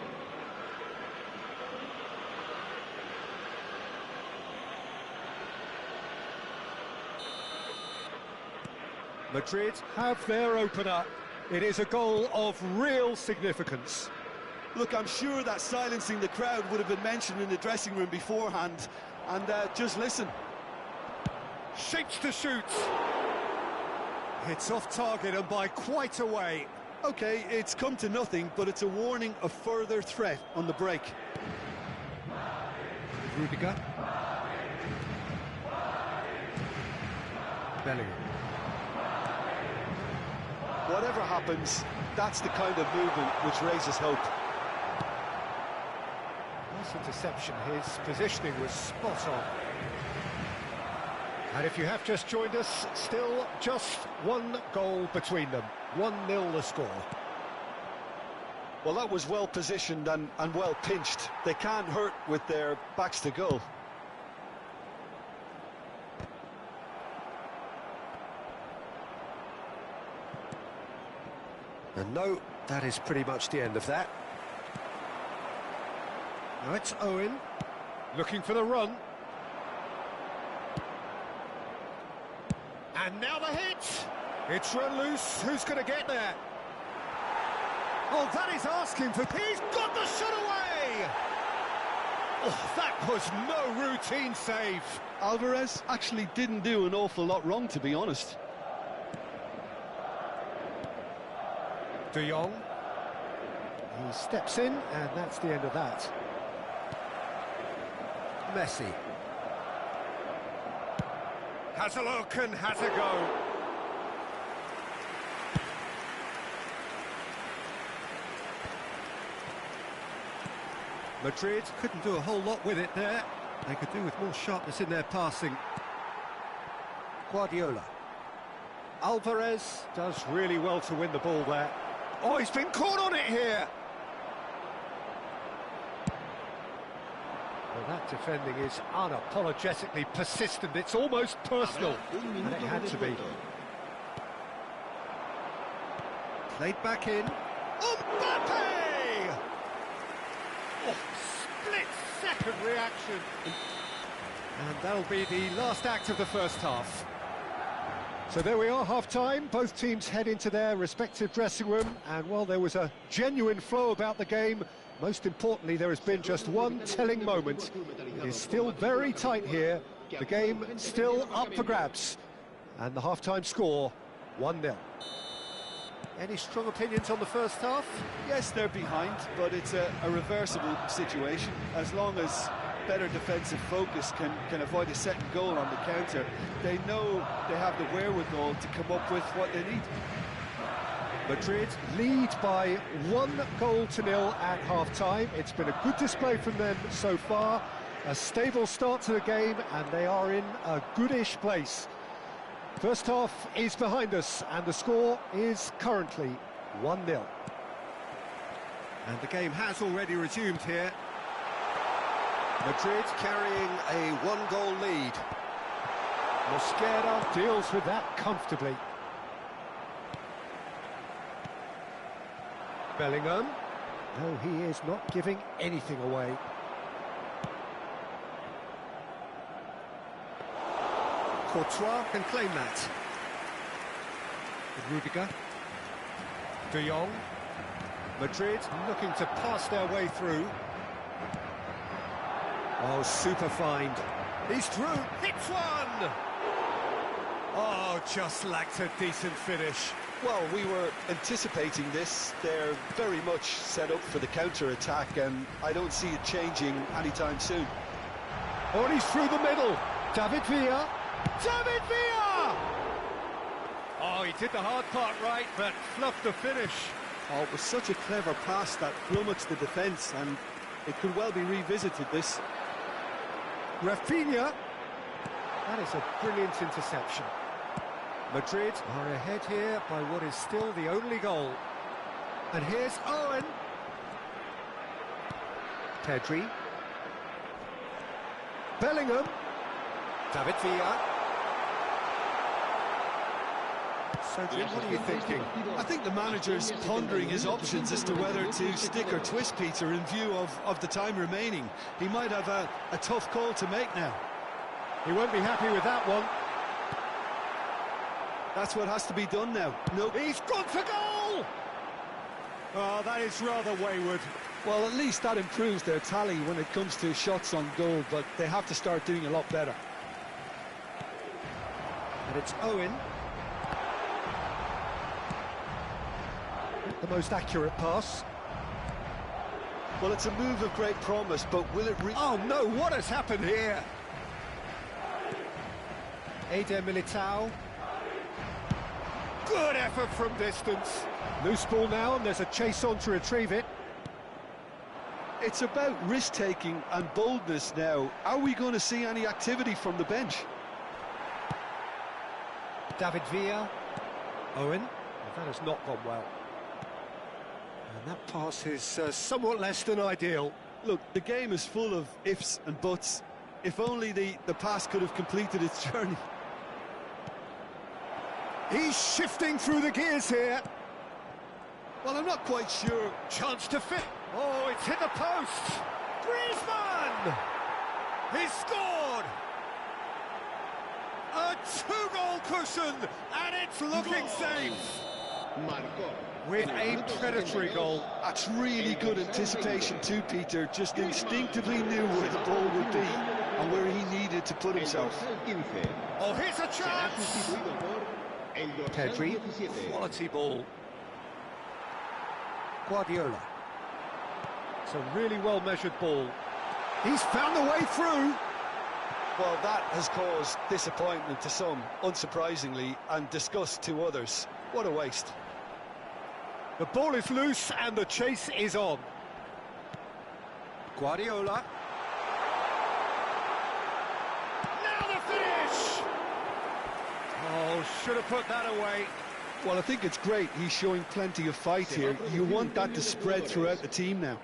[SPEAKER 1] Madrid have their opener. It is a goal of real significance.
[SPEAKER 2] Look, I'm sure that silencing the crowd would have been mentioned in the dressing room beforehand. And just listen.
[SPEAKER 1] Shapes to shoot. It's off target and by quite a way.
[SPEAKER 2] OK, it's come to nothing, but it's a warning of further threat on the break.
[SPEAKER 1] Rudiger. Bellingham.
[SPEAKER 2] Whatever happens, that's the kind of movement which raises hope.
[SPEAKER 1] Nice interception. His positioning was spot on. And if you have just joined us, still just one goal between them. 1-0 the score.
[SPEAKER 2] Well, that was well positioned and well pinched. They can't hurt with their backs to goal.
[SPEAKER 1] And no, that is pretty much the end of that. Now it's Owen, looking for the run. And now the hit! It's run loose, who's going to get there? Oh, that is asking for... He's got the shot away! Oh, that was no routine save.
[SPEAKER 2] Alvarez actually didn't do an awful lot wrong, to be honest.
[SPEAKER 1] De Jong. He steps in, and that's the end of that. Messi. Has a look and has a go. Madrid couldn't do a whole lot with it there. They could do with more sharpness in their passing. Guardiola. Alvarez does really well to win the ball there. Oh, he's been caught on it here. Well, that defending is unapologetically persistent. It's almost personal, and it had to be. Played back in. Mbappe! Oh, split-second reaction. And that'll be the last act of the first half. So there we are, half-time. Both teams head into their respective dressing room, and while there was a genuine flow about the game, most importantly, there has been just one telling moment. It is still very tight here. The game still up for grabs. And the half-time score, 1-0. Any strong opinions on the first half?
[SPEAKER 2] Yes, they're behind, but it's a reversible situation. As long as better defensive focus can avoid a second goal on the counter, they know they have the wherewithal to come up with what they need.
[SPEAKER 1] Madrid lead by 1-0 at half-time. It's been a good display from them so far. A stable start to the game, and they are in a goodish place. First half is behind us, and the score is currently 1-0. And the game has already resumed here. Madrid carrying a 1-goal lead. Mosquera deals with that comfortably. Bellingham. No, he is not giving anything away. Courtois can claim that. Rudiger. De Jong. Madrid looking to pass their way through. Oh, super find. He's through. Hits one! Oh, just lacked a decent finish.
[SPEAKER 2] Well, we were anticipating this. They're very much set up for the counter-attack, and I don't see it changing anytime soon.
[SPEAKER 1] Oh, and he's through the middle. David Villa. David Villa! Oh, he did the hard part right, but fluffed the finish.
[SPEAKER 2] Oh, it was such a clever pass that flummoxed the defence, and it could well be revisited, this.
[SPEAKER 1] Rafinha. That is a brilliant interception. Madrid are ahead here by what is still the only goal. And here's Owen. Pedri. Bellingham. David Villa. So, Jim, what are you thinking?
[SPEAKER 2] I think the manager's pondering his options as to whether to stick or twist Peter in view of the time remaining. He might have a tough call to make now.
[SPEAKER 1] He won't be happy with that one.
[SPEAKER 2] That's what has to be done now. No,
[SPEAKER 1] He's gone for goal! Oh, that is rather wayward.
[SPEAKER 2] well, at least that improves their tally when it comes to shots on goal, but they have to start doing a lot better.
[SPEAKER 1] And it's Owen. The most accurate pass.
[SPEAKER 2] Well, it's a move of great promise, but will it
[SPEAKER 1] Oh no, what has happened here? Eder Militao. Good effort from distance. Loose ball now, and there's a chase on to retrieve it.
[SPEAKER 2] It's about risk-taking and boldness now. Are we going to see any activity from the bench?
[SPEAKER 1] David Villa. Owen. That has not gone well. And that pass is somewhat less than ideal.
[SPEAKER 2] Look, the game is full of ifs and buts. If only the pass could have completed its journey.
[SPEAKER 1] He's shifting through the gears here.
[SPEAKER 2] Well, I'm not quite sure.
[SPEAKER 1] Chance to fit. Oh, it's hit the post. Griezmann! He's scored! A two-goal cushion, and it's looking safe.
[SPEAKER 4] Marcó.
[SPEAKER 1] With a predatory goal.
[SPEAKER 2] That's really good anticipation too, Peter. Just instinctively knew where the ball would be and where he needed to put himself.
[SPEAKER 1] Oh, here's a chance! Pedri, quality ball. Guardiola. It's a really well-measured ball. He's found the way through.
[SPEAKER 2] Well, that has caused disappointment to some, unsurprisingly, and disgust to others. What a waste.
[SPEAKER 1] The ball is loose and the chase is on. Guardiola. Now the finish! Oh, should have put that away.
[SPEAKER 2] Well, I think it's great. He's showing plenty of fight here. You want that to spread throughout the team now.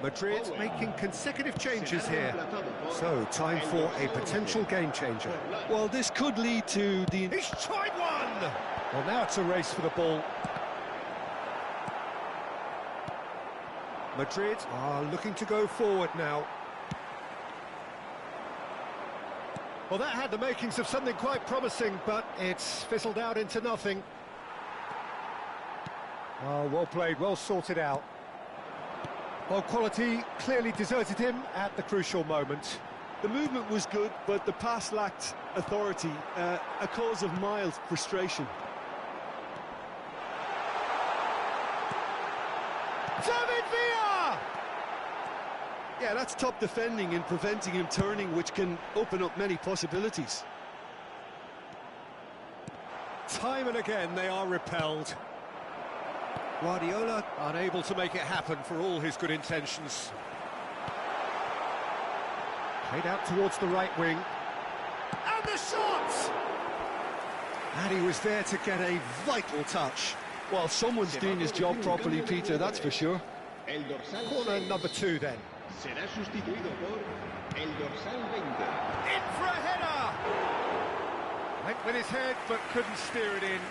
[SPEAKER 1] Madrid making consecutive changes here. So, time for a potential game changer.
[SPEAKER 2] Well, this could lead to the...
[SPEAKER 1] He's tried one! Well, now it's a race for the ball. Madrid are looking to go forward now. Well, that had the makings of something quite promising, but it's fizzled out into nothing. Oh, well played, well sorted out. Well, quality clearly deserted him at the crucial moment.
[SPEAKER 2] The movement was good, but the pass lacked authority, a cause of mild frustration.
[SPEAKER 1] David Villa!
[SPEAKER 2] Yeah, that's top defending and preventing him turning, which can open up many possibilities.
[SPEAKER 1] Time and again they are repelled. Guardiola unable to make it happen for all his good intentions. Played out towards the right wing. And the shot! And he was there to get a vital touch.
[SPEAKER 2] Well, someone's doing his job properly, Peter, that's for sure.
[SPEAKER 1] Corner number 2 then.
[SPEAKER 4] Será sustituido por el dorsal 20.
[SPEAKER 1] In for a header! Went with his head but couldn't steer it in.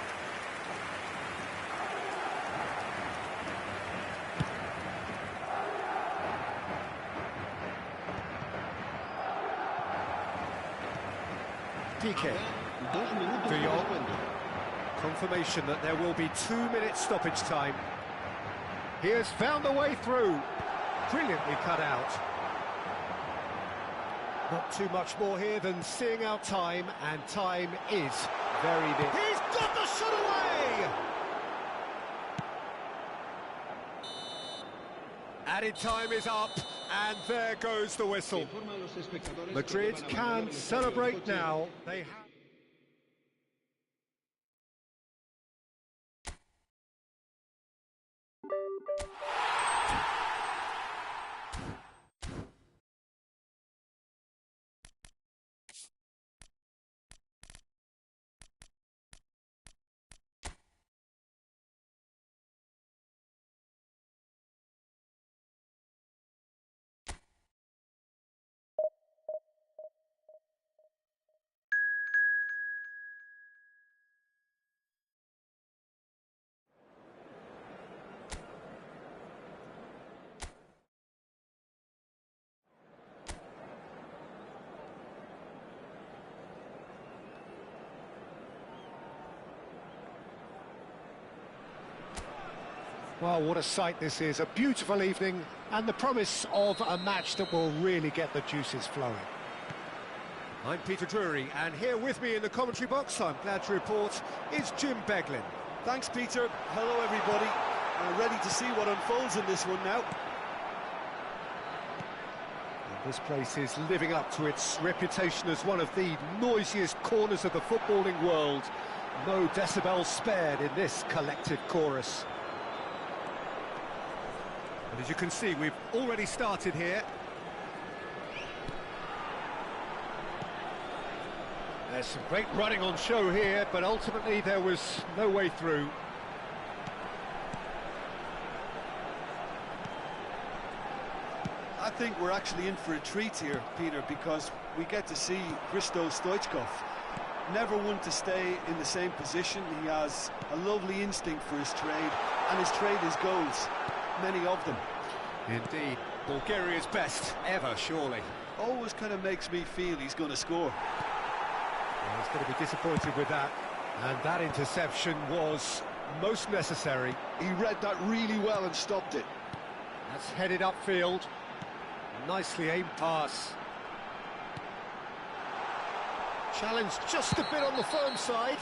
[SPEAKER 1] PK. De Jong. Confirmation that there will be 2 minutes stoppage time. He has found the way through. Brilliantly cut out. Not too much more here than seeing out time, and time is very near. He's got the shot away! Added time is up, and there goes the whistle. Madrid can celebrate now. They have... Well, what a sight this is. A beautiful evening and the promise of a match that will really get the juices flowing. I'm Peter Drury, and here with me in the commentary box, I'm glad to report, is Jim Beglin.
[SPEAKER 2] Thanks, Peter. Hello, everybody. Ready to see what unfolds in this one now.
[SPEAKER 1] And this place is living up to its reputation as one of the noisiest corners of the footballing world. No decibels spared in this collective chorus. And as you can see, we've already started here. There's some great running on show here, but ultimately there was no way through.
[SPEAKER 2] I think we're actually in for a treat here, Peter, because we get to see Hristo Stoichkov. Never one to stay in the same position. He has a lovely instinct for his trade, and his trade is goals, many of them.
[SPEAKER 1] Indeed, Bulgaria's best ever, surely.
[SPEAKER 2] Always kind of makes me feel he's going to score.
[SPEAKER 1] Well, he's going to be disappointed with that, and that interception was most necessary.
[SPEAKER 2] He read that really well and stopped it.
[SPEAKER 1] That's headed upfield. Nicely aimed pass. Challenge just a bit on the firm side.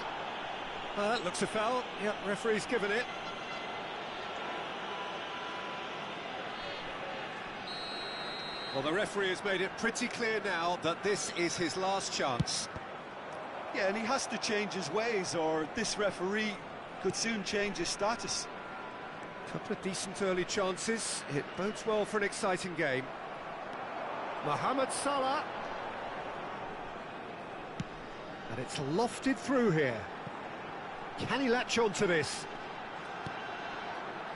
[SPEAKER 1] That looks a foul. Yep, referee's given it. Well, the referee has made it pretty clear now that this is his last chance.
[SPEAKER 2] Yeah, and he has to change his ways, or this referee could soon change his status.
[SPEAKER 1] Couple of decent early chances. It bodes well for an exciting game. Mohamed Salah. And it's lofted through here. Can he latch on to this?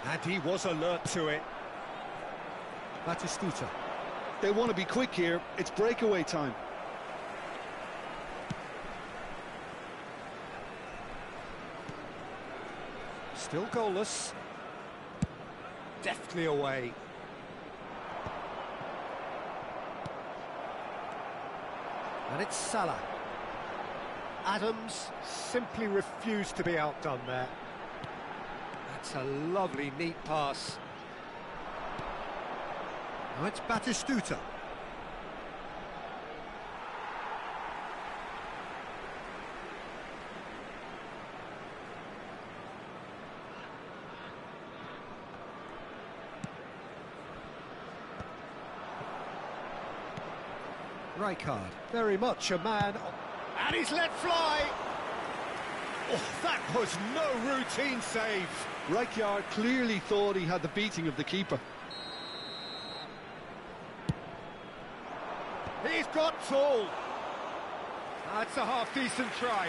[SPEAKER 1] And he was alert to it. Batistuta.
[SPEAKER 2] They want to be quick here. It's breakaway time.
[SPEAKER 1] Still goalless. Deftly away. And it's Salah. Adams simply refused to be outdone there. That's a lovely, neat pass. Now it's Batistuta. Rijkaard, very much a man, and he's let fly. Oh, that was no routine save.
[SPEAKER 2] Rijkaard clearly thought he had the beating of the keeper.
[SPEAKER 1] He's got full. That's a half-decent try.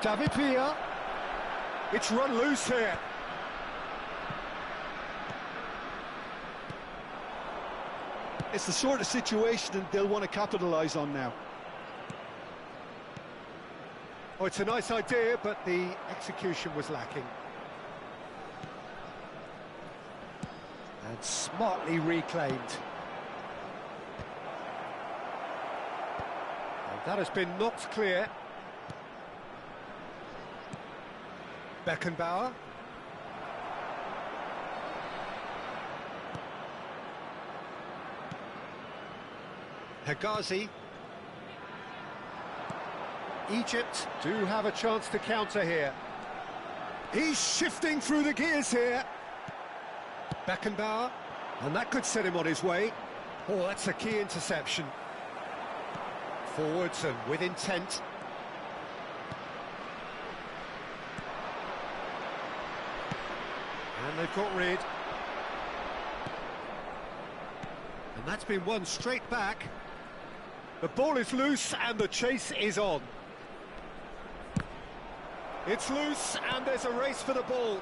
[SPEAKER 1] David Villa. It's run loose here.
[SPEAKER 2] It's the sort of situation that they'll want to capitalise on now.
[SPEAKER 1] Oh, it's a nice idea, but the execution was lacking. And smartly reclaimed. And that has been knocked clear. Beckenbauer. Hegazi. Egypt do have a chance to counter here. He's shifting through the gears here. Beckenbauer. And that could set him on his way. Oh, that's a key interception. Forwards and with intent. And they've got rid. And that's been won straight back. The ball is loose and the chase is on. It's loose and there's a race for the ball.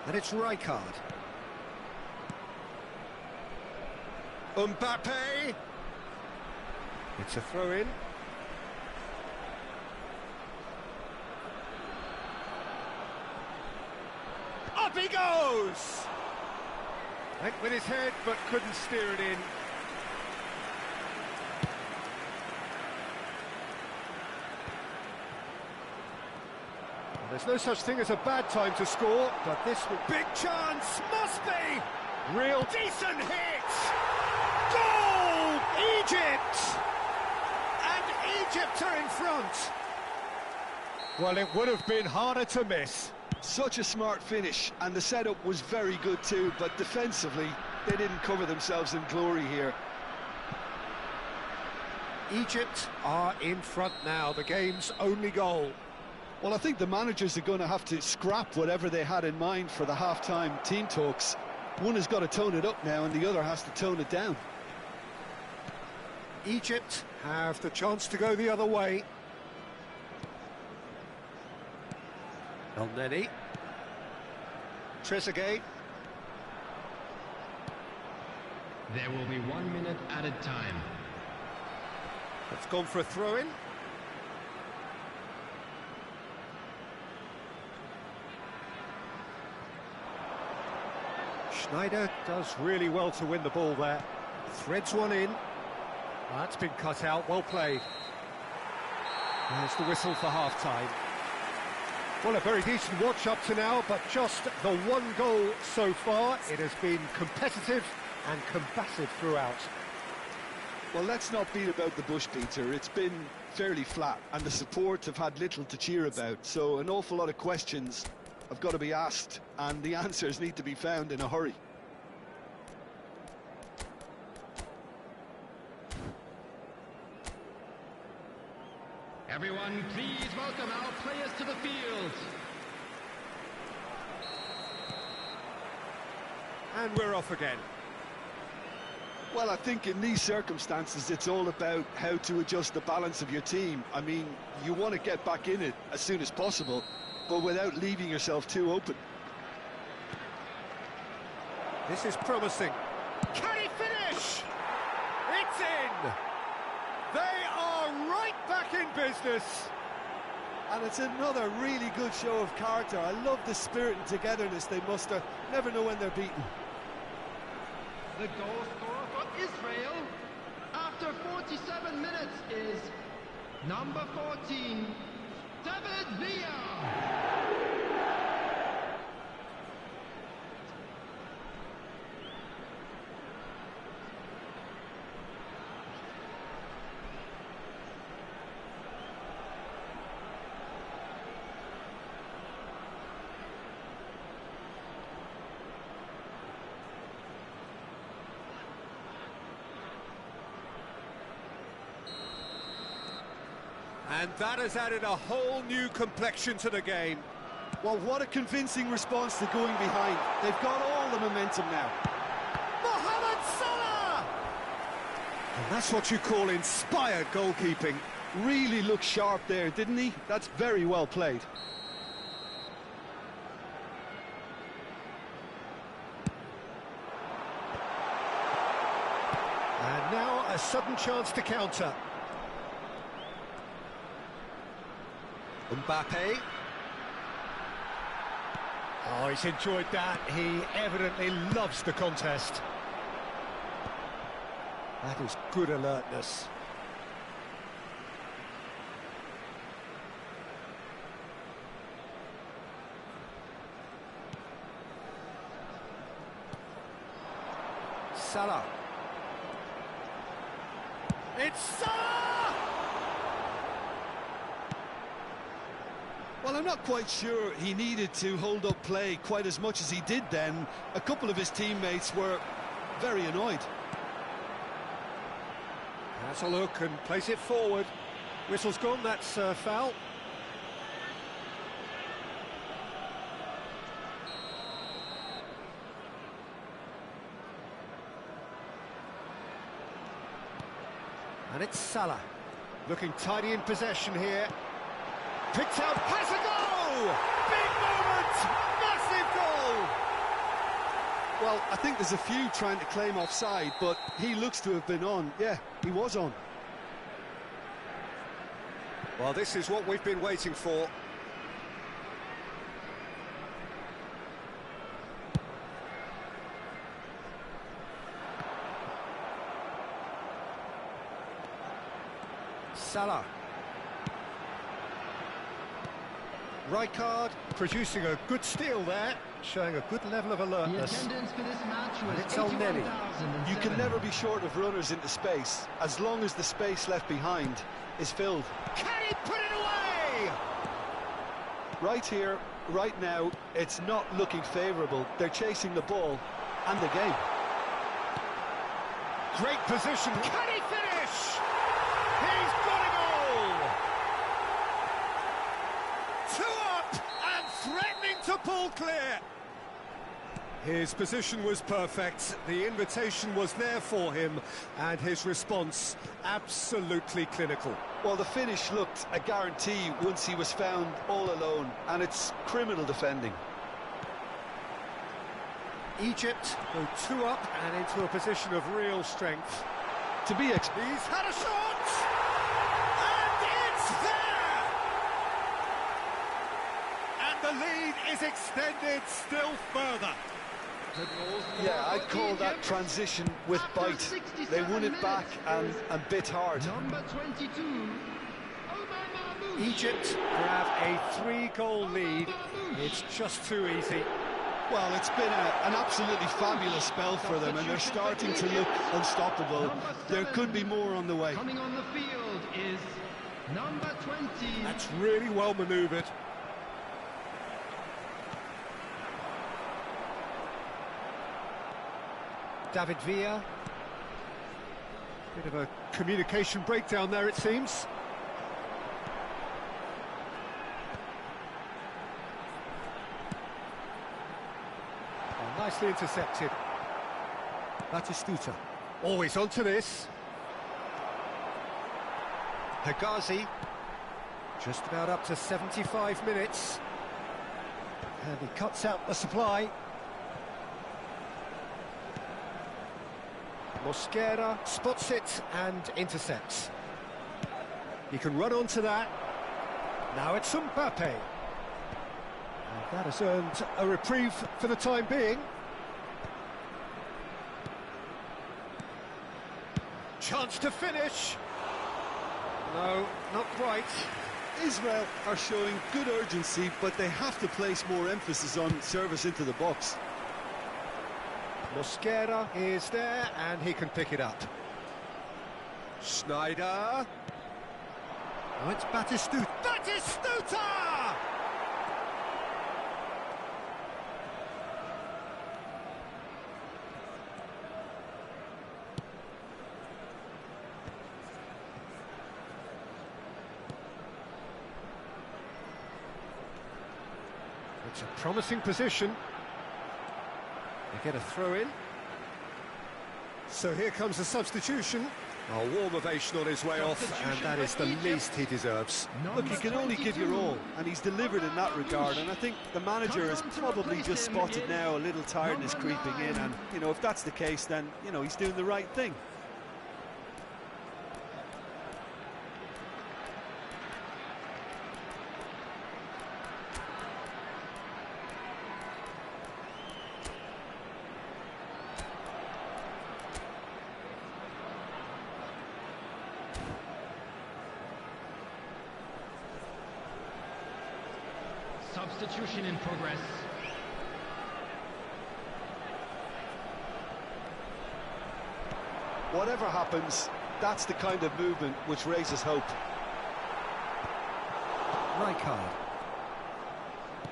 [SPEAKER 1] And it's Rijkaard. Mbappe. It's a throw-in. Up he goes! Went with his head, but couldn't steer it in. Well, there's no such thing as a bad time to score, but this will... Big chance! Must be! Real decent hit! Goal! Egypt! And Egypt are in front! Well, it would have been harder to miss.
[SPEAKER 2] Such a smart finish, and the setup was very good too, but defensively they didn't cover themselves in glory here.
[SPEAKER 1] Egypt are in front now, the game's only goal.
[SPEAKER 2] Well, I think the managers are going to have to scrap whatever they had in mind for the half-time team talks. One has got to tone it up now and the other has to tone it down.
[SPEAKER 1] Egypt have the chance to go the other way. El Neni. Trezeguet.
[SPEAKER 3] There will be 1 minute added time.
[SPEAKER 1] It's gone for a throw-in. Schneider does really well to win the ball there. Threads one in. That's been cut out, well played. There's the whistle for half-time. Well, a very decent watch up to now, but just the one goal so far. It has been competitive and combative throughout.
[SPEAKER 2] Well, let's not beat about the bush, Peter. It's been fairly flat, and the support have had little to cheer about. So an awful lot of questions have got to be asked, and the answers need to be found in a hurry.
[SPEAKER 3] Everyone, please welcome our players to the field.
[SPEAKER 1] And we're off again.
[SPEAKER 2] Well, I think in these circumstances, it's all about how to adjust the balance of your team. I mean, you want to get back in it as soon as possible, but without leaving yourself too open.
[SPEAKER 1] This is promising. Can he finish? It's in! They are right back in business.
[SPEAKER 2] And it's another really good show of character. I love the spirit and togetherness they muster. Never know when they're beaten.
[SPEAKER 3] The goal scorer for Israel after 47 minutes is number 14, David Villa.
[SPEAKER 1] And that has added a whole new complexion to the game.
[SPEAKER 2] Well, what a convincing response to going behind. They've got all the momentum now.
[SPEAKER 1] Mohamed Salah! And that's what you call inspired goalkeeping.
[SPEAKER 2] Really looked sharp there, didn't he? That's very well played.
[SPEAKER 1] And now a sudden chance to counter. Mbappe. Oh, he's enjoyed that. He evidently loves the contest. That is good alertness. Salah. It's Salah!
[SPEAKER 2] Well, I'm not quite sure he needed to hold up play quite as much as he did then. A couple of his teammates were very annoyed.
[SPEAKER 1] Has a look and plays it forward. Whistle's gone, that's foul. And it's Salah, looking tidy in possession here. Picked out, has a goal! Big moment! Massive goal!
[SPEAKER 2] Well, I think there's a few trying to claim offside, but he looks to have been on. Yeah, he was on.
[SPEAKER 1] Well, this is what we've been waiting for. Salah. Rijkaard producing a good steal there, showing a good level of
[SPEAKER 3] The
[SPEAKER 1] alertness.
[SPEAKER 3] attendance for this match
[SPEAKER 1] And
[SPEAKER 3] was
[SPEAKER 1] it's El Neni.
[SPEAKER 3] 81,007.
[SPEAKER 2] You can never be short of runners into space, as long as the space left behind is filled.
[SPEAKER 1] Can he put it away?
[SPEAKER 2] Right here, right now, it's not looking favourable. They're chasing the ball and the game.
[SPEAKER 1] Great position. Can he finish? He's got a goal! Two up and threatening to pull clear. His position was perfect, the invitation was there for him, and his response absolutely clinical.
[SPEAKER 2] Well, the finish looked a guarantee once he was found all alone, and it's criminal defending.
[SPEAKER 1] Egypt go two up and into a position of real strength.
[SPEAKER 2] To be
[SPEAKER 1] He's had a shot! And it's there! And the lead is extended still further.
[SPEAKER 2] Yeah, I'd call that transition with bite. They won it back and bit hard.
[SPEAKER 3] Number 22.
[SPEAKER 1] Egypt grab a 3-goal lead. It's just too easy.
[SPEAKER 2] Well, it's been an absolutely fabulous spell for them, and they're starting to look unstoppable. There could be more on the way.
[SPEAKER 3] Coming on the field is number 20.
[SPEAKER 1] That's really well manoeuvred. David Villa. Bit of a communication breakdown there, it seems. Oh, nicely intercepted. Batistuta. Always onto this. Hegazi. Just about up to 75 minutes. And he cuts out the supply. Mosquera spots it and intercepts. He can run onto that. Now it's Mbappe. And that has earned a reprieve for the time being. Chance to finish. No, not quite.
[SPEAKER 2] Israel are showing good urgency, but they have to place more emphasis on service into the box.
[SPEAKER 1] Mosquera is there, and he can pick it up. Schneider. Oh, it's Batistuta. Batistuta! It's a promising position. They get a throw in. So here comes the substitution. A warm ovation on his way off, and that is the least he deserves.
[SPEAKER 2] Look, you can only give your all, and he's delivered in that regard, and I think the manager has probably just spotted now a little tiredness creeping in, and, you know, if that's the case, then, you know, he's doing the right thing.
[SPEAKER 3] Substitution in progress.
[SPEAKER 2] Whatever happens, that's the kind of movement which raises hope.
[SPEAKER 1] Rijkaard.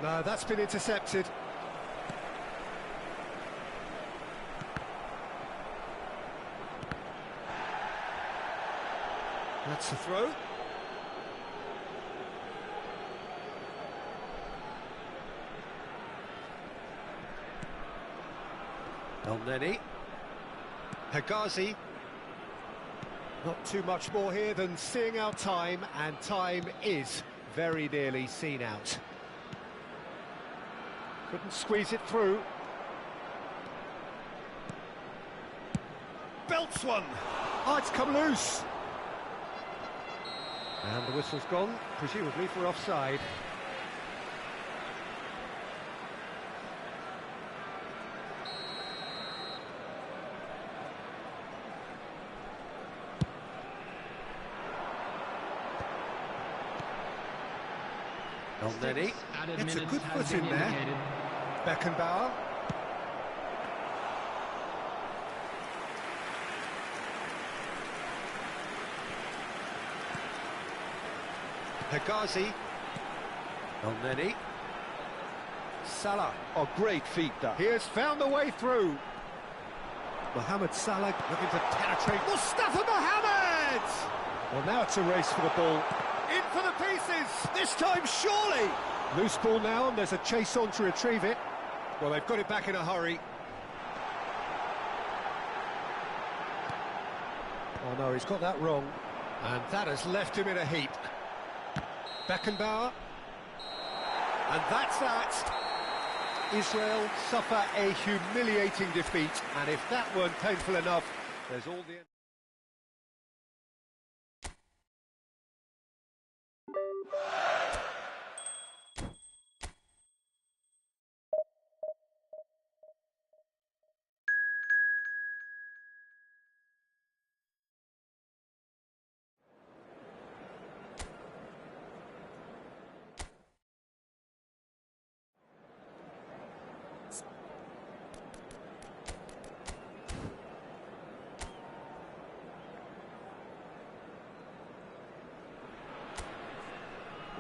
[SPEAKER 1] No, that's been intercepted. That's the throw. Elneny. Hegazi. Not too much more here than seeing out time, and time is very nearly seen out. Couldn't squeeze it through. Belts one. Oh, it's come loose. And the whistle's gone, presumably for offside. Elneny. It's a good foot in there. Beckenbauer. Hegazi. Elneny. Salah.
[SPEAKER 2] Oh, great feat, that.
[SPEAKER 1] He has found a way through. Mohamed Salah looking to penetrate. Mustafa Mohamed! Well, now it's a race for the ball. In for the pieces! This time, surely! Loose ball now, and there's a chase on to retrieve it. Well, they've got it back in a hurry. Oh no, he's got that wrong. And that has left him in a heap. Beckenbauer. And that's that. Israel suffer a humiliating defeat, and if that weren't painful enough, there's all the...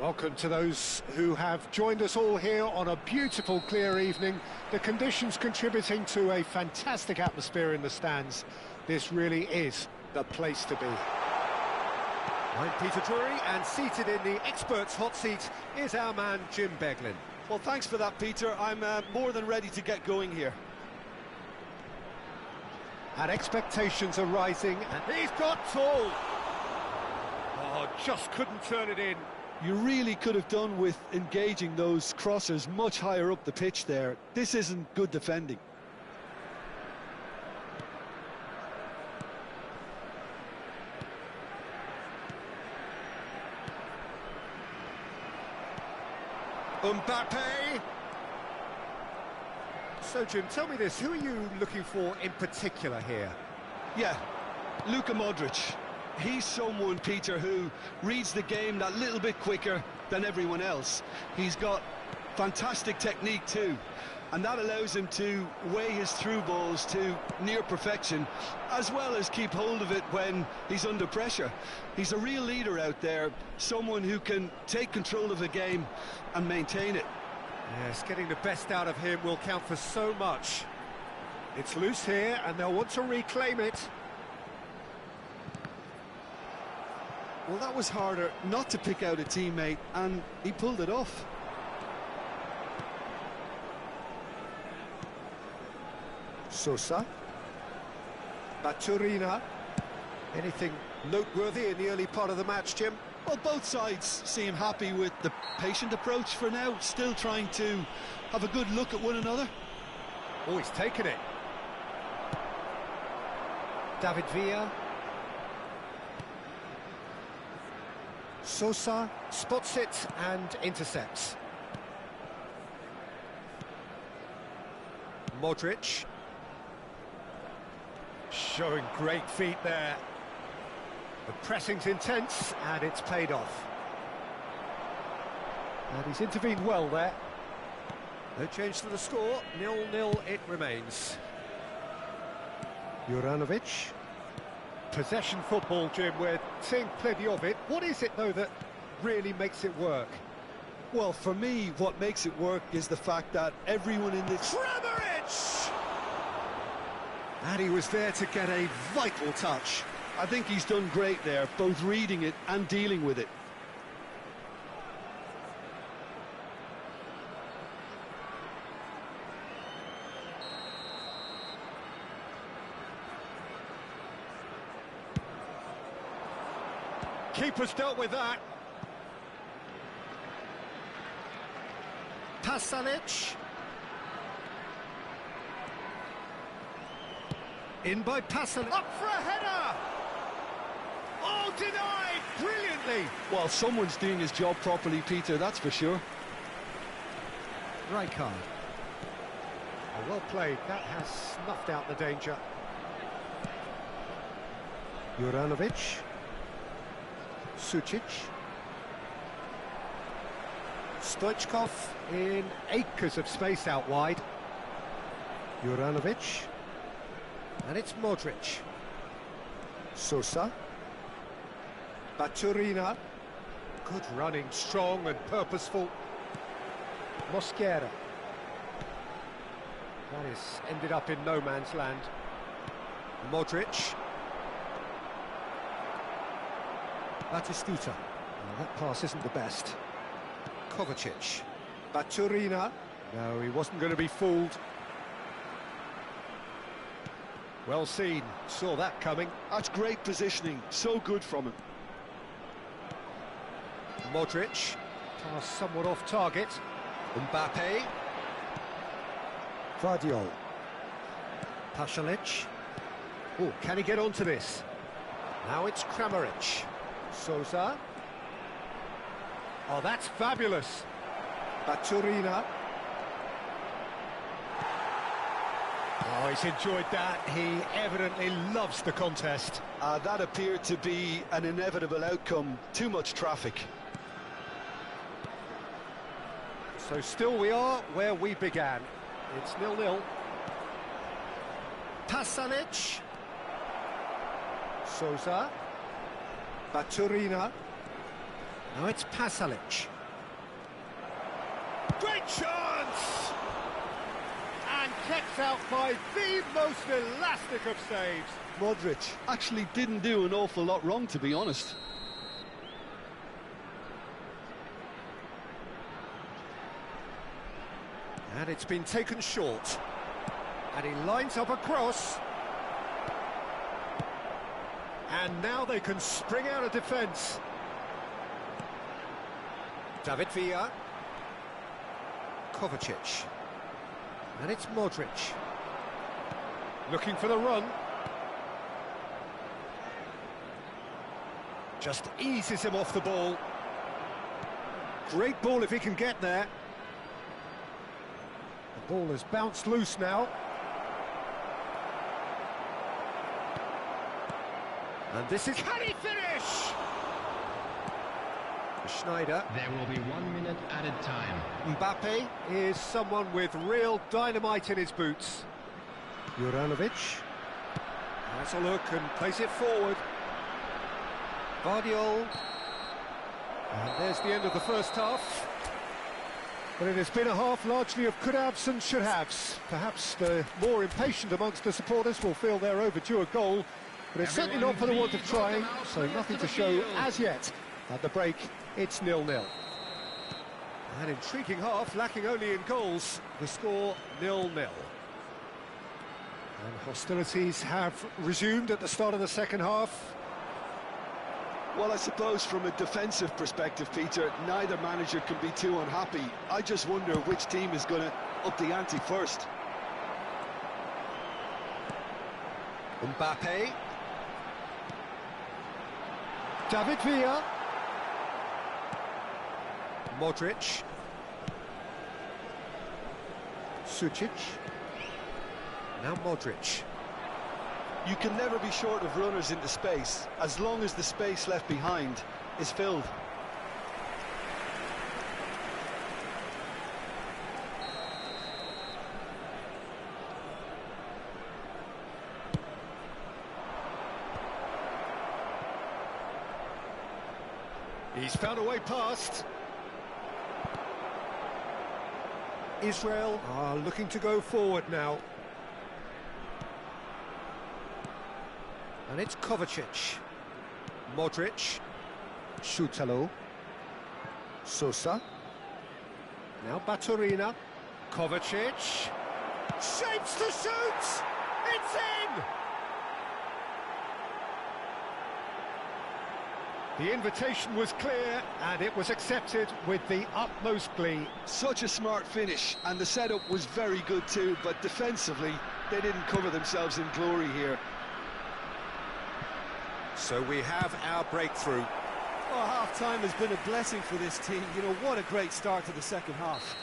[SPEAKER 1] Welcome to those who have joined us all here on a beautiful, clear evening. The conditions contributing to a fantastic atmosphere in the stands. This really is the place to be. I'm Peter Drury, and seated in the experts' hot seat is our man Jim Beglin.
[SPEAKER 2] Well, thanks for that, Peter. I'm more than ready to get going here.
[SPEAKER 1] And expectations are rising, and he's got tall. Oh, just couldn't turn it in.
[SPEAKER 2] You really could have done with engaging those crossers much higher up the pitch there. This isn't good defending.
[SPEAKER 1] Mbappe. So, Jim, tell me this, who are you looking for in particular here?
[SPEAKER 2] Yeah, Luka Modric. He's someone, Peter, who reads the game that little bit quicker than everyone else. He's got fantastic technique too, and that allows him to weigh his through balls to near perfection, as well as keep hold of it when he's under pressure. He's a real leader out there, someone who can take control of the game and maintain it.
[SPEAKER 1] Yes, getting the best out of him will count for so much. It's loose here, and they'll want to reclaim it.
[SPEAKER 2] Well, that was harder not to pick out a teammate, and he pulled it off.
[SPEAKER 1] Sosa. Baturina. Anything noteworthy in the early part of the match, Jim?
[SPEAKER 2] Well, both sides seem happy with the patient approach for now, still trying to have a good look at one another.
[SPEAKER 1] Oh, he's taken it. David Villa. Sosa spots it and intercepts. Modric. Showing great feet there. The pressing's intense, and it's paid off. And he's intervened well there. No change to the score, 0-0 it remains. Juranovic. Possession football, Jim, we're seeing plenty of it. What is it, though, that really makes it work?
[SPEAKER 2] Well, for me, what makes it work is the fact that everyone in this...
[SPEAKER 1] Kramaric! And he was there to get a vital touch.
[SPEAKER 2] I think he's done great there, both reading it and dealing with it.
[SPEAKER 1] Keeper's dealt with that. Pasalic. In by Pasalic. Up for a header! Oh, denied! Brilliantly!
[SPEAKER 2] Well, someone's doing his job properly, Peter, that's for sure.
[SPEAKER 1] Rijkaard. Oh, well played. That has snuffed out the danger. Juranovic. Sucic. Stoichkov in acres of space out wide. Juranovic. And it's Modric. Sosa. Baturina. Good running, strong and purposeful. Mosquera. That is ended up in no man's land. Modric. Batistuta. Well, that pass isn't the best. Kovacic. Baturina. No, he wasn't going to be fooled. Well seen, saw that coming.
[SPEAKER 2] That's great positioning, so good from him.
[SPEAKER 1] Modric, pass somewhat off target. Mbappe. Vardiol. Pasalic. Oh, can he get onto this? Now it's Kramaric. Sousa. Oh, that's fabulous. Baturina. Oh, he's enjoyed that. He evidently loves the contest.
[SPEAKER 2] That appeared to be an inevitable outcome. Too much traffic.
[SPEAKER 1] So still we are where we began. It's 0-0. Pasalic. Sousa. Baturina. Now it's Pasalic. Great chance! And kept out by the most elastic of saves.
[SPEAKER 2] Modric actually didn't do an awful lot wrong, to be honest.
[SPEAKER 1] And it's been taken short. And he lines up a cross. And now they can spring out of defence. David Villa. Kovacic. And it's Modric. Looking for the run. Just eases him off the ball. Great ball if he can get there. The ball has bounced loose now. And this is... Can he finish? Schneider.
[SPEAKER 3] There will be 1 minute added time.
[SPEAKER 1] Mbappe is someone with real dynamite in his boots. Juranovic has a look and plays it forward. Vardiol. And there's the end of the first half. But it has been a half largely of could-haves and should-haves. Perhaps the more impatient amongst the supporters will feel they're overdue a goal, but it's certainly not for the want of trying, so nothing to show as yet. At the break, it's 0-0. An intriguing half, lacking only in goals. The score 0-0. And hostilities have resumed at the start of the second half.
[SPEAKER 2] Well, I suppose from a defensive perspective, Peter, neither manager can be too unhappy. I just wonder which team is going to up the ante first.
[SPEAKER 1] Mbappe. David Villa. Modric. Sucic. Now Modric.
[SPEAKER 2] You can never be short of runners into space, as long as the space left behind is filled.
[SPEAKER 1] He's found a way past. Israel are looking to go forward now. And it's Kovacic. Modric. Šutalo. Sosa. Now Baturina. Kovacic. Shapes to shoot! It's in! The invitation was clear, and it was accepted with the utmost glee.
[SPEAKER 2] Such a smart finish, and the setup was very good too, but defensively, they didn't cover themselves in glory here.
[SPEAKER 1] So we have our breakthrough.
[SPEAKER 5] Oh, half-time has been a blessing for this team. You know, what a great start to the second half.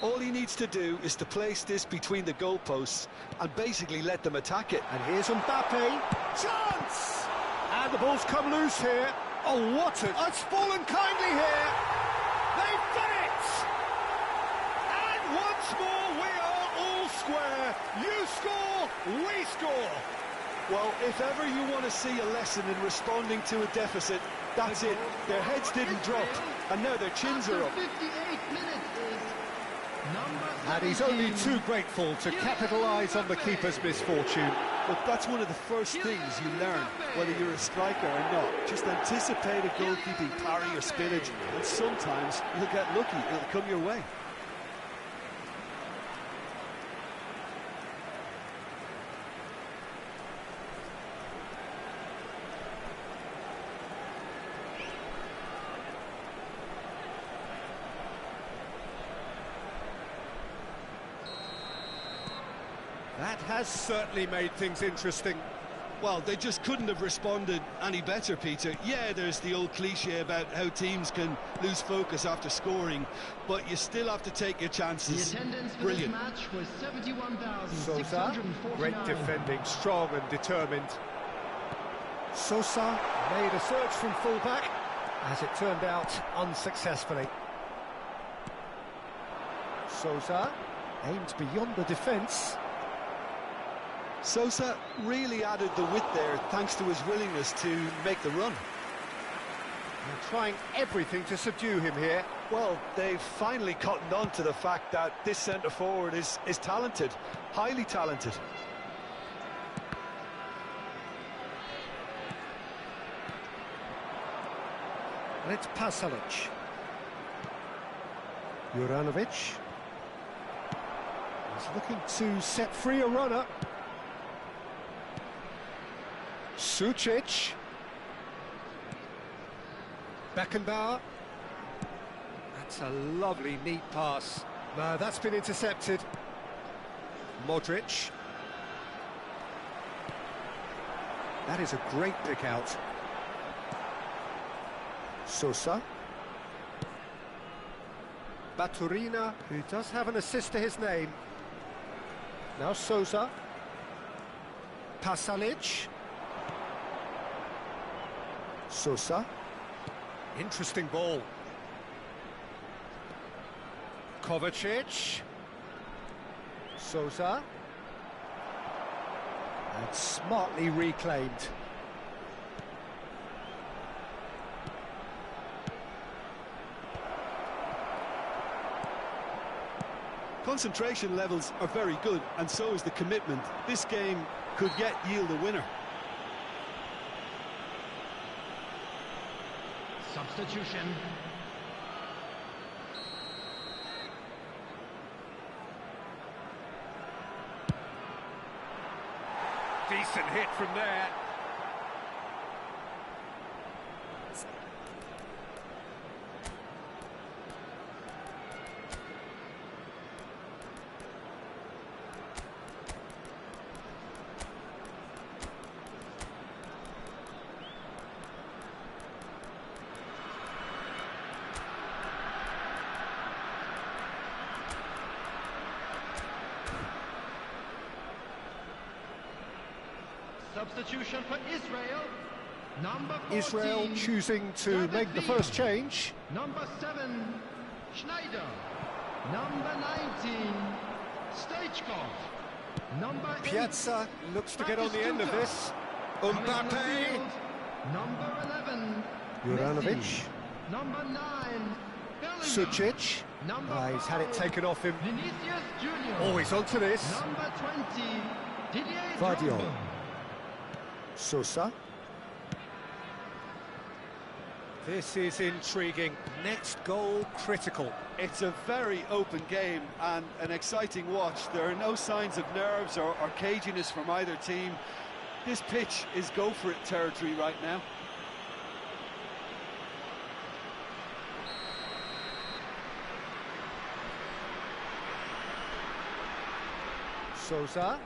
[SPEAKER 2] All he needs to do is to place this between the goalposts and basically let them attack it.
[SPEAKER 1] And here's Mbappe. Chance! And the ball's come loose here. Oh, what a... It's fallen kindly here. They've done it! And once more, we are all square. You score, we score.
[SPEAKER 2] Well, if ever you want to see a lesson in responding to a deficit, that's it. Their heads didn't drop, and now their chins are up.
[SPEAKER 3] 58 minutes is number 17.
[SPEAKER 1] And he's only too grateful to capitalise on the keeper's misfortune.
[SPEAKER 2] Look, that's one of the first things you learn, whether you're a striker or not. Just anticipate a goalkeeping parry or spillage, and sometimes you'll get lucky, it'll come your way.
[SPEAKER 1] That has certainly made things interesting.
[SPEAKER 2] Well, they just couldn't have responded any better, Peter. Yeah, there's the old cliche about how teams can lose focus after scoring, but you still have to take your chances.
[SPEAKER 3] The attendance for
[SPEAKER 2] Brilliant.
[SPEAKER 3] this match was
[SPEAKER 1] Sosa,
[SPEAKER 3] 71,649.
[SPEAKER 1] great defending, strong and determined. Sosa made a search from fullback, as it turned out unsuccessfully. Sosa aimed beyond the defence.
[SPEAKER 2] Sosa really added the width there thanks to his willingness to make the run.
[SPEAKER 1] They're trying everything to subdue him here.
[SPEAKER 2] Well, they've finally cottoned on to the fact that this centre-forward is talented, highly talented.
[SPEAKER 1] And it's Pasalic. Juranovic. He's looking to set free a runner. Sucic. Beckenbauer. That's a lovely, neat pass. No, that's been intercepted. Modric. That is a great pick out. Sosa. Baturina, who does have an assist to his name. Now Sosa. Pasalic. Sosa. Interesting ball. Kovacic. Sosa. And smartly reclaimed.
[SPEAKER 2] Concentration levels are very good, and so is the commitment. This game could yet yield a winner.
[SPEAKER 3] Substitution.
[SPEAKER 1] Decent hit from there.
[SPEAKER 3] Substitution for Israel. Number 14.
[SPEAKER 1] Israel choosing to make the first change.
[SPEAKER 3] Number 7, Schneider. Number 19, Stoichkov. Number 8,
[SPEAKER 1] Piazza looks to get on the end of this.
[SPEAKER 3] Coming on the
[SPEAKER 1] Mbappe.
[SPEAKER 3] field, Number 11,
[SPEAKER 1] Juranovic.
[SPEAKER 3] Messi. Number 9, Bellingham.
[SPEAKER 1] Sucic.
[SPEAKER 3] Number
[SPEAKER 1] He's had it
[SPEAKER 3] 5,
[SPEAKER 1] taken off him.
[SPEAKER 3] Vinicius Junior.
[SPEAKER 1] Always onto this.
[SPEAKER 3] Number 20, Didier
[SPEAKER 1] Vardiol.
[SPEAKER 3] Drogba.
[SPEAKER 1] Sosa. This is intriguing. Next goal critical.
[SPEAKER 2] It's a very open game and an exciting watch. There are no signs of nerves or caginess from either team. This pitch is go-for-it territory right now.
[SPEAKER 1] Sosa.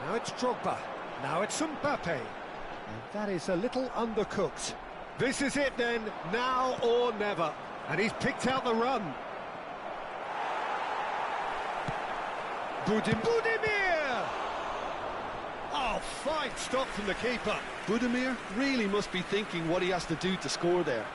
[SPEAKER 1] Now it's Drogba. Now it's Mbappe. And that is a little undercooked. This is it then, now or never. And he's picked out the run. Budimir! Oh, fine stop from the keeper.
[SPEAKER 2] Budimir really must be thinking what he has to do to score there.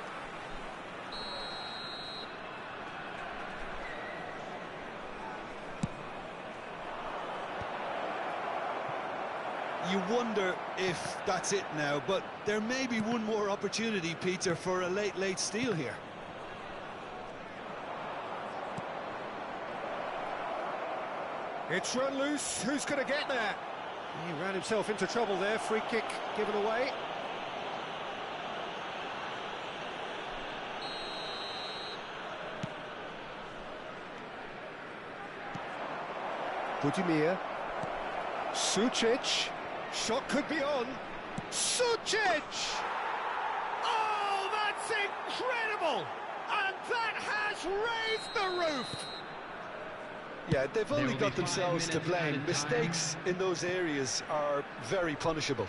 [SPEAKER 2] You wonder if that's it now, but there may be one more opportunity, Peter, for a late steal here.
[SPEAKER 1] It's run loose. Who's going to get there? He ran himself into trouble there. Free kick given away. Budimir. Sucic. Shot could be on. Sucic! Oh, that's incredible! And that has raised the roof!
[SPEAKER 2] Yeah, they've
[SPEAKER 3] There
[SPEAKER 2] only
[SPEAKER 3] will
[SPEAKER 2] got
[SPEAKER 3] be 5
[SPEAKER 2] themselves to
[SPEAKER 3] minutes
[SPEAKER 2] blame.
[SPEAKER 3] added
[SPEAKER 2] Mistakes
[SPEAKER 3] time.
[SPEAKER 2] in those areas are very punishable.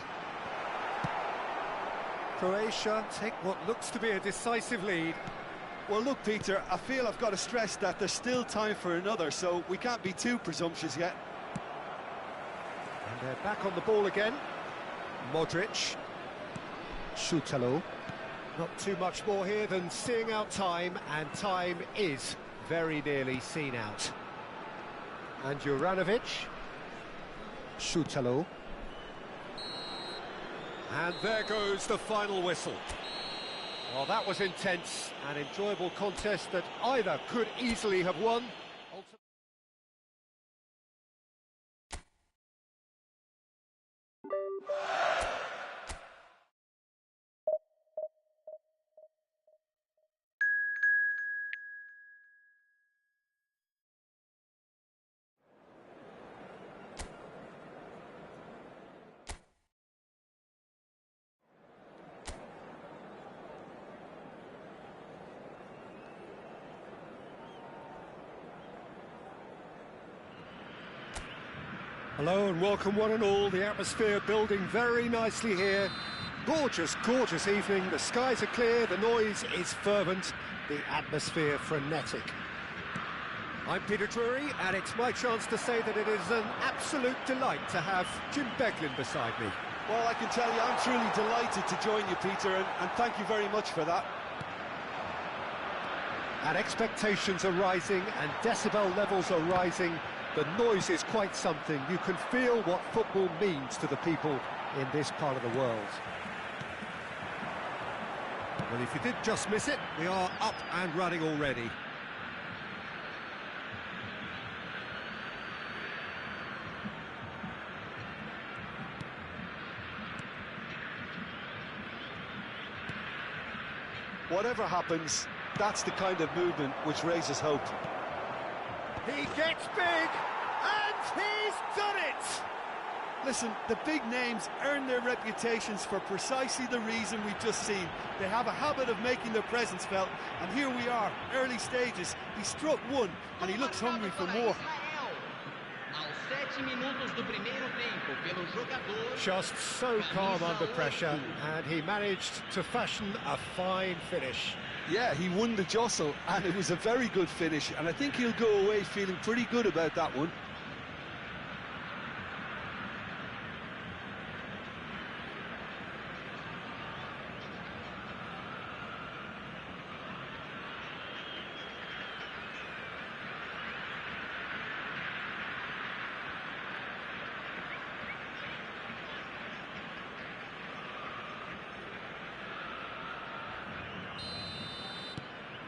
[SPEAKER 1] Croatia take what looks to be a decisive lead.
[SPEAKER 2] Well, look, Peter, I feel I've got to stress that there's still time for another, so we can't be too presumptuous yet.
[SPEAKER 1] And they're back on the ball again. Modric. Šutalo. Not too much more here than seeing out time, and time is very nearly seen out. And Juranovic. Šutalo. And there goes the final whistle. Well, that was intense, an enjoyable contest that either could easily have won. Hello and welcome one and all. The atmosphere building very nicely here. Gorgeous, gorgeous evening. The skies are clear, the noise is fervent, the atmosphere frenetic. I'm Peter Drury, and it's my chance to say that it is an absolute delight to have Jim Beglin beside me.
[SPEAKER 2] Well, I can tell you, I'm truly delighted to join you, Peter, and thank you very much for that.
[SPEAKER 1] And expectations are rising, and decibel levels are rising. The noise is quite something. You can feel what football means to the people in this part of the world. Well, if you did just miss it, we are up and running already.
[SPEAKER 2] Whatever happens, that's the kind of movement which raises hope.
[SPEAKER 1] He gets big, and he's done it!
[SPEAKER 5] Listen, the big names earn their reputations for precisely the reason we've just seen. They have a habit of making their presence felt, and here we are, early stages. He struck one, and he looks hungry for more.
[SPEAKER 1] Just so calm under pressure, and he managed to fashion a fine finish.
[SPEAKER 2] Yeah, he won the jostle, and it was a very good finish, and I think he'll go away feeling pretty good about that one.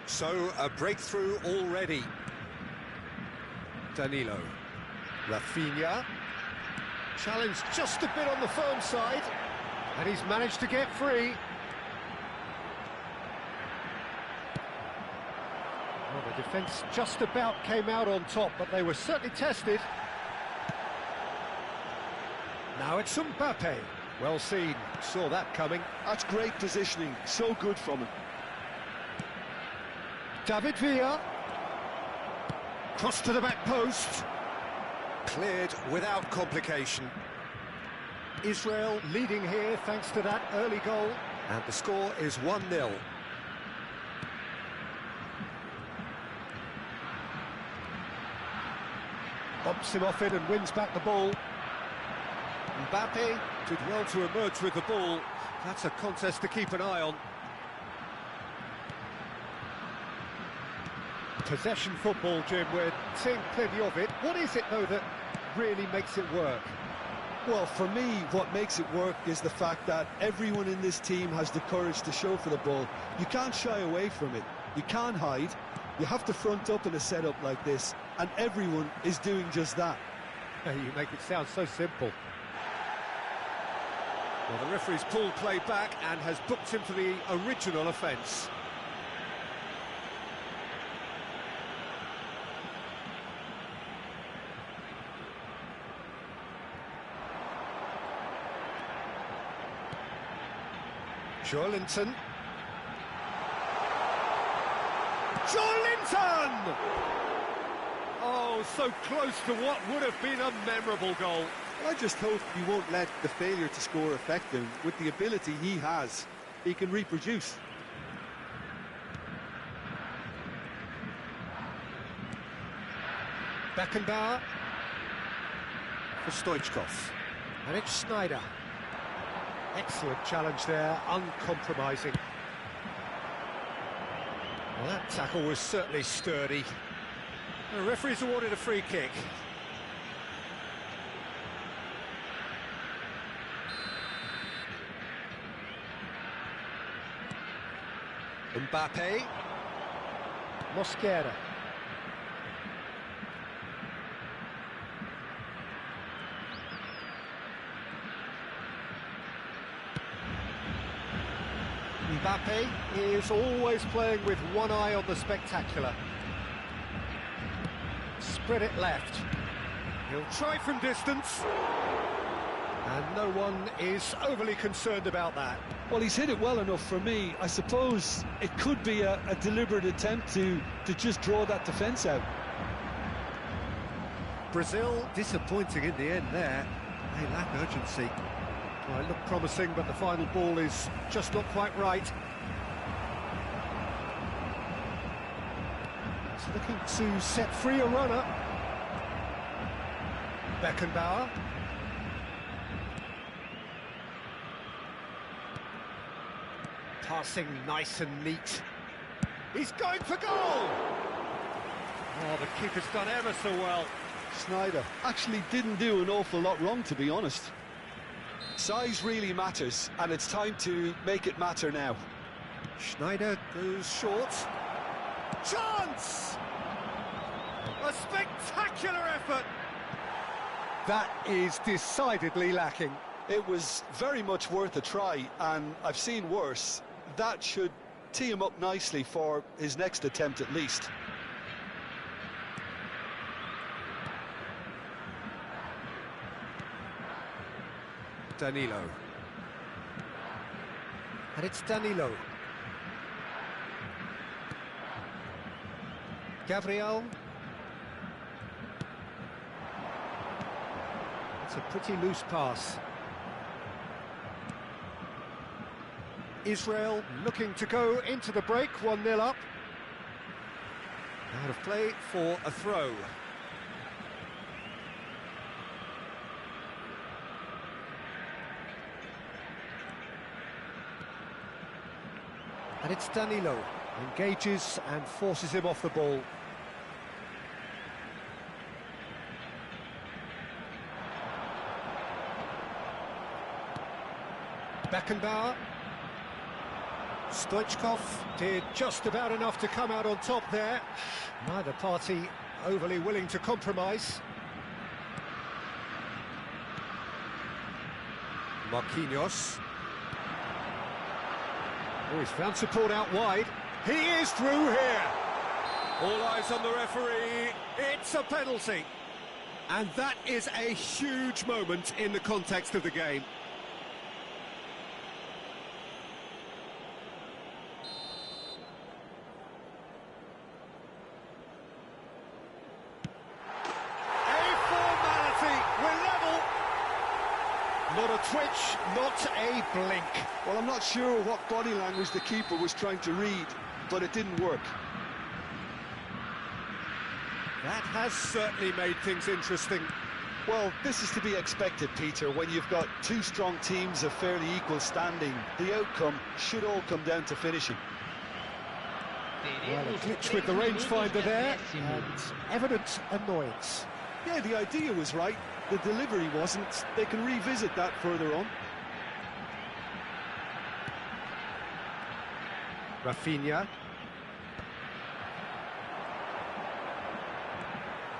[SPEAKER 1] So, a breakthrough already. Danilo. Rafinha. Challenged just a bit on the firm side. And he's managed to get free. Well, the defence just about came out on top, but they were certainly tested. Now it's Mbappe. Well seen. Saw that coming.
[SPEAKER 2] That's great positioning. So good from him.
[SPEAKER 1] David Villa. Cross to the back post. Cleared without complication. Israel leading here thanks to that early goal. And the score is 1-0. Bumps him off it and wins back the ball. Mbappe did well to emerge with the ball. That's a contest to keep an eye on. Possession football, Jim, we're seeing plenty of it. What is it, though, that really makes it work?
[SPEAKER 2] Well, for me, what makes it work is the fact that everyone in this team has the courage to show for the ball. You can't shy away from it. You can't hide. You have to front up in a setup like this, and everyone is doing just that.
[SPEAKER 1] You make it sound so simple. Well, the referee's pulled play back and has booked him for the original offence. Joelinton. Oh, so close to what would have been a memorable goal.
[SPEAKER 2] I just hope he won't let the failure to score affect him. With the ability he has, he can reproduce.
[SPEAKER 1] Beckenbauer for Stoichkov. And it's Sneijder. Excellent challenge there, uncompromising. Well, that tackle was certainly sturdy. The referee's awarded a free kick. Mbappe. Mosquera. Mbappe is always playing with one eye on the spectacular. Spread it left. He'll try from distance. And no one is overly concerned about that.
[SPEAKER 2] Well, he's hit it well enough for me. I suppose it could be a deliberate attempt to just draw that defence out.
[SPEAKER 1] Brazil disappointing in the end there. They lack urgency. Well, it looked promising, but the final ball is just not quite right. It's looking to set free a runner. Beckenbauer. Passing nice and neat. He's going for goal! Oh, the keeper's done ever so well.
[SPEAKER 2] Sneijder actually didn't do an awful lot wrong, to be honest. Size really matters, and it's time to make it matter now.
[SPEAKER 1] Sneijder goes short. Chance! A spectacular effort! That is decidedly lacking.
[SPEAKER 2] It was very much worth a try, and I've seen worse. That should tee him up nicely for his next attempt at least.
[SPEAKER 1] Danilo. And it's Danilo. Gabriel. It's a pretty loose pass. Israel looking to go into the break, 1-0 up. Out of play for a throw. And it's Danilo, engages and forces him off the ball. Beckenbauer. Stoichkov did just about enough to come out on top there. Neither party overly willing to compromise. Marquinhos. Oh, he's found support out wide. He is through here. All eyes on the referee. It's a penalty. And that is a huge moment in the context of the game. Not a twitch, not a blink.
[SPEAKER 2] Well, I'm not sure what body language the keeper was trying to read, but it didn't work.
[SPEAKER 1] That has certainly made things interesting.
[SPEAKER 2] Well, this is to be expected, Peter, when you've got two strong teams of fairly equal standing. The outcome should all come down to finishing.
[SPEAKER 1] Well, a glitch with the rangefinder there, and evident annoyance.
[SPEAKER 2] Yeah, the idea was right. The delivery wasn't. They can revisit that further on.
[SPEAKER 1] Rafinha.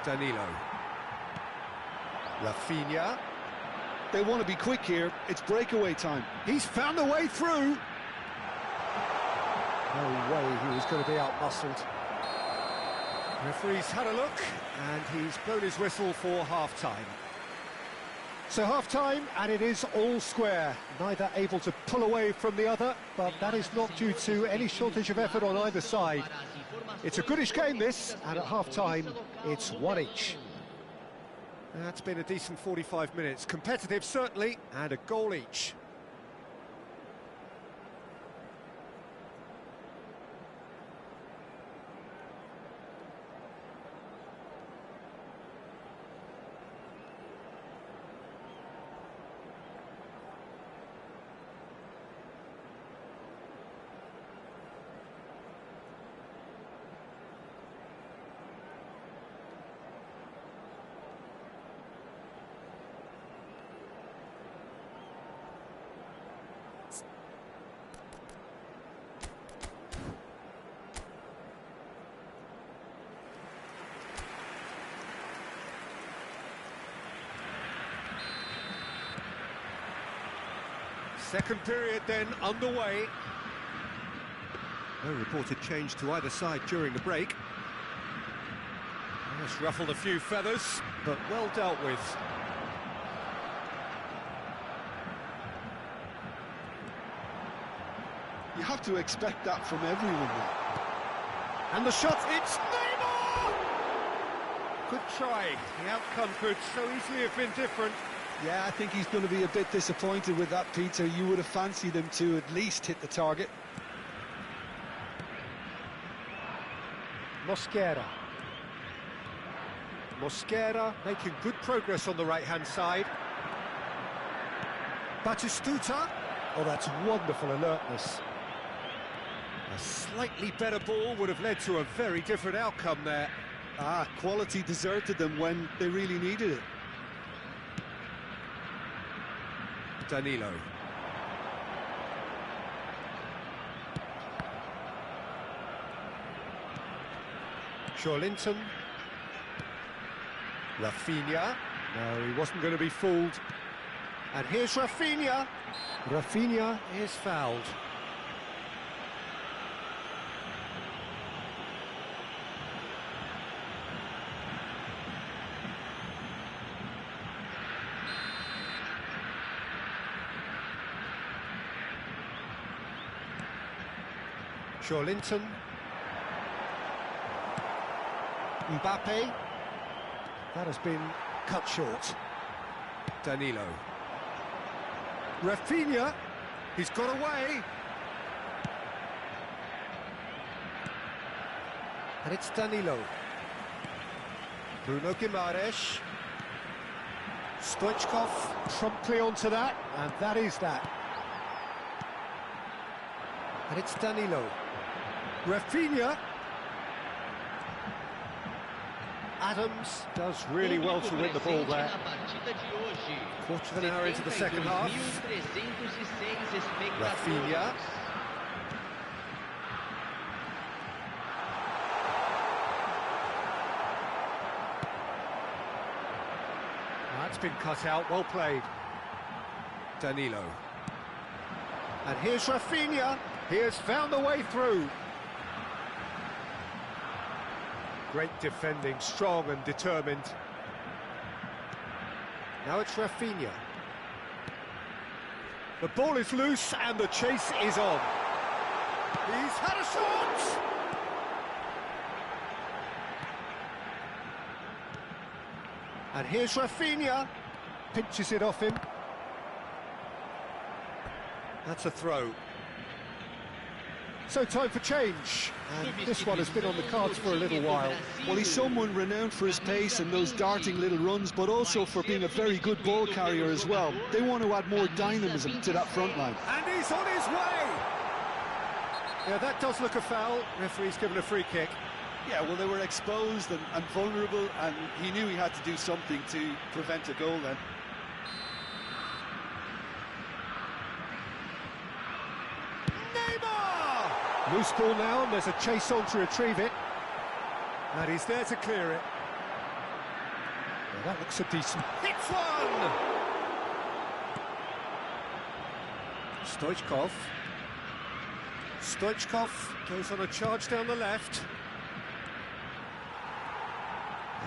[SPEAKER 1] Danilo. Rafinha.
[SPEAKER 2] They want to be quick here. It's breakaway time.
[SPEAKER 1] He's found a way through. No way he was going to be out-muscled. Referee's had a look, and he's blown his whistle for half-time. So half-time, and it is all square. Neither able to pull away from the other, but that is not due to any shortage of effort on either side. It's a goodish game, this, and at half-time, It's one each. That's been a decent 45 minutes. Competitive, certainly, and a goal each. Second period then underway. No reported change to either side during the break. That's ruffled a few feathers, but well dealt with.
[SPEAKER 2] You have to expect that from everyone now.
[SPEAKER 1] And the shot, it's Neymar! Good try. The outcome could so easily have been different.
[SPEAKER 2] Yeah, I think he's going to be a bit disappointed with that, Peter. You would have fancied him to at least hit the target.
[SPEAKER 1] Mosquera making good progress on the right-hand side. Batistuta. Oh, that's wonderful alertness. A slightly better ball would have led to a very different outcome there.
[SPEAKER 2] Quality deserted them when they really needed it.
[SPEAKER 1] Danilo. Linton. Rafinha. No, he wasn't going to be fooled. And here's Rafinha. Rafinha is fouled. Linton. Mbappe. That has been cut short. Danilo. Rafinha. He's got away. And it's Danilo. Bruno Guimaraes. Stoichkov promptly onto that, and that is that. And it's Danilo. Rafinha. Adams does really well to win the ball there. Quarter of an hour into the second half. Rafinha. That's been cut out, well played. Danilo. And here's Rafinha. He has found a way through. Great defending, strong and determined. Now it's Rafinha. The ball is loose and the chase is on. He's had a shot! And here's Rafinha. Pinches it off him. That's a throw. So time for change, and this one has been on the cards for a little while.
[SPEAKER 2] Well, he's someone renowned for his pace and those darting little runs, but also for being a very good ball carrier as well. They want to add more dynamism to that front line.
[SPEAKER 1] And he's on his way! Yeah, that does look a foul. Referee's given a free kick.
[SPEAKER 2] Yeah, well, they were exposed and vulnerable, and he knew he had to do something to prevent a goal then.
[SPEAKER 1] Loose ball now, and there's a chase on to retrieve it. And he's there to clear it. Well, that looks a decent... Hits one! Stoichkov. Stoichkov goes on a charge down the left.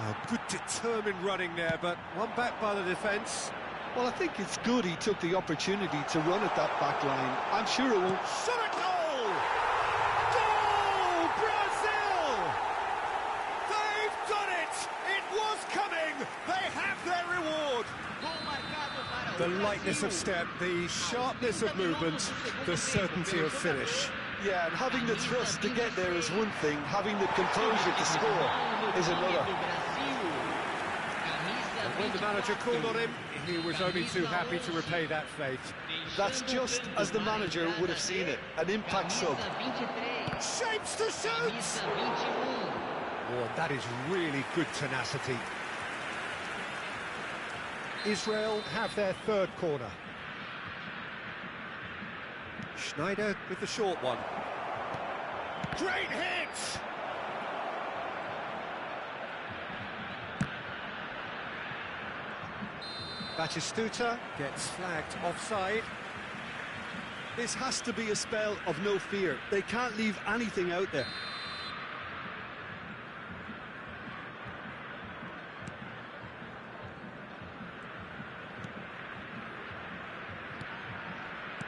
[SPEAKER 1] Oh, good determined running there, but one back by the defence.
[SPEAKER 2] Well, I think it's good he took the opportunity to run at that back line. I'm sure it won't...
[SPEAKER 1] Shot a goal! Goal! Brazil! They've done it! The lightness of step, the sharpness of movement, the certainty of finish.
[SPEAKER 2] Yeah, and having the thrust to get there is one thing, having the composure to score is another.
[SPEAKER 1] And when the manager called on him, he was only too happy to repay that faith.
[SPEAKER 2] That's just as the manager would have seen it, an impact sub.
[SPEAKER 1] Shapes to shoot! Oh, that is really good tenacity. Israel have their third corner. Schneider with the short one. Great hit! Batistuta gets flagged offside.
[SPEAKER 2] This has to be a spell of no fear. They can't leave anything out there.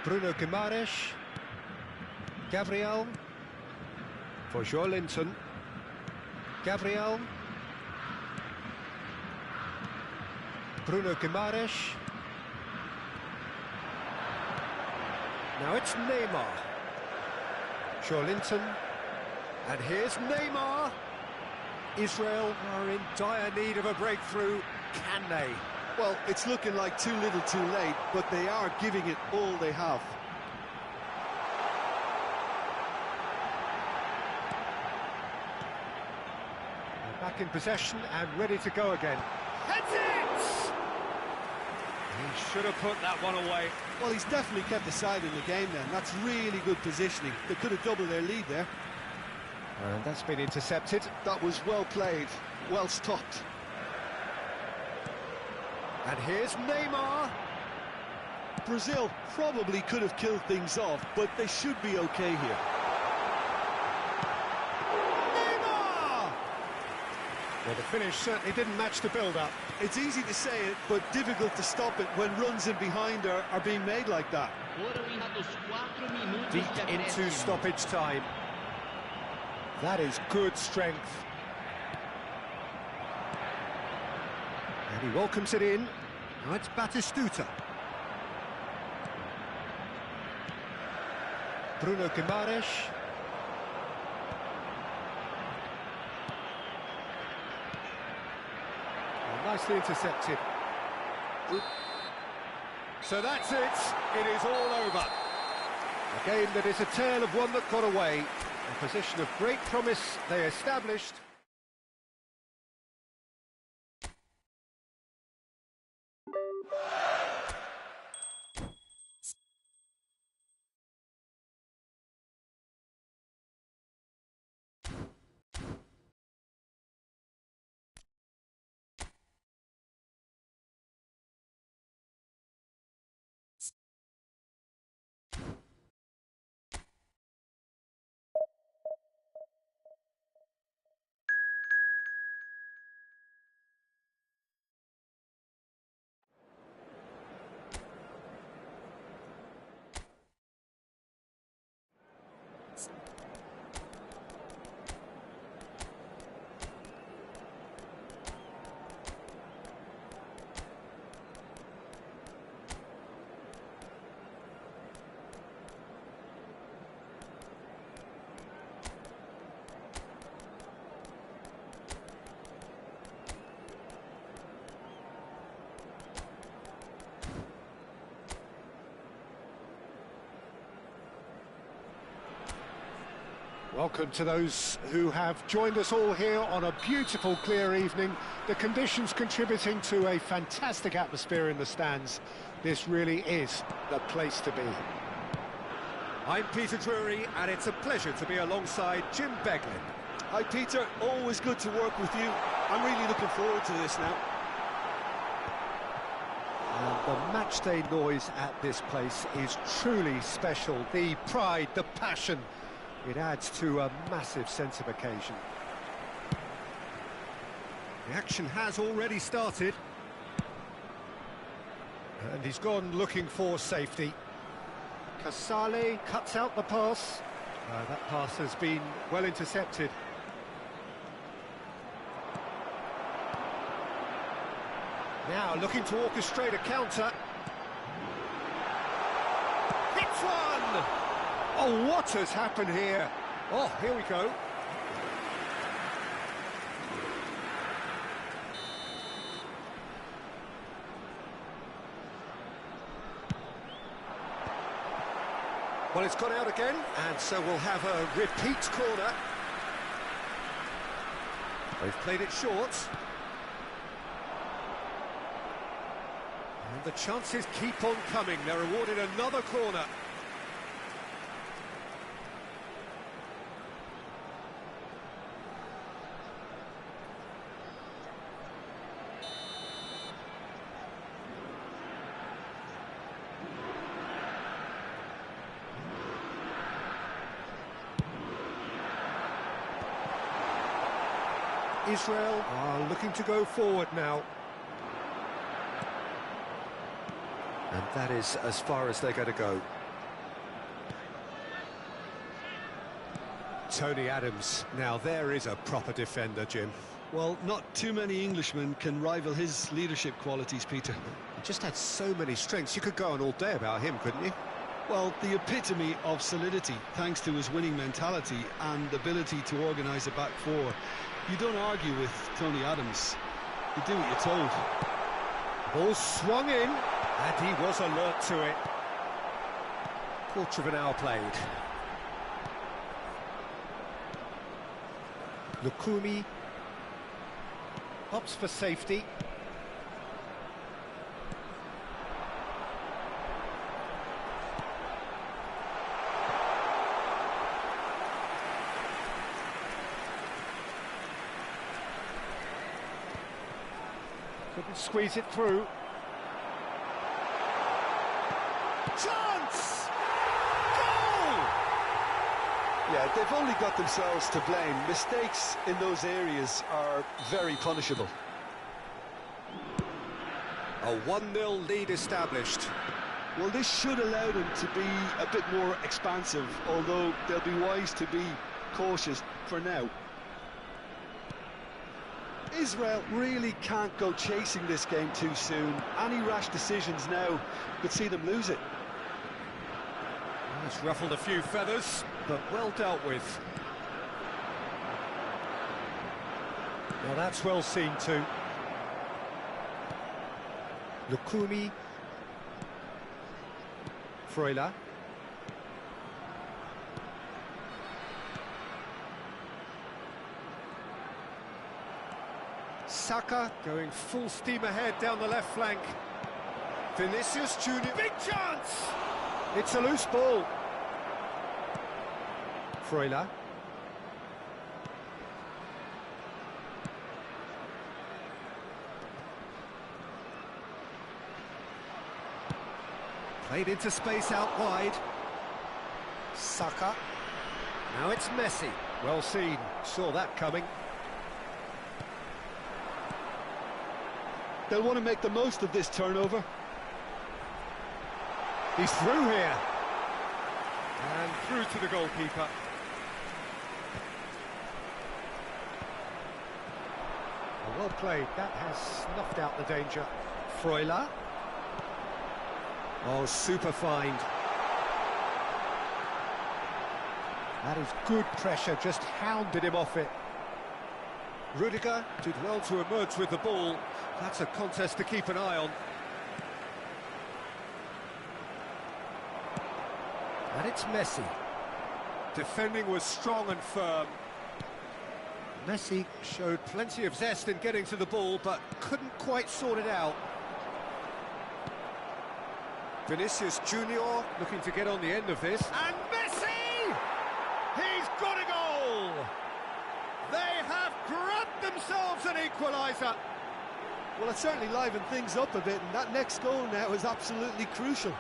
[SPEAKER 1] Bruno Guimaraes. Gabriel. For Joe Linton. Gabriel. Bruno Guimaraes. Now it's Neymar. Joe Linton. And here's Neymar. Israel are in dire need of a breakthrough. Can they?
[SPEAKER 2] Well, it's looking like too little too late, but they are giving it all they have.
[SPEAKER 1] They're back in possession and ready to go again. Heads it! He should have put that one away.
[SPEAKER 2] Well, he's definitely kept the side in the game then. That's really good positioning. They could have doubled their lead there.
[SPEAKER 1] And that's been intercepted.
[SPEAKER 2] That was well played, well stopped.
[SPEAKER 1] And here's Neymar.
[SPEAKER 2] Brazil probably could have killed things off, but they should be okay here.
[SPEAKER 1] Neymar! Well, the finish certainly didn't match the build-up.
[SPEAKER 2] It's easy to say it, but difficult to stop it when runs in behind are being made like that.
[SPEAKER 1] Deep into stoppage time. That is good strength. And he welcomes it in. Now it's Batistuta. Bruno Guimaraes. Nicely intercepted. So that's it. It is all over. A game that is a tale of one that got away. A position of great promise they established. Welcome to those who have joined us all here on a beautiful, clear evening. The conditions contributing to a fantastic atmosphere in the stands. This really is the place to be. I'm Peter Drury, and it's a pleasure to be alongside Jim Beglin.
[SPEAKER 2] Hi, Peter. Always good to work with you. I'm really looking forward to this now.
[SPEAKER 1] And the matchday noise at this place is truly special. The pride, the passion. It adds to a massive sense of occasion. The action has already started. And he's gone looking for safety. Casale cuts out the pass. That pass has been well intercepted. Now looking to orchestrate a counter.
[SPEAKER 5] hits one!
[SPEAKER 1] Oh, what has happened here? Oh, here we go. Well, it's gone out again, and so we'll have a repeat corner. They've played it short. And the chances keep on coming. They're awarded another corner. Israel are looking to go forward now. And that is as far as they're going to go. Tony Adams. Now there is a proper defender, Jim.
[SPEAKER 2] Well, not too many Englishmen can rival his leadership qualities, Peter.
[SPEAKER 1] He just had so many strengths. You could go on all day about him, couldn't you?
[SPEAKER 2] Well, the epitome of solidity, thanks to his winning mentality and ability to organise a back four. You don't argue with Tony Adams. You do what you're told.
[SPEAKER 1] Ball swung in, and he was alert to it. Quarter of an hour played. Lukumi opts for safety. Couldn't squeeze it through. Chance! Goal!
[SPEAKER 2] Yeah, they've only got themselves to blame. Mistakes in those areas are very punishable.
[SPEAKER 1] A 1-0 lead established.
[SPEAKER 2] Well, this should allow them to be a bit more expansive, although they'll be wise to be cautious for now. Israel really can't go chasing this game too soon. Any rash decisions now could see them lose it.
[SPEAKER 1] It's ruffled a few feathers, but well dealt with. Now that's well seen too. Lukumi. Freuler. Saka going full steam ahead down the left flank. Vinicius Junior.
[SPEAKER 5] Big chance!
[SPEAKER 1] It's a loose ball. Freuler. Played into space out wide. Saka. Now it's Messi. Well seen. Saw that coming.
[SPEAKER 2] They'll want to make the most of this turnover.
[SPEAKER 1] He's through here. And through to the goalkeeper. Well played. That has snuffed out the danger. Freuler. Oh, super find. That is good pressure, just hounded him off it. Rudiger did well to emerge with the ball. That's a contest to keep an eye on. And it's Messi. Defending was strong and firm. Messi showed plenty of zest in getting to the ball, but couldn't quite sort it out. Vinicius Junior looking to get on the end of this. And Messi! He's got a goal! They have grabbed themselves an equaliser.
[SPEAKER 5] Well, it certainly livened things up a bit, and that next goal now is absolutely crucial.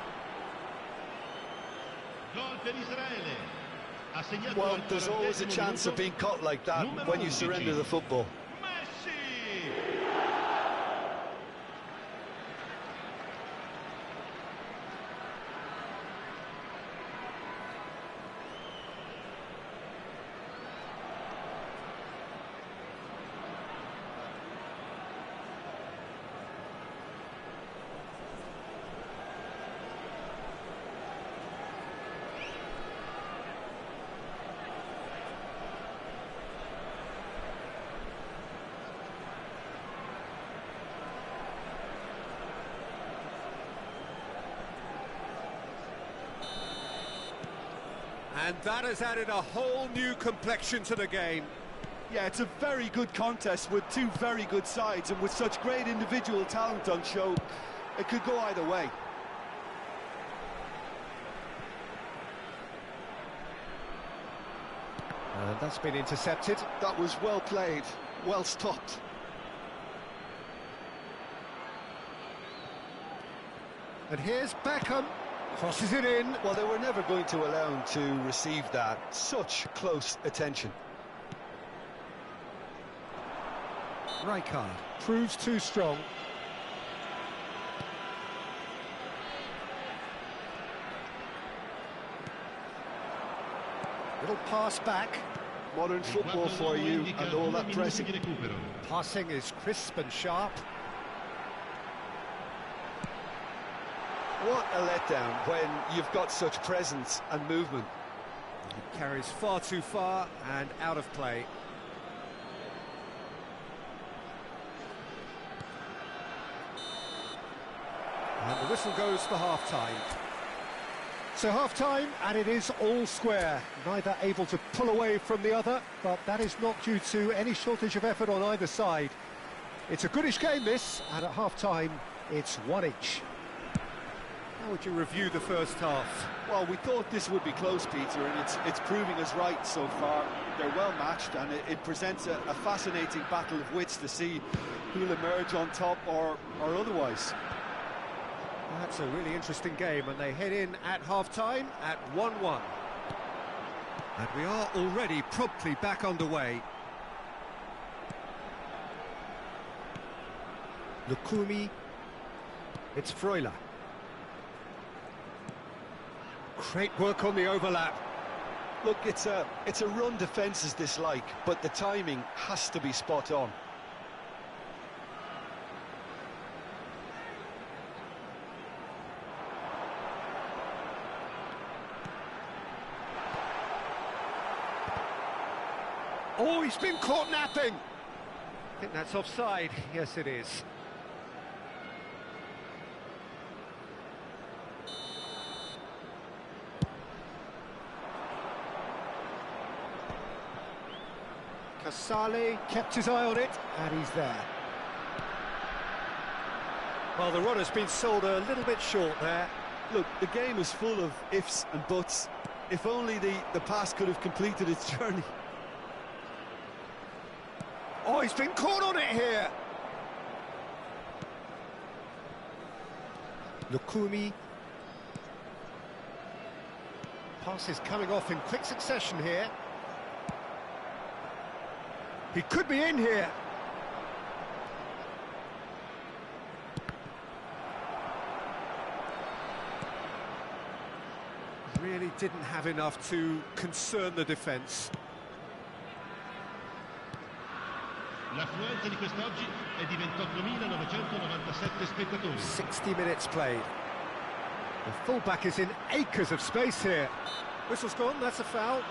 [SPEAKER 2] Well, there's always a chance of being caught like that when you surrender the football.
[SPEAKER 1] And that has added a whole new complexion to the game.
[SPEAKER 5] Yeah, it's a very good contest with two very good sides, and with such great individual talent on show, it could go either way.
[SPEAKER 1] And that's been intercepted.
[SPEAKER 2] That was well played, well stopped.
[SPEAKER 1] And here's Beckham, crosses it in.
[SPEAKER 2] Well, they were never going to allow him to receive that. Such close attention.
[SPEAKER 1] Rijkaard proves too strong. Little pass back.
[SPEAKER 2] Modern football for you, and all that pressing.
[SPEAKER 1] Passing is crisp and sharp.
[SPEAKER 2] What a letdown when you've got such presence and movement.
[SPEAKER 1] It carries far too far and out of play. And the whistle goes for half-time. So half-time, and it is all square. Neither able to pull away from the other, but that is not due to any shortage of effort on either side. It's a goodish game, this, and at half-time, it's one each. How would you review the first half?
[SPEAKER 5] Well, we thought this would be close, Peter, and it's proving us right so far. They're well matched, and it presents a fascinating battle of wits to see who'll emerge on top or otherwise.
[SPEAKER 1] That's a really interesting game, and they head in at half-time at 1-1. And we are already promptly back underway. Lukumi, it's Freuler. Great work on the overlap.
[SPEAKER 2] Look, it's a run defence is dislike, but the timing has to be spot on.
[SPEAKER 1] Oh, he's been caught napping. I think that's offside. Yes, it is. Casale kept his eye on it, and he's there. Well, the runner's been sold a little bit short there.
[SPEAKER 5] Look, the game is full of ifs and buts. If only the pass could have completed its journey.
[SPEAKER 1] Oh, he's been caught on it here. Lukumi. Pass is coming off in quick succession here. He could be in here. Really didn't have enough to concern the defence.
[SPEAKER 4] L'affluenza di quest'oggi è di 28.997 spettatori.
[SPEAKER 1] 60 minutes played. The fullback is in acres of space here. Whistle's gone, that's a foul.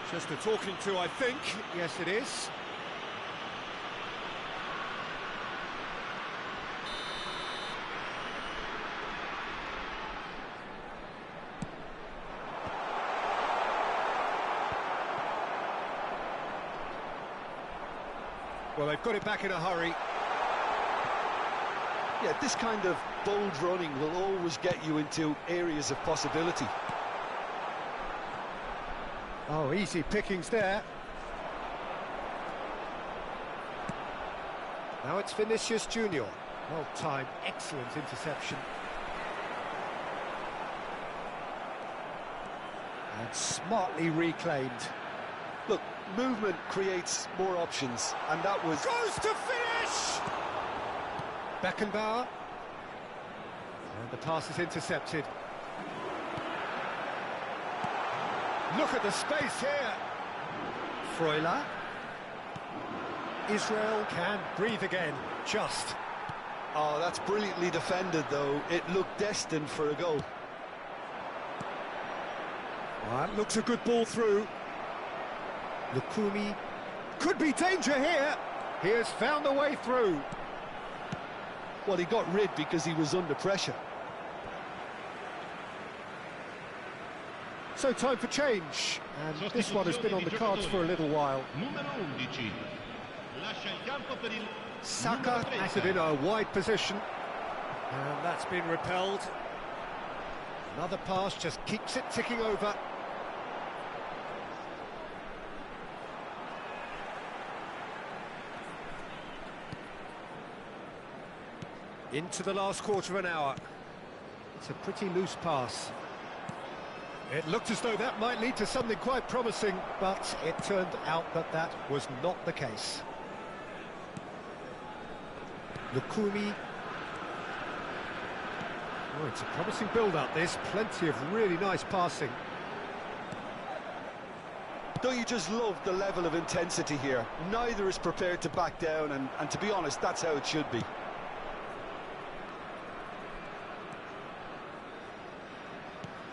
[SPEAKER 1] Just a talking to, I think. Yes, it is. Well, they've got it back in a hurry.
[SPEAKER 2] Yeah, this kind of bold running will always get you into areas of possibility.
[SPEAKER 1] Oh, easy pickings there. Now it's Vinicius Junior. Well timed, excellent interception. And smartly reclaimed.
[SPEAKER 2] Look, movement creates more options, and that was...
[SPEAKER 1] Goes to finish! Beckenbauer. And the pass is intercepted. Look at the space here. Freuler. Israel can breathe again, just.
[SPEAKER 2] Oh, that's brilliantly defended, though. It looked destined for a goal.
[SPEAKER 1] Well, that looks a good ball through. Lukumi. Could be danger here. He has found a way through.
[SPEAKER 2] Well, he got rid because he was under pressure.
[SPEAKER 1] So time for change, and this one has been on the cards for a little while. Saka acted in a wide position, and that's been repelled. Another pass just keeps it ticking over. Into the last quarter of an hour. It's a pretty loose pass. It looked as though that might lead to something quite promising, but it turned out that that was not the case. Lukumi. Oh, it's a promising build-up, this. Plenty of really nice passing.
[SPEAKER 2] Don't you just love the level of intensity here? Neither is prepared to back down, and to be honest, that's how it should be.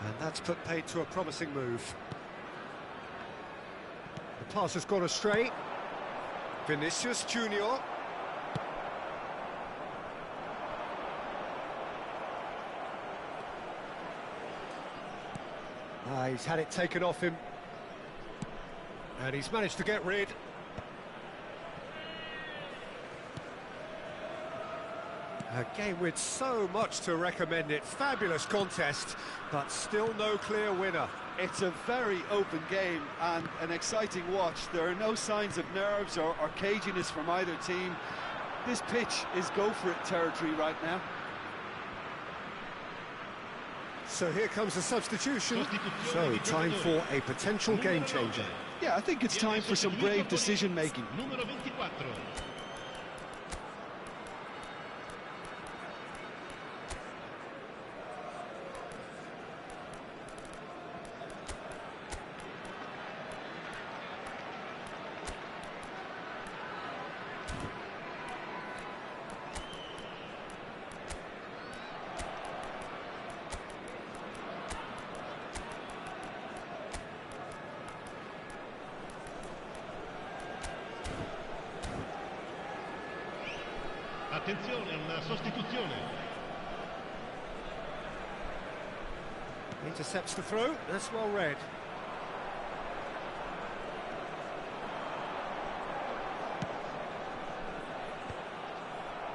[SPEAKER 1] And that's put paid to a promising move. The pass has gone astray. Vinicius Junior. He's had it taken off him. And he's managed to get rid. A game with so much to recommend it. Fabulous contest, but still no clear winner.
[SPEAKER 5] It's a very open game and an exciting watch. There are no signs of nerves or caginess from either team. This pitch is go-for-it territory right now.
[SPEAKER 1] So here comes a substitution. So time for a potential game changer.
[SPEAKER 2] Yeah, I think it's time for some brave decision-making.
[SPEAKER 4] Attenzione, una sostituzione.
[SPEAKER 1] Intercepts the throw, that's well read.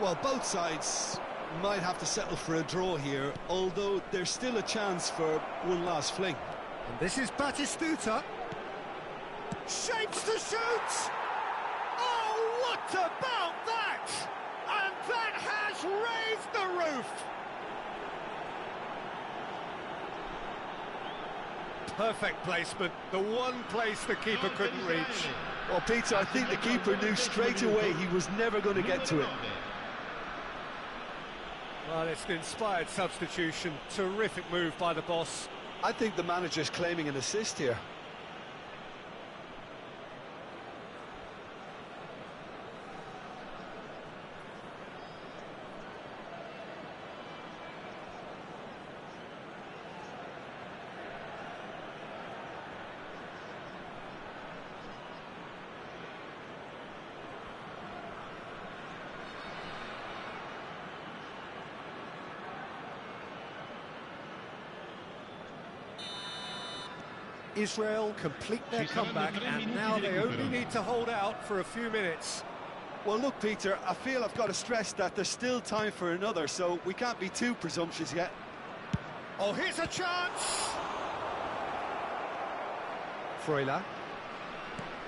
[SPEAKER 2] Well, both sides might have to settle for a draw here, although there's still a chance for one last fling.
[SPEAKER 1] And this is Batistuta. Shapes to shoot! Oh, what about that? And that has raised the roof! Perfect placement, the one place the keeper couldn't reach.
[SPEAKER 2] Well, Peter, I think the keeper knew straight away he was never going to get to it.
[SPEAKER 1] Well, it's an inspired substitution. Terrific move by the boss.
[SPEAKER 2] I think the manager's claiming an assist here.
[SPEAKER 1] Israel complete their comeback, and now they only need to hold out for a few minutes.
[SPEAKER 5] Well, look, Peter, I feel I've got to stress that there's still time for another, so we can't be too presumptuous yet.
[SPEAKER 1] Oh, here's a chance! Freuler.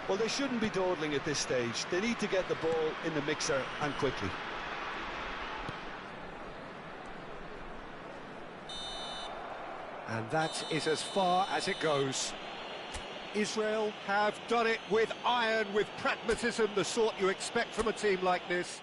[SPEAKER 2] Well, they shouldn't be dawdling at this stage. They need to get the ball in the mixer, and quickly.
[SPEAKER 1] And that is as far as it goes. Israel have done it with iron, with pragmatism, the sort you expect from a team like this.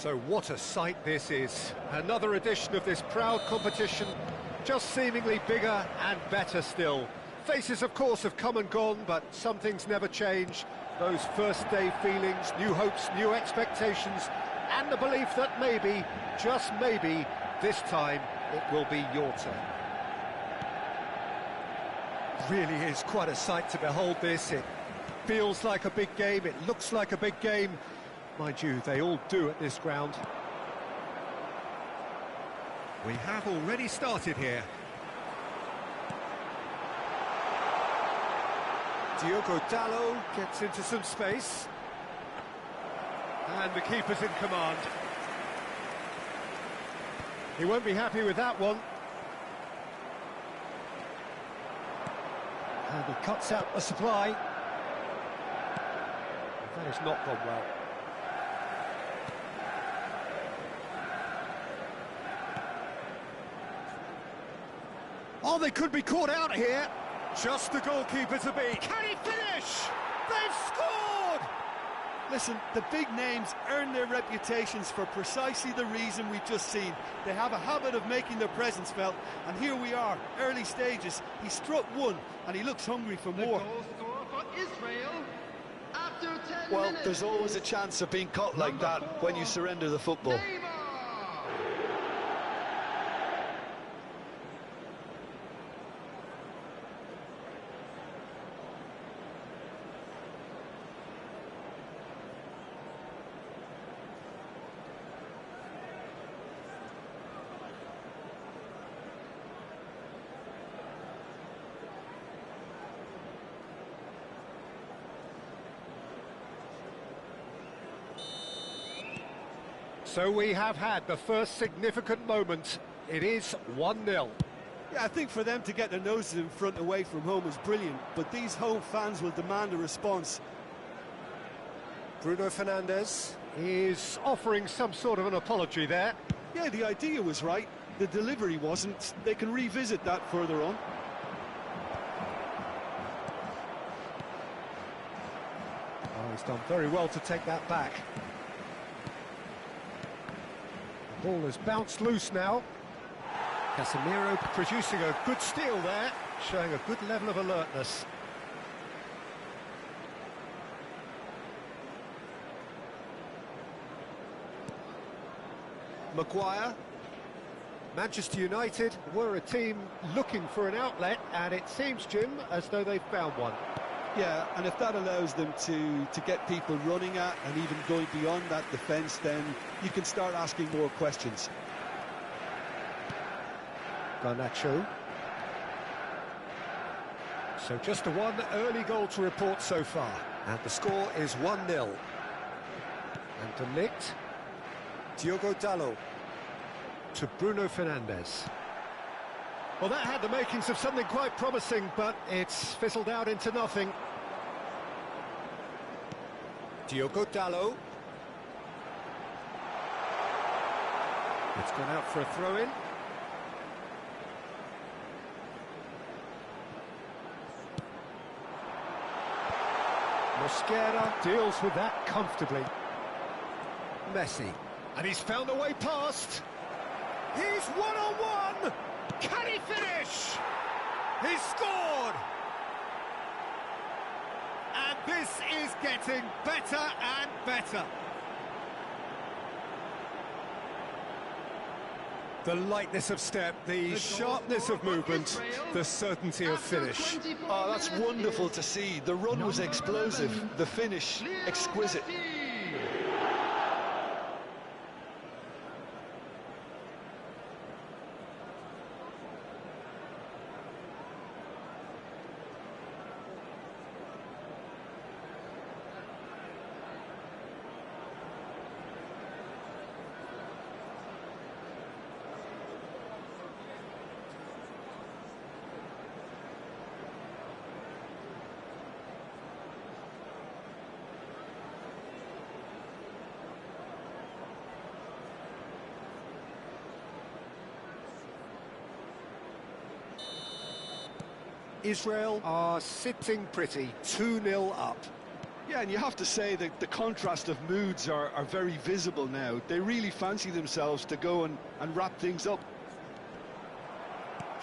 [SPEAKER 1] So what a sight this is. Another edition of this proud competition, just seemingly bigger and better still. Faces, of course, have come and gone, but some things never change. Those first-day feelings, new hopes, new expectations, and the belief that maybe, just maybe, this time it will be your turn. Really is quite a sight to behold this. It feels like a big game, it looks like a big game. Mind you, they all do at this ground. We have already started here. Diogo Dalot gets into some space. And the keeper's in command. He won't be happy with that one. And he cuts out the supply. That has not gone well. Oh, they could be caught out here. Just the goalkeeper to beat. Can he finish? They've scored!
[SPEAKER 5] Listen, the big names earn their reputations for precisely the reason we've just seen. They have a habit of making their presence felt, and here we are, early stages. He struck one, and he looks hungry for more.
[SPEAKER 3] The goal scorer for Israel after 10
[SPEAKER 2] Well,
[SPEAKER 3] minutes.
[SPEAKER 2] there's always a chance of being caught like that when you surrender the football.
[SPEAKER 3] Neymar.
[SPEAKER 1] So we have had the first significant moment. It is 1-0.
[SPEAKER 5] Yeah, I think for them to get their noses in front away from home is brilliant, but these home fans will demand a response.
[SPEAKER 1] Bruno Fernandes is offering some sort of an apology there.
[SPEAKER 5] Yeah, the idea was right, the delivery wasn't. They can revisit that further on.
[SPEAKER 1] Oh, he's done very well to take that back. The ball has bounced loose now. Casemiro producing a good steal there, showing a good level of alertness.
[SPEAKER 2] Maguire.
[SPEAKER 1] Manchester United were a team looking for an outlet, and it seems, Jim, as though they've found one.
[SPEAKER 2] Yeah, and if that allows them to get people running at and even going beyond that defence, then you can start asking more questions.
[SPEAKER 1] Garnacho. So just the one early goal to report so far, and the score is 1-0. And De Ligt, Diogo Dalot to Bruno Fernandes. Well, that had the makings of something quite promising, but it's fizzled out into nothing. Diogo Dalot. It's gone out for a throw-in. Mosquera deals with that comfortably. Messi. And he's found a way past. He's one-on-one! Can he finish? He's scored! And this is getting better and better. The lightness of step, the sharpness of movement, the certainty of finish.
[SPEAKER 2] Oh, that's wonderful to see. The run was explosive, the finish exquisite.
[SPEAKER 1] Israel are sitting pretty, 2-0 up.
[SPEAKER 2] Yeah, and you have to say that the contrast of moods are very visible now. They really fancy themselves to go and wrap things up.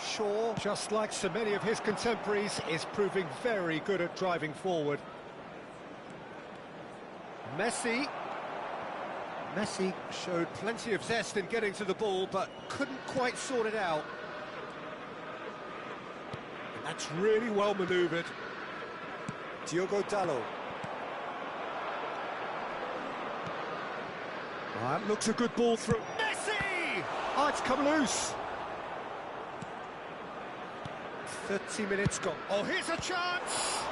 [SPEAKER 1] Shaw, just like so many of his contemporaries, is proving very good at driving forward. Messi showed plenty of zest in getting to the ball, but couldn't quite sort it out. And that's really well manoeuvred. Diogo Dalot. That looks a good ball through. Messi! Oh, it's come loose. 30 minutes gone. Oh, here's a chance!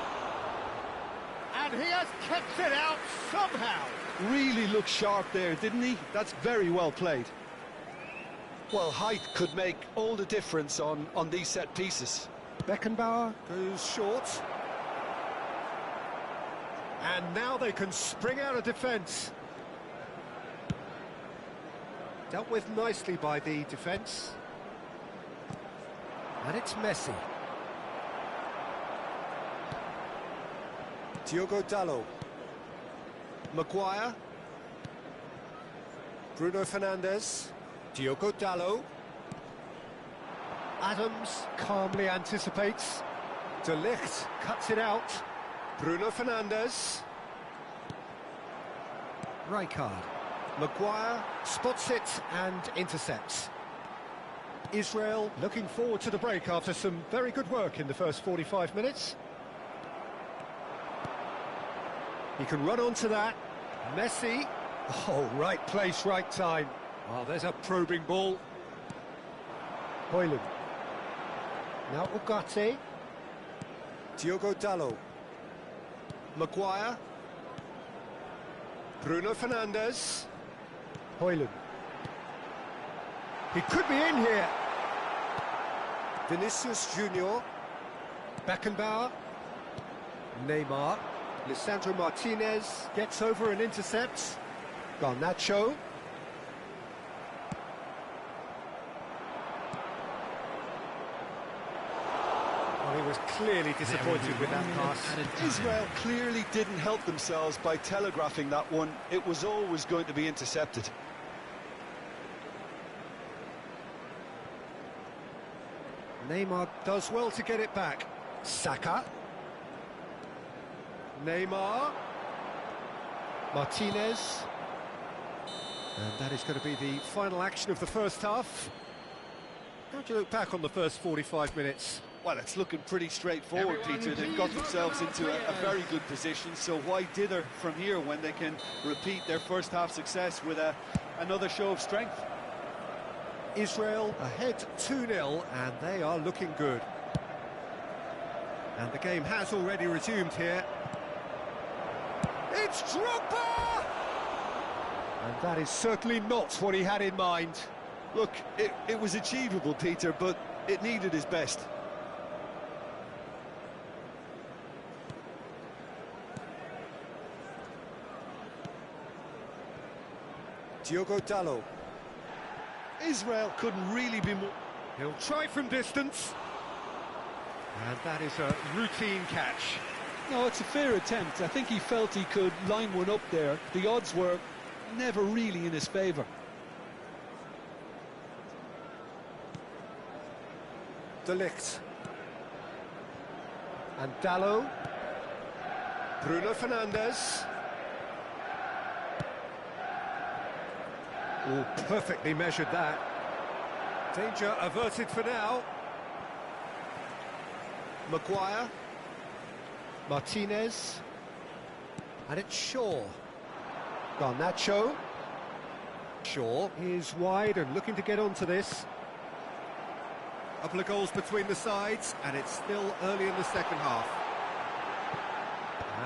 [SPEAKER 1] And he has kept it out somehow.
[SPEAKER 2] Really looked sharp there, didn't he? That's very well played. Well, height could make all the difference on these set pieces.
[SPEAKER 1] Beckenbauer goes short. And now they can spring out of defence. Dealt with nicely by the defence. And it's Messi. Diogo Dalot. Maguire. Bruno Fernandes. Diogo Dalot. Adams calmly anticipates. De Ligt cuts it out. Bruno Fernandes. Rijkaard. Maguire spots it and intercepts. Israel looking forward to the break after some very good work in the first 45 minutes. He can run onto that. Messi. Oh, right place, right time. Well, there's a probing ball. Højlund. Now Ugarte. Diogo Dalot. Maguire. Bruno Fernandes. Højlund. He could be in here. Vinicius Junior. Beckenbauer. Neymar. Lisandro Martinez gets over and intercepts. Garnacho. Well, he was clearly disappointed with that pass.
[SPEAKER 2] Israel clearly didn't help themselves by telegraphing that one. It was always going to be intercepted.
[SPEAKER 1] Neymar does well to get it back. Saka. Neymar. Martinez. And that is going to be the final action of the first half. How do you look back on the first 45 minutes?
[SPEAKER 2] Well, it's looking pretty straightforward, Peter. They've got themselves into a very good position, so why dither from here when they can repeat their first half success with another show of strength?
[SPEAKER 1] Israel ahead 2-0, and they are looking good. And the game has already resumed here. It's Drogba! And that is certainly not what he had in mind.
[SPEAKER 2] Look, it was achievable, Peter, but it needed his best.
[SPEAKER 1] Diogo Dalot.
[SPEAKER 2] Israel couldn't really be more...
[SPEAKER 1] He'll try from distance. And that is a routine catch.
[SPEAKER 2] No, it's a fair attempt. I think he felt he could line one up there. The odds were never really in his favour.
[SPEAKER 1] De Ligt. And Dalot. Bruno Fernandes. Oh, perfectly measured that. Danger averted for now. Maguire. Martinez. And it's Shaw. Garnacho. Shaw is wide and looking to get onto this. Couple of goals between the sides, and it's still early in the second half.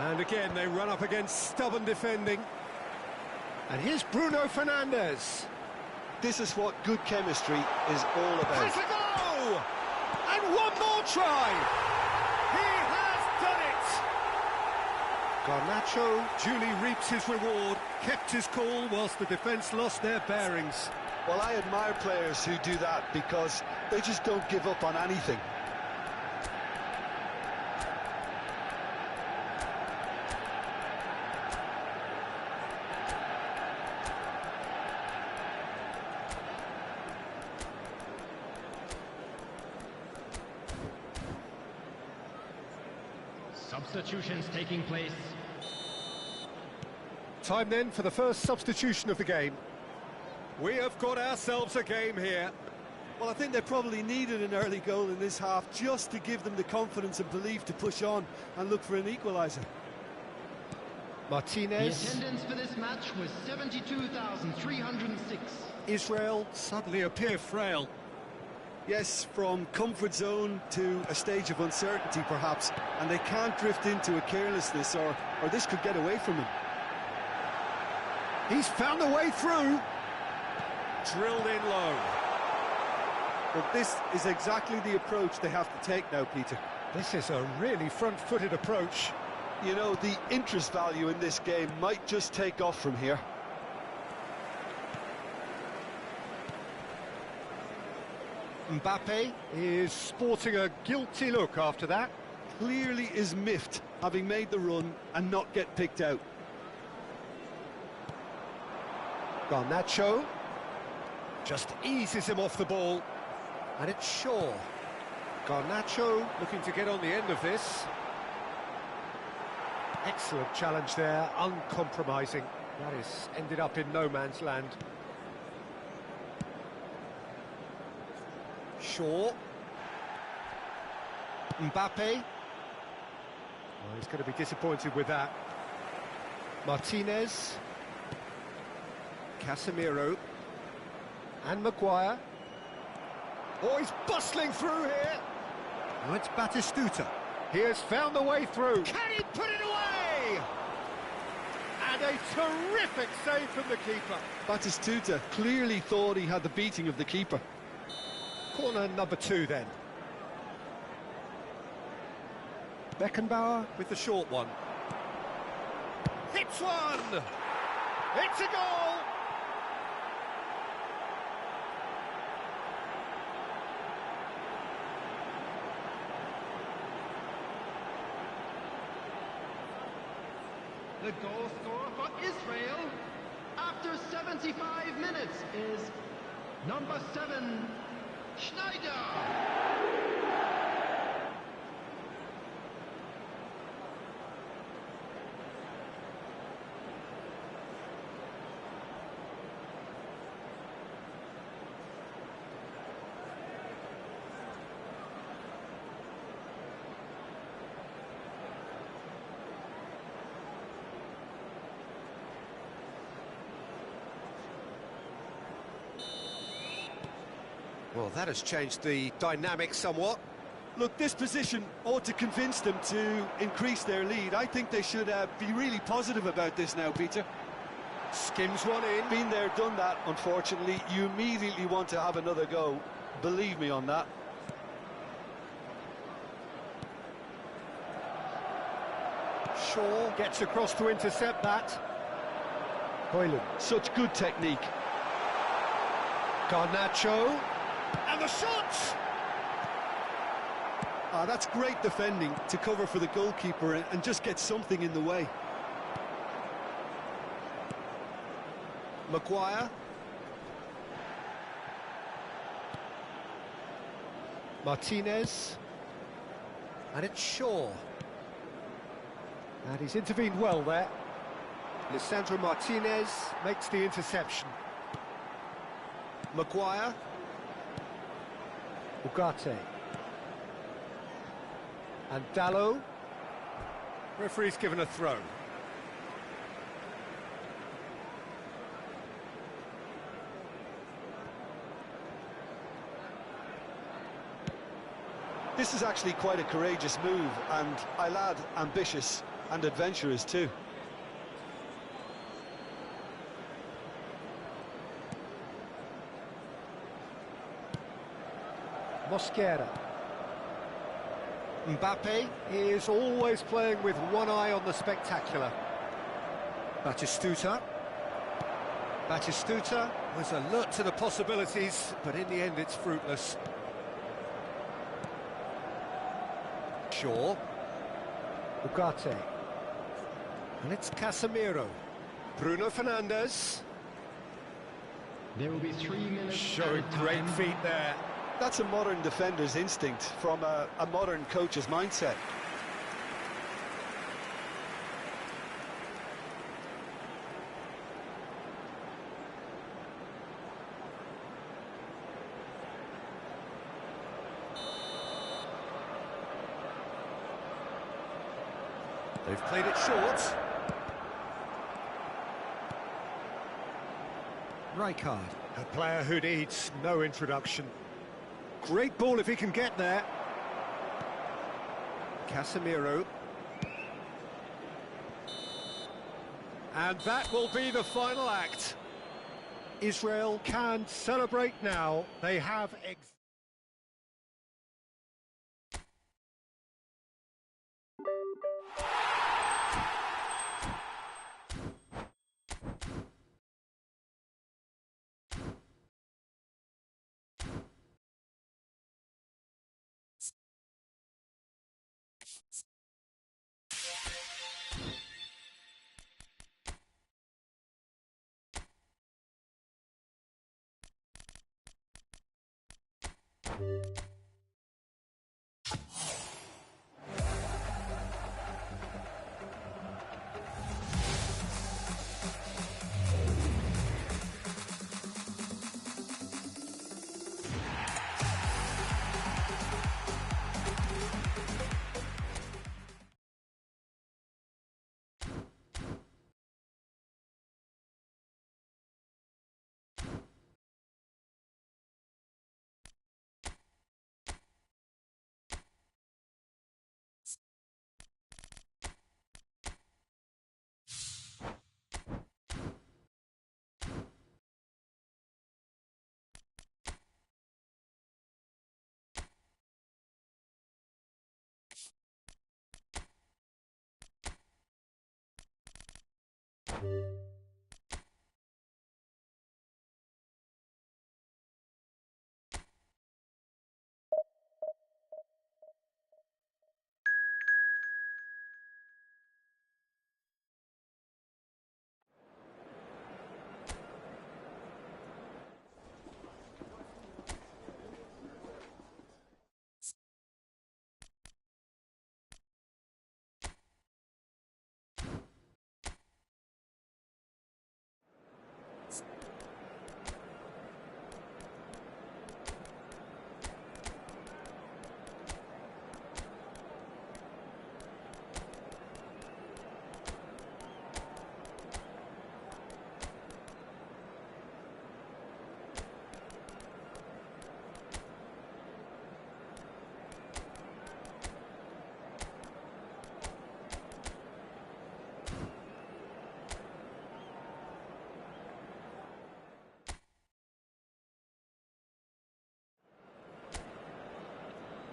[SPEAKER 1] And again, they run up against stubborn defending. And here's Bruno Fernandes.
[SPEAKER 2] This is what good chemistry is all about.
[SPEAKER 1] Has a go! And one more try! He has done it! Garnacho duly reaps his reward, kept his cool whilst the defence lost their bearings.
[SPEAKER 2] Well, I admire players who do that because they just don't give up on anything.
[SPEAKER 3] Substitutions taking place.
[SPEAKER 1] Time then for the first substitution of the game. We have got ourselves a game here.
[SPEAKER 5] Well, I think they probably needed an early goal in this half just to give them the confidence and belief to push on and look for an equaliser.
[SPEAKER 1] Martinez.
[SPEAKER 3] The attendance for this match was 72,306.
[SPEAKER 1] Israel suddenly appear frail.
[SPEAKER 5] Yes, from comfort zone to a stage of uncertainty perhaps, and they can't drift into a carelessness or this could get away from them.
[SPEAKER 1] He's found a way through. Drilled in low.
[SPEAKER 5] But this is exactly the approach they have to take now, Peter.
[SPEAKER 1] This is a really front-footed approach.
[SPEAKER 2] You know, the interest value in this game might just take off from here.
[SPEAKER 1] Mbappe is sporting a guilty look after that.
[SPEAKER 2] clearly is miffed, having made the run and not get picked out.
[SPEAKER 1] Garnacho just eases him off the ball, and it's Shaw. Garnacho looking to get on the end of this. Excellent challenge there, uncompromising. That is ended up in no man's land. Shaw. Mbappe. Oh, he's going to be disappointed with that. Martinez. Casemiro. And Maguire. Oh, he's bustling through here. Oh, it's Batistuta. He has found the way through. Can he put it away? And a terrific save from the keeper.
[SPEAKER 2] Batistuta clearly thought he had the beating of the keeper.
[SPEAKER 1] Corner number 2 then. Beckenbauer with the short one. Hits one! It's a goal!
[SPEAKER 3] The goal scorer for Israel after 75 minutes is number 7, Schneider.
[SPEAKER 1] Well, that has changed the dynamic somewhat.
[SPEAKER 2] Look, this position ought to convince them to increase their lead. I think they should be really positive about this now, Peter.
[SPEAKER 1] Skims one in.
[SPEAKER 2] Been there, done that, unfortunately. You immediately want to have another go. Believe me on that.
[SPEAKER 1] Shaw gets across to intercept that. Hoyland.
[SPEAKER 2] Such good technique.
[SPEAKER 1] Garnacho. And the shot!
[SPEAKER 2] Ah, that's great defending to cover for the goalkeeper and just get something in the way.
[SPEAKER 1] Maguire. Martinez. And it's Shaw. And he's intervened well there. Lisandro Martinez makes the interception. Maguire. Ugarte. And Dallo. Referee's given a throw.
[SPEAKER 2] This is actually quite a courageous move, and I'll add ambitious and adventurous too.
[SPEAKER 1] Mosquera. Mbappe is always playing with one eye on the spectacular. Batistuta. Batistuta was alert to the possibilities, but in the end it's fruitless. Shaw. Ugarte. And it's Casemiro. Bruno Fernandes.
[SPEAKER 3] There will be 3 minutes.
[SPEAKER 1] Showing
[SPEAKER 3] added
[SPEAKER 1] great
[SPEAKER 3] time.
[SPEAKER 1] feet there.
[SPEAKER 2] That's a modern defender's instinct from a modern coach's mindset.
[SPEAKER 1] They've played it short. Rijkaard, a player who needs no introduction. Great ball if he can get there. Casemiro. And that will be the final act. Israel can celebrate now. They have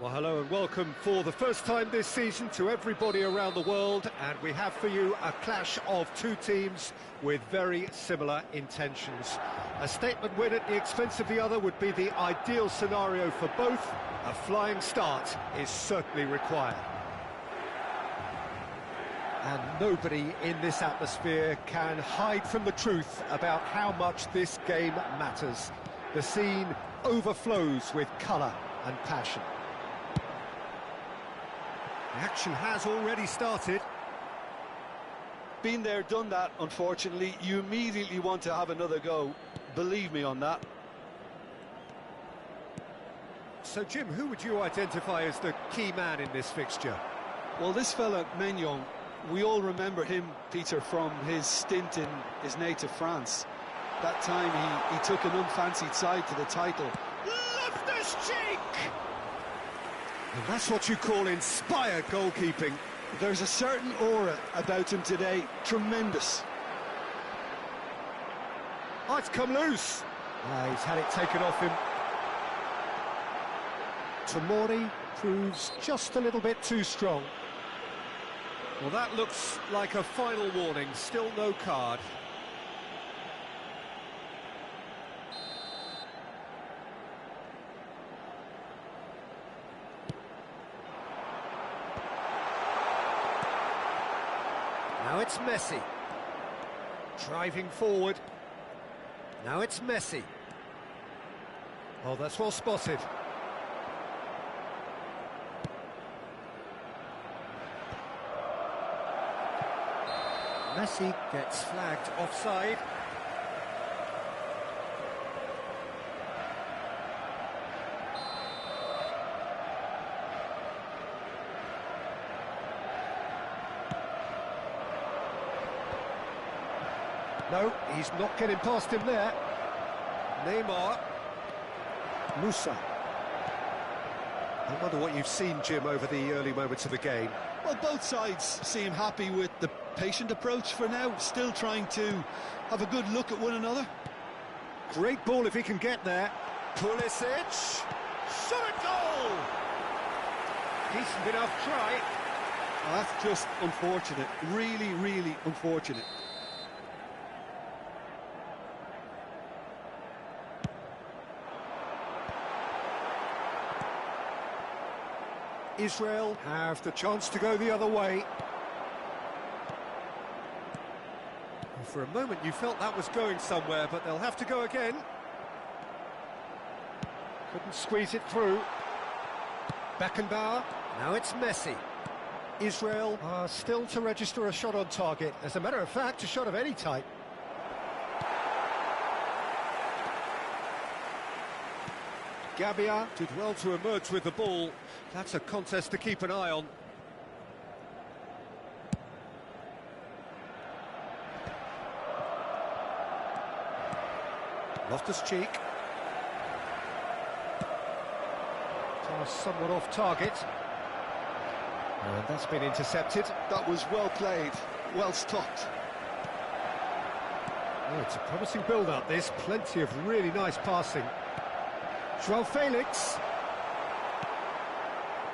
[SPEAKER 1] Well, hello and welcome for the first time this season to everybody around the world, and we have for you a clash of two teams with very similar intentions. A statement win at the expense of the other would be the ideal scenario for both. A flying start is certainly required. And nobody in this atmosphere can hide from the truth about how much this game matters. The scene overflows with colour and passion. The action has already started.
[SPEAKER 2] Been there, done that, unfortunately. You immediately want to have another go. Believe me on that.
[SPEAKER 1] So, Jim, who would you identify as the key man in this fixture?
[SPEAKER 2] Well, this fella, Maignan, we all remember him, Peter, from his stint in his native France. That time he took an unfancied side to the title.
[SPEAKER 1] Loftus cheek! And that's what you call inspired goalkeeping.
[SPEAKER 2] There's a certain aura about him today. Tremendous.
[SPEAKER 1] Oh, it's come loose. He's had it taken off him. Tomori proves just a little bit too strong. Well, that looks like a final warning. Still no card. Now it's Messi. Driving forward. Now it's Messi. Oh, that's well spotted. Messi gets flagged offside. No, he's not getting past him there. Neymar. Musa. I wonder what you've seen, Jim, over the early moments of the game.
[SPEAKER 2] Well, both sides seem happy with the patient approach for now, still trying to have a good look at one another.
[SPEAKER 1] Great ball if he can get there. Pulisic. Shot goal! Decent enough try.
[SPEAKER 2] Oh, that's just unfortunate. Really, really unfortunate.
[SPEAKER 1] Israel have the chance to go the other way. And for a moment you felt that was going somewhere, but they'll have to go again. Couldn't squeeze it through. Beckenbauer. Now it's Messi. Israel are still to register a shot on target. As a matter of fact, a shot of any type. Gabia did well to emerge with the ball. That's a contest to keep an eye on. Loftus-Cheek. Pass somewhat off target. And that's been intercepted.
[SPEAKER 2] That was well played, well stopped.
[SPEAKER 1] Oh, it's a promising build-up, this. Plenty of really nice passing. João Felix.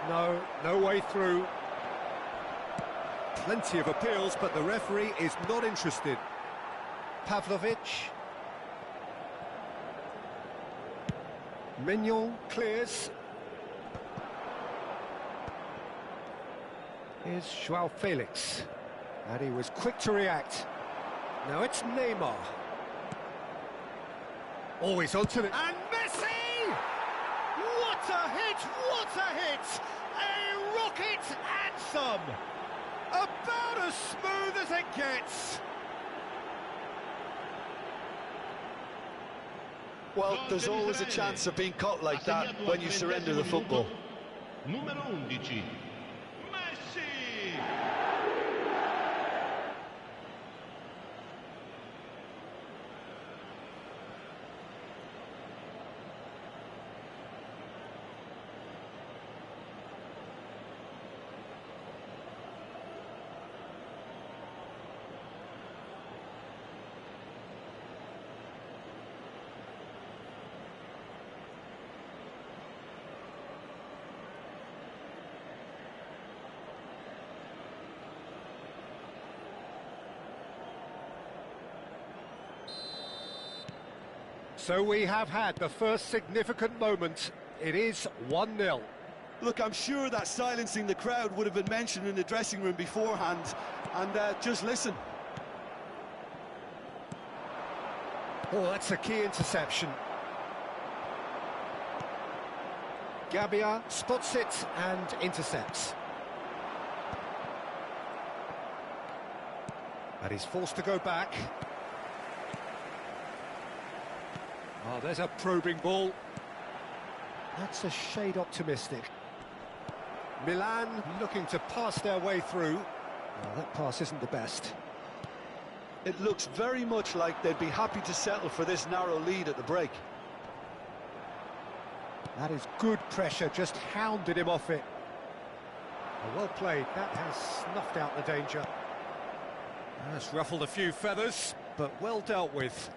[SPEAKER 1] No way through. Plenty of appeals, but the referee is not interested. Pavlovic. Mignon clears. Here's João Felix. And he was quick to react. Now it's Neymar. Always onto it. And Messi! What a hit! What a hit! A rocket and some! About as smooth as it gets.
[SPEAKER 2] Well, there's always a chance of being caught like that when you surrender the football.
[SPEAKER 4] Numero 11. Messi!
[SPEAKER 1] So we have had the first significant moment. It is 1-0.
[SPEAKER 2] Look, I'm sure that silencing the crowd would have been mentioned in the dressing room beforehand. And just listen.
[SPEAKER 1] Oh, that's a key interception. Gabia spots it and intercepts. And he's forced to go back. Oh, there's a probing ball. That's a shade optimistic. Milan looking to pass their way through. Oh, that pass isn't the best.
[SPEAKER 2] It looks very much like they'd be happy to settle for this narrow lead at the break.
[SPEAKER 1] That is good pressure, just hounded him off it. Oh, well played, that has snuffed out the danger. That's ruffled a few feathers, but well dealt with.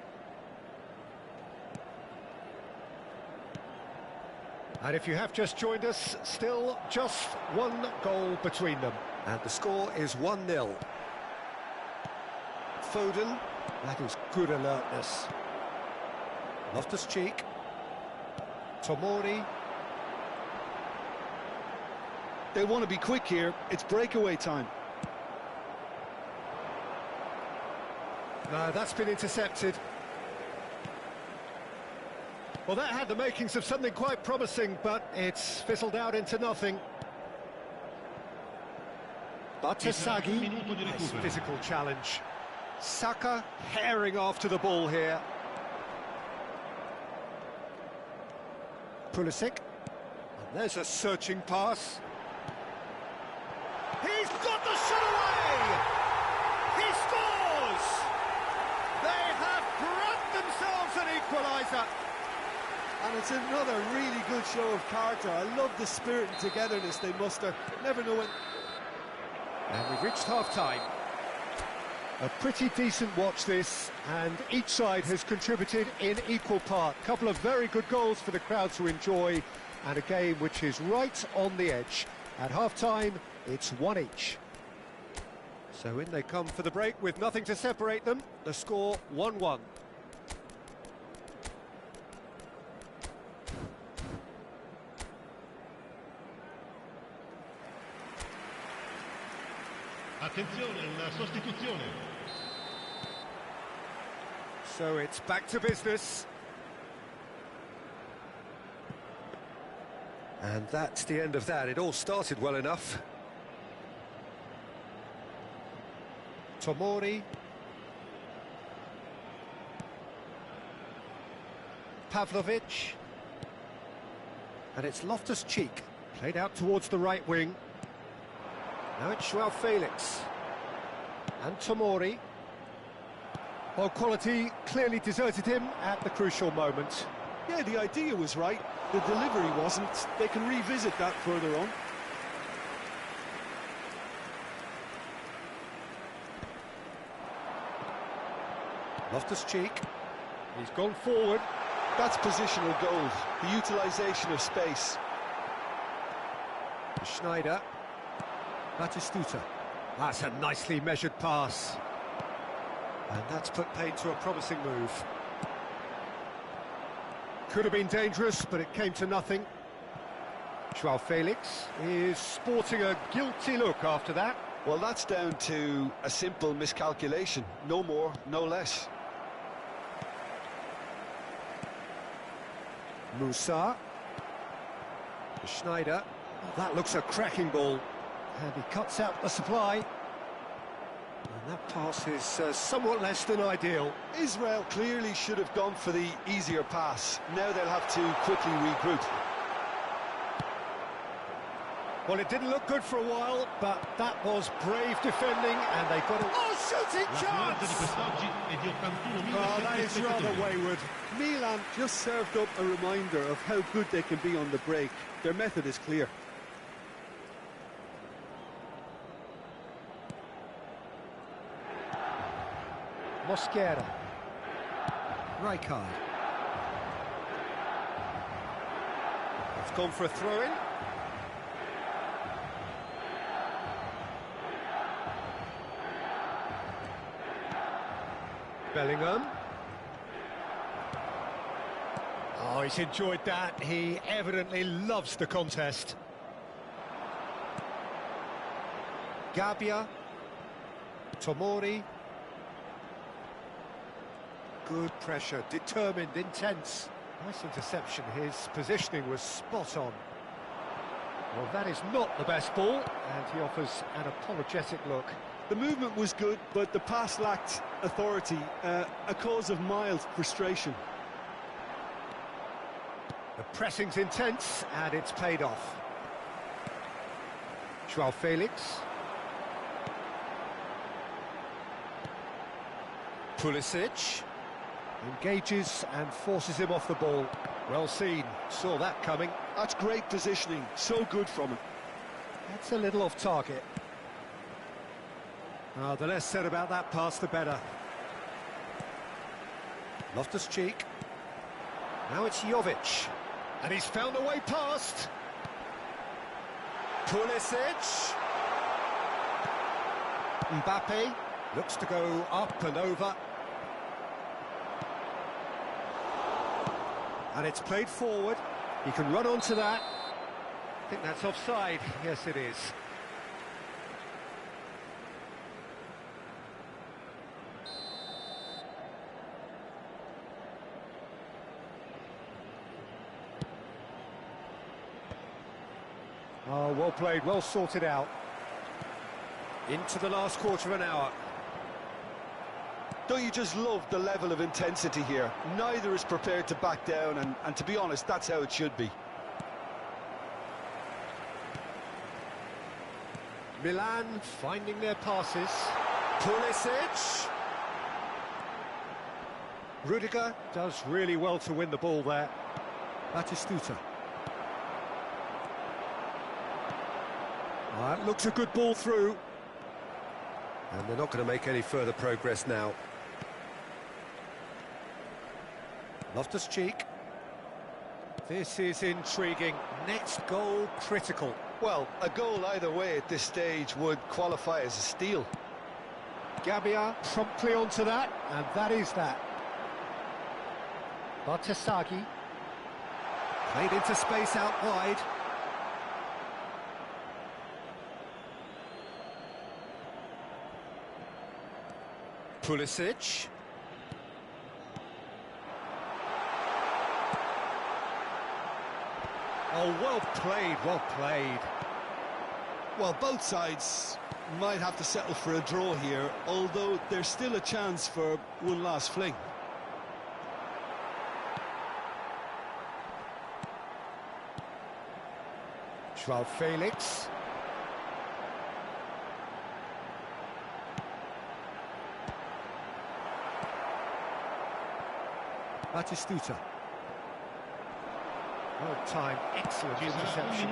[SPEAKER 1] And if you have just joined us, still just one goal between them. And the score is 1-0. Foden, that is good alertness. Loftus-Cheek. Tomori.
[SPEAKER 2] They want to be quick here, it's breakaway time.
[SPEAKER 1] No, that's been intercepted. Well, that had the makings of something quite promising, but it's fizzled out into nothing. Batasagi, nice physical challenge. Saka herring after the ball here. Pulisic, and there's a searching pass. He's got the shot away! He scores! They have grabbed themselves an equaliser.
[SPEAKER 2] And it's another really good show of character. I love the spirit and togetherness they muster. Never know when...
[SPEAKER 1] And we've reached half-time. A pretty decent watch this, and each side has contributed in equal part. A couple of very good goals for the crowd to enjoy, and a game which is right on the edge. At half-time, it's one each. So in they come for the break with nothing to separate them. The score 1-1.
[SPEAKER 4] Attenzione, una sostituzione.
[SPEAKER 1] So it's back to business. And that's the end of that. It all started well enough. Tomori. Pavlovic. And it's Loftus-Cheek. Played out towards the right wing. Now it's Joao Felix. And Tomori. Well, quality clearly deserted him at the crucial moment.
[SPEAKER 2] Yeah, the idea was right. The delivery wasn't. They can revisit that further on.
[SPEAKER 1] Loftus-Cheek. He's gone forward.
[SPEAKER 2] That's positional gold. The utilisation of space.
[SPEAKER 1] Schneider. Batistuta. That's a nicely measured pass. And that's put paid to a promising move. Could have been dangerous, but it came to nothing. Joao Felix is sporting a guilty look after that.
[SPEAKER 2] Well, that's down to a simple miscalculation. No more, no less.
[SPEAKER 1] Musa. Schneider. That looks a cracking ball. And he cuts out the supply. And that pass is somewhat less than ideal.
[SPEAKER 2] Israel clearly should have gone for the easier pass. Now they'll have to quickly regroup.
[SPEAKER 1] Well, it didn't look good for a while, but that was brave defending, and they got a... Oh, shooting chance! Oh, that is rather wayward.
[SPEAKER 5] Milan just served up a reminder of how good they can be on the break. Their method is clear.
[SPEAKER 1] Mosquera. Rijkaard. It's gone for a throw-in. Bellingham. Oh, he's enjoyed that. He evidently loves the contest. Gabbia. Tomori. Good pressure, determined, intense. Nice interception. His positioning was spot on. Well, that is not the best ball, and he offers an apologetic look.
[SPEAKER 2] The movement was good, but the pass lacked authority, a cause of mild frustration.
[SPEAKER 1] The pressing's intense, and it's paid off. Joao Felix. Pulisic. Engages and forces him off the ball. Well seen, saw that coming.
[SPEAKER 2] That's great positioning, so good from him.
[SPEAKER 1] That's a little off target. The less said about that pass, the better. Loftus-Cheek. Now it's Jovic. And he's found a way past. Pulisic. Mbappe looks to go up and over. And it's played forward. He can run onto that. I think that's offside. Yes, it is. Oh, well played, well sorted out. Into the last quarter of an hour.
[SPEAKER 2] Don't you just love the level of intensity here? Neither is prepared to back down, and to be honest, that's how it should be.
[SPEAKER 1] Milan finding their passes. Pulisic. Rudiger does really well to win the ball there. Batistuta. That looks a good ball through. And they're not going to make any further progress now. Loftus-Cheek. This is intriguing. Next goal critical.
[SPEAKER 2] Well, a goal either way at this stage would qualify as a steal.
[SPEAKER 1] Gabbia promptly onto that, and that is that. Bartesaghi. Played into space out wide. Pulisic. Oh, well played, well played.
[SPEAKER 2] Well, both sides might have to settle for a draw here, although there's still a chance for one last fling.
[SPEAKER 1] Joao Felix. Batistuta. Well timed, excellent interception.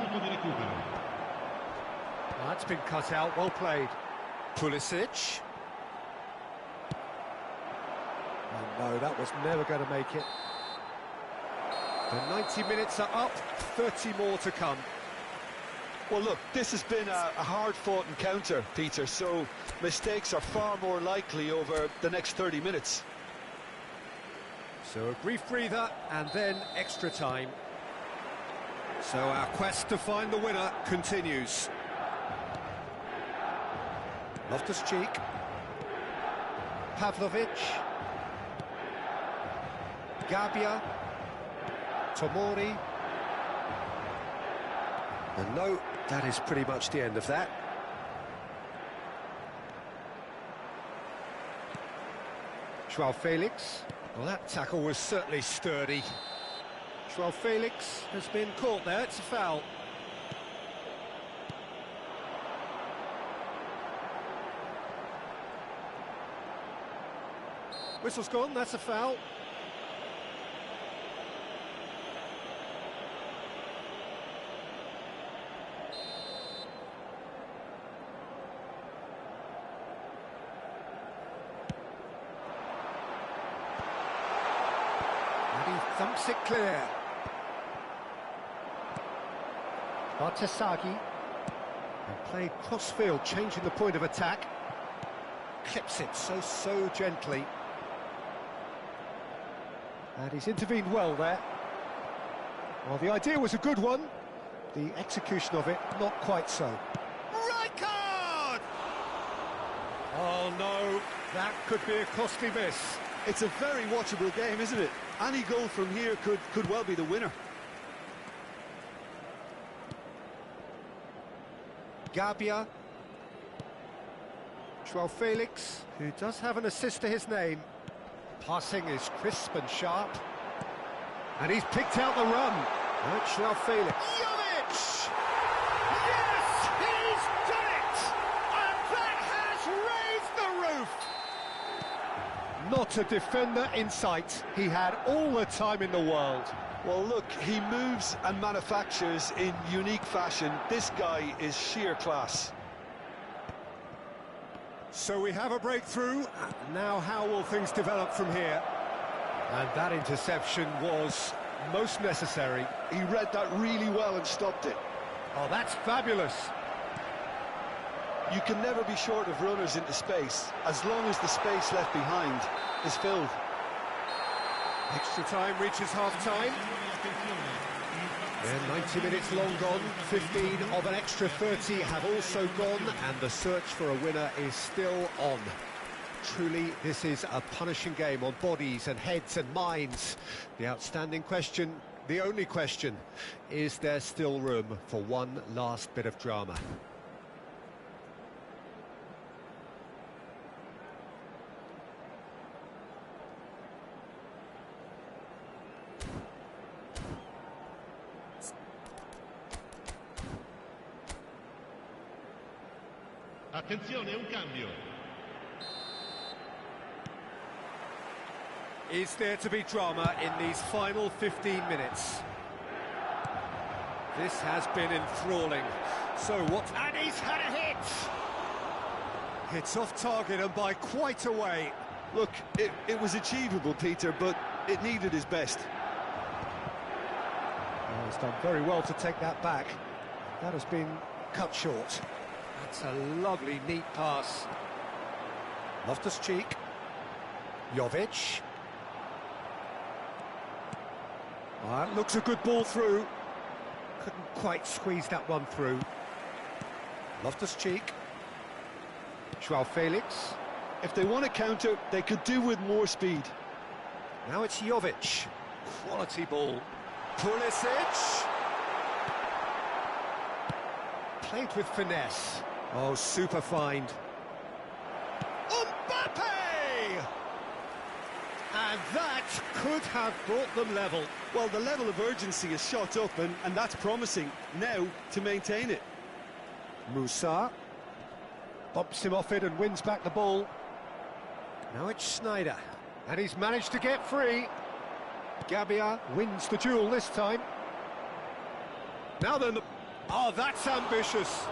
[SPEAKER 1] That's been cut out, well played. Pulisic. Oh no, that was never going to make it. The 90 minutes are up, 30 more to come.
[SPEAKER 2] Well, look, this has been a hard-fought encounter, Peter, so mistakes are far more likely over the next 30 minutes.
[SPEAKER 1] So a brief breather and then extra time. So our quest to find the winner continues. Loftus-Cheek. Pavlovic. Gabia. Tomori. And no, that is pretty much the end of that. Joao Felix. Well, that tackle was certainly sturdy. Joao Felix has been caught there, it's a foul. Whistle's gone, that's a foul. Thumps it clear. Bartasagi. And played cross-field, changing the point of attack. Clips it so gently. And he's intervened well there. Well, the idea was a good one. The execution of it, not quite so. Right card! Oh no, that could be a costly miss.
[SPEAKER 2] It's a very watchable game, isn't it? Any goal from here could well be the winner.
[SPEAKER 1] Gabia. Joao Felix, who does have an assist to his name. Passing is crisp and sharp. And he's picked out the run. That's Joao Felix.
[SPEAKER 5] Jovic! Yes, he's done it! And that has raised the roof!
[SPEAKER 1] Not a defender in sight. He had all the time in the world.
[SPEAKER 2] Well, look, he moves and manufactures in unique fashion. This guy is sheer class.
[SPEAKER 1] So we have a breakthrough. Now how will things develop from here? And that interception was most necessary.
[SPEAKER 2] He read that really well and stopped it.
[SPEAKER 1] Oh, that's fabulous.
[SPEAKER 2] You can never be short of runners into space, as long as the space left behind is filled.
[SPEAKER 1] Extra time reaches half-time. Yeah, 90 minutes long gone, 15 of an extra 30 have also gone, and the search for a winner is still on. Truly, this is a punishing game on bodies and heads and minds. The outstanding question, the only question, is there still room for one last bit of drama?
[SPEAKER 4] Attenzione, un cambio.
[SPEAKER 1] Is there to be drama in these final 15 minutes? This has been enthralling. So what? And he's had a hit! It's off target and by quite a way.
[SPEAKER 2] Look, it was achievable, Peter, but it needed his best.
[SPEAKER 1] Oh, he's done very well to take that back. That has been cut short. That's a lovely, neat pass. Loftus-Cheek. Jovic. That looks a good ball through. Couldn't quite squeeze that one through. Loftus-Cheek. Joao Felix.
[SPEAKER 2] If they want to counter, they could do with more speed.
[SPEAKER 1] Now it's Jovic. Quality ball. Pulisic. Played with finesse. Oh, super find. Mbappe! And that could have brought them level.
[SPEAKER 2] Well, the level of urgency is shot up, and that's promising. Now to maintain it.
[SPEAKER 1] Musa bumps him off it and wins back the ball. Now it's Snyder, and he's managed to get free. Gabia wins the duel this time. Now then, oh, that's ambitious.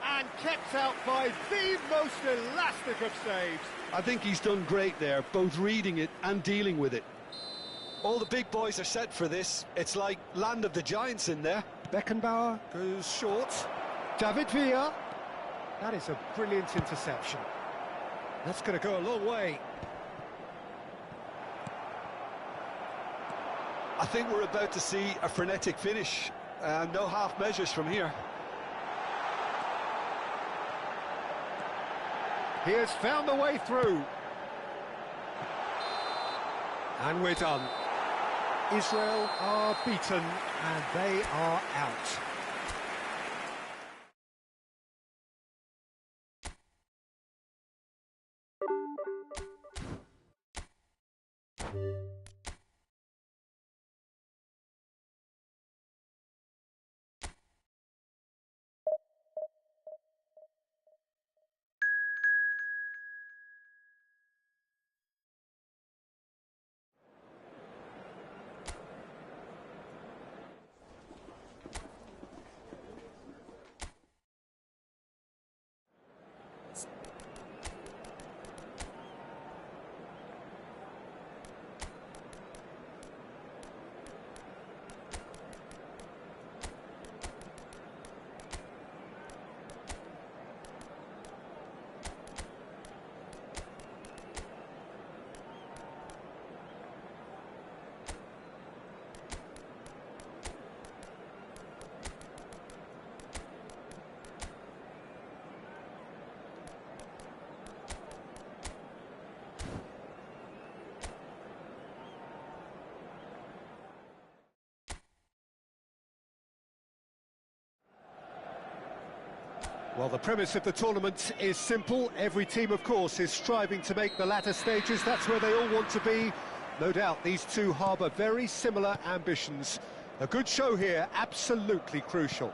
[SPEAKER 1] And kept out by the most elastic of saves.
[SPEAKER 2] I think he's done great there, both reading it and dealing with it. All the big boys are set for this. It's like land of the giants in there.
[SPEAKER 1] Beckenbauer goes short. David Villa. That is a brilliant interception. That's going to go a long way.
[SPEAKER 2] I think we're about to see a frenetic finish. No half measures from here.
[SPEAKER 1] He has found the way through. And we're done. Israel are beaten and they are out. Well, the premise of the tournament is simple. Every team, of course, is striving to make the latter stages. That's where they all want to be. No doubt these two harbour very similar ambitions. A good show here, absolutely crucial.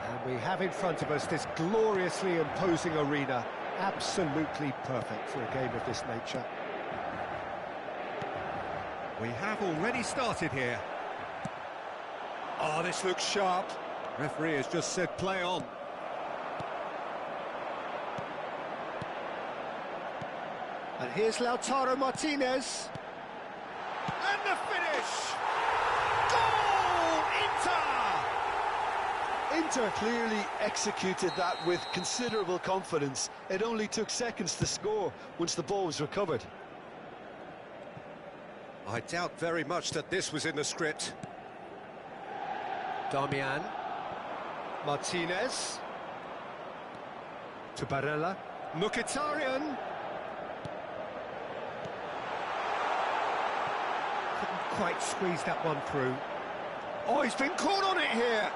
[SPEAKER 1] And we have in front of us this gloriously imposing arena. Absolutely perfect for a game of this nature. We have already started here. Oh, this looks sharp. Referee has just said play on. And here's Lautaro Martinez. And the finish! Goal! Inter!
[SPEAKER 2] Inter clearly executed that with considerable confidence. It only took seconds to score once the ball was recovered.
[SPEAKER 1] I doubt very much that this was in the script. Damian. Martinez. To Barella. Mkhitaryan. Couldn't quite squeeze that one through. Oh, he's been caught on it here.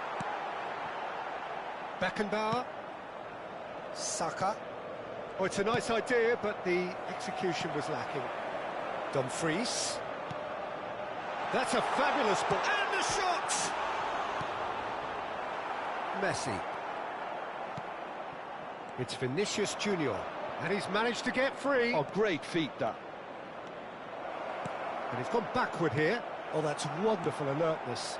[SPEAKER 1] Beckenbauer. Saka. Oh, it's a nice idea, but the execution was lacking. Dumfries. That's a fabulous ball. And the shot! Messi. It's Vinicius Junior, and he's managed to get free.
[SPEAKER 2] Oh, great feat, that.
[SPEAKER 1] And he's gone backward here. Oh, that's wonderful alertness.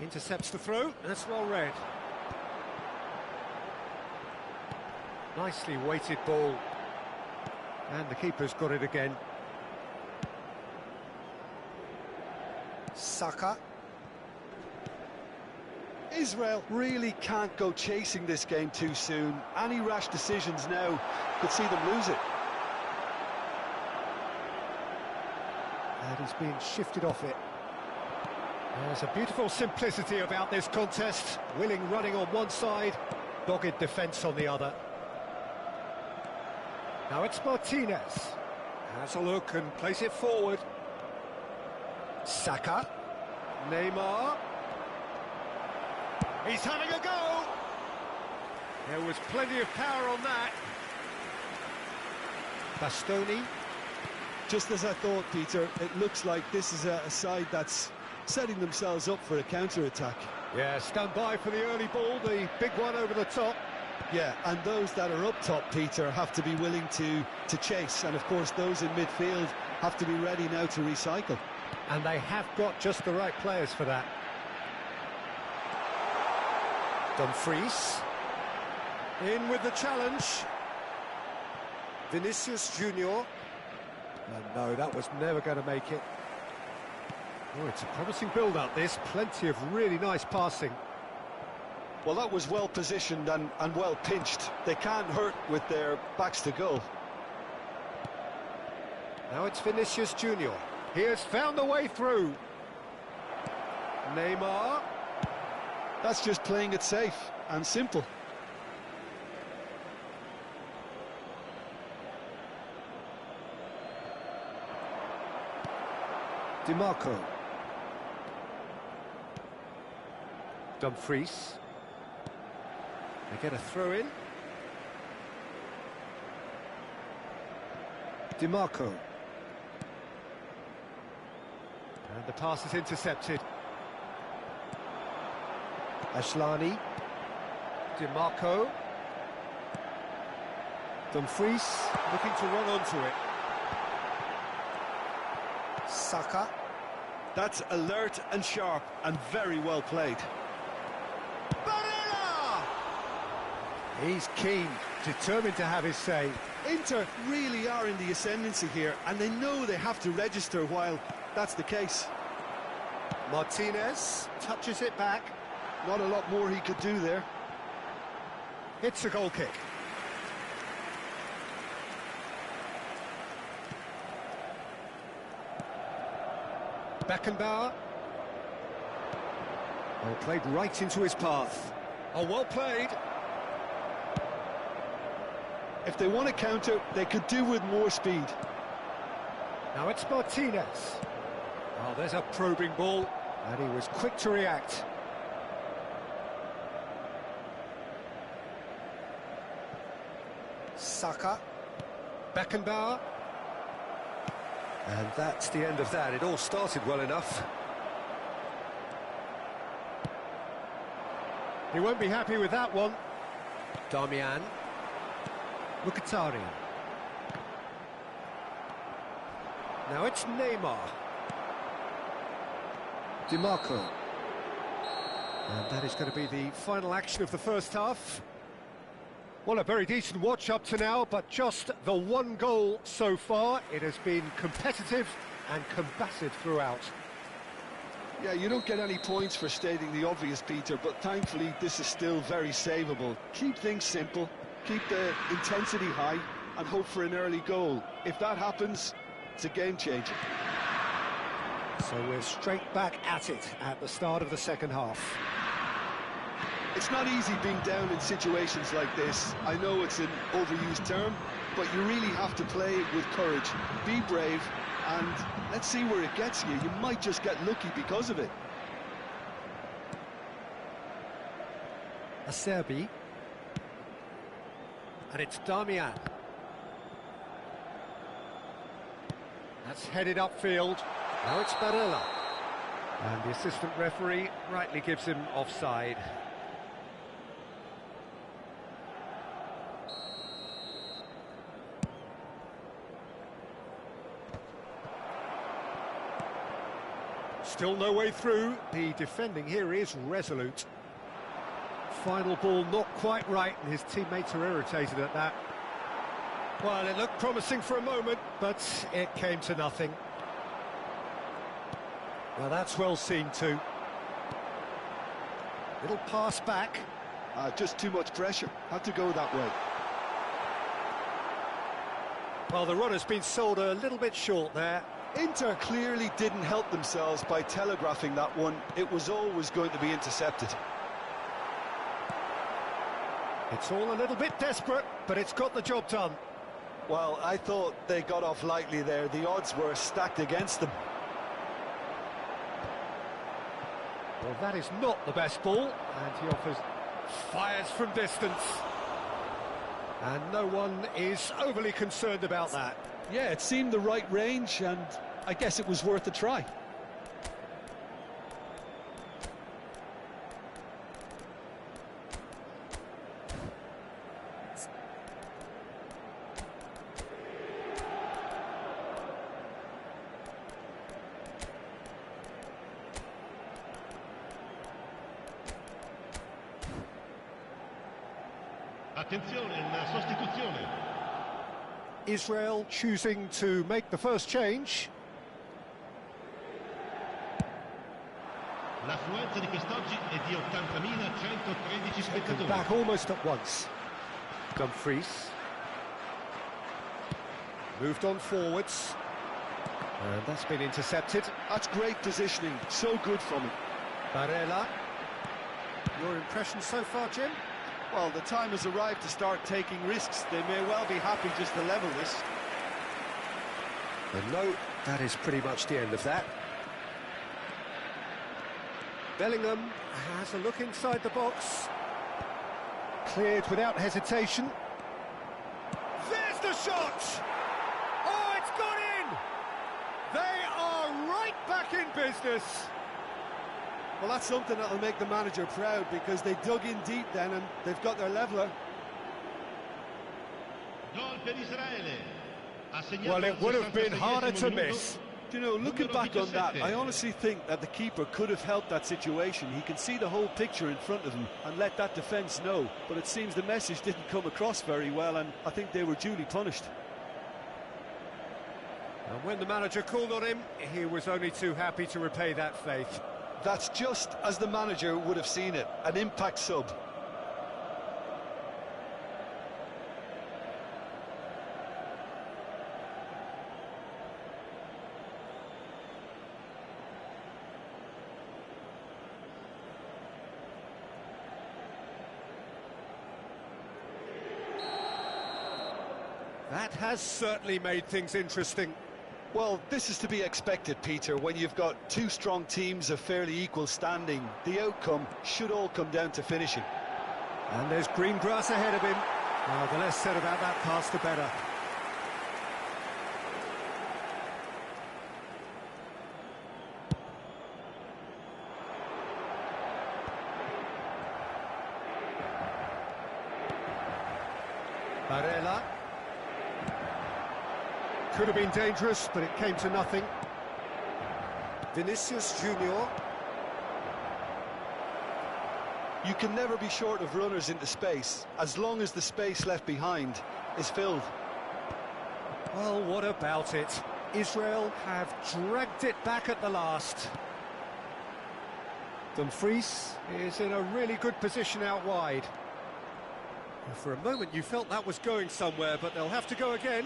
[SPEAKER 1] Intercepts the throw, that's well read. Nicely weighted ball. And the keeper's got it again. Saka.
[SPEAKER 2] Israel really can't go chasing this game too soon. Any rash decisions now could see them lose it.
[SPEAKER 1] And he's being shifted off it. There's a beautiful simplicity about this contest. Willing running on one side, dogged defence on the other. Now it's Martinez. Has a look and plays it forward. Saka. Neymar. He's having a go! There was plenty of power on that. Bastoni.
[SPEAKER 2] Just as I thought, Peter, it looks like this is a side that's setting themselves up for a counter-attack.
[SPEAKER 1] Yeah, stand by for the early ball, the big one over the top.
[SPEAKER 2] Yeah, and those that are up top, Peter, have to be willing to chase. And, of course, those in midfield have to be ready now to recycle.
[SPEAKER 1] And they have got just the right players for that. Dumfries. In with the challenge. Vinicius Junior. No, that was never going to make it. Oh, it's a promising build-up, this. Plenty of really nice passing.
[SPEAKER 2] Well, that was well positioned and well pinched. They can't hurt with their backs to goal.
[SPEAKER 1] Now it's Vinicius Junior. He has found a way through. Neymar.
[SPEAKER 2] That's just playing it safe and simple.
[SPEAKER 1] DiMarco. Dumfries. They get a throw in. DiMarco. And the pass is intercepted. Ashlani. DiMarco. Dumfries looking to run onto it. Saka.
[SPEAKER 2] That's alert and sharp and very well played.
[SPEAKER 1] Barella! He's keen, determined to have his say.
[SPEAKER 2] Inter really are in the ascendancy here, and they know they have to register while that's the case.
[SPEAKER 1] Martinez touches it back.
[SPEAKER 2] Not a lot more he could do there.
[SPEAKER 1] It's a goal kick. Beckenbauer. Well played right into his path. Oh, well played.
[SPEAKER 2] If they want to counter, they could do with more speed.
[SPEAKER 1] Now it's Martinez. Oh, there's a probing ball, and he was quick to react. Saka. Beckenbauer. And that's the end of that. It all started well enough. He won't be happy with that one. Darmian. Mkhitaryan. Now it's Neymar. DiMarco. And that is going to be the final action of the first half. Well, a very decent watch up to now, but just the one goal so far. It has been competitive and combative throughout.
[SPEAKER 2] Yeah, you don't get any points for stating the obvious, Peter, but thankfully this is still very savable. Keep things simple, keep the intensity high, and hope for an early goal. If that happens, it's a game changer.
[SPEAKER 1] So we're straight back at it at the start of the second half.
[SPEAKER 2] It's not easy being down in situations like this. I know it's an overused term, but you really have to play it with courage. Be brave, and let's see where it gets you. You might just get lucky because of it.
[SPEAKER 1] Acerbi. And it's Darmian. That's headed upfield. Now it's Barella. And the assistant referee rightly gives him offside. Still no way through. The defending here is resolute. Final ball not quite right, and his teammates are irritated at that. Well, it looked promising for a moment, but it came to nothing. Well, that's well seen too. Little pass back.
[SPEAKER 2] Just too much pressure. Had to go that way.
[SPEAKER 1] Well, the run has been sold a little bit short there.
[SPEAKER 2] Inter clearly didn't help themselves by telegraphing that one. It was always going to be intercepted.
[SPEAKER 1] It's all a little bit desperate, but it's got the job done.
[SPEAKER 2] Well, I thought they got off lightly there. The odds were stacked against them.
[SPEAKER 1] Well, that is not the best ball, and he fires from distance. And no one is overly concerned about that.
[SPEAKER 2] Yeah, it seemed the right range, and I guess it was worth a try.
[SPEAKER 4] Attenzione, una sostituzione.
[SPEAKER 1] Israel choosing to make the first change.
[SPEAKER 4] L'affluenza di quest'oggi è di 80.113 spettatori.
[SPEAKER 1] Back almost at once. Dumfries. Moved on forwards. And that's been intercepted.
[SPEAKER 2] That's great positioning, so good from him.
[SPEAKER 1] Barella. Your impression so far, Jim?
[SPEAKER 5] Well, the time has arrived to start taking risks. They may well be happy just to level this.
[SPEAKER 1] And no, that is pretty much the end of that. Bellingham has a look inside the box. Cleared without hesitation. There's the shot! Oh, it's gone in! They are right back in business.
[SPEAKER 5] Well, that's something that'll make the manager proud, because they dug in deep then and they've got their leveller.
[SPEAKER 4] Gol per Israele.
[SPEAKER 1] Well, it would have been harder to miss.
[SPEAKER 5] You know, looking back on that, I honestly think that the keeper could have helped that situation. He can see the whole picture in front of him and let that defence know. But it seems the message didn't come across very well, and I think they were duly punished.
[SPEAKER 1] And when the manager called on him, he was only too happy to repay that faith.
[SPEAKER 2] That's just as the manager would have seen it, an impact sub.
[SPEAKER 1] That has certainly made things interesting.
[SPEAKER 2] Well, this is to be expected, Peter. When you've got two strong teams of fairly equal standing, the outcome should all come down to finishing.
[SPEAKER 1] And there's green grass ahead of him. Well, the less said about that pass, the better. Barella. Could have been dangerous, but it came to nothing. Vinicius Junior.
[SPEAKER 2] You can never be short of runners into space, as long as the space left behind is filled.
[SPEAKER 1] Well, what about it? Israel have dragged it back at the last. Dumfries is in a really good position out wide. For a moment you felt that was going somewhere, but they'll have to go again.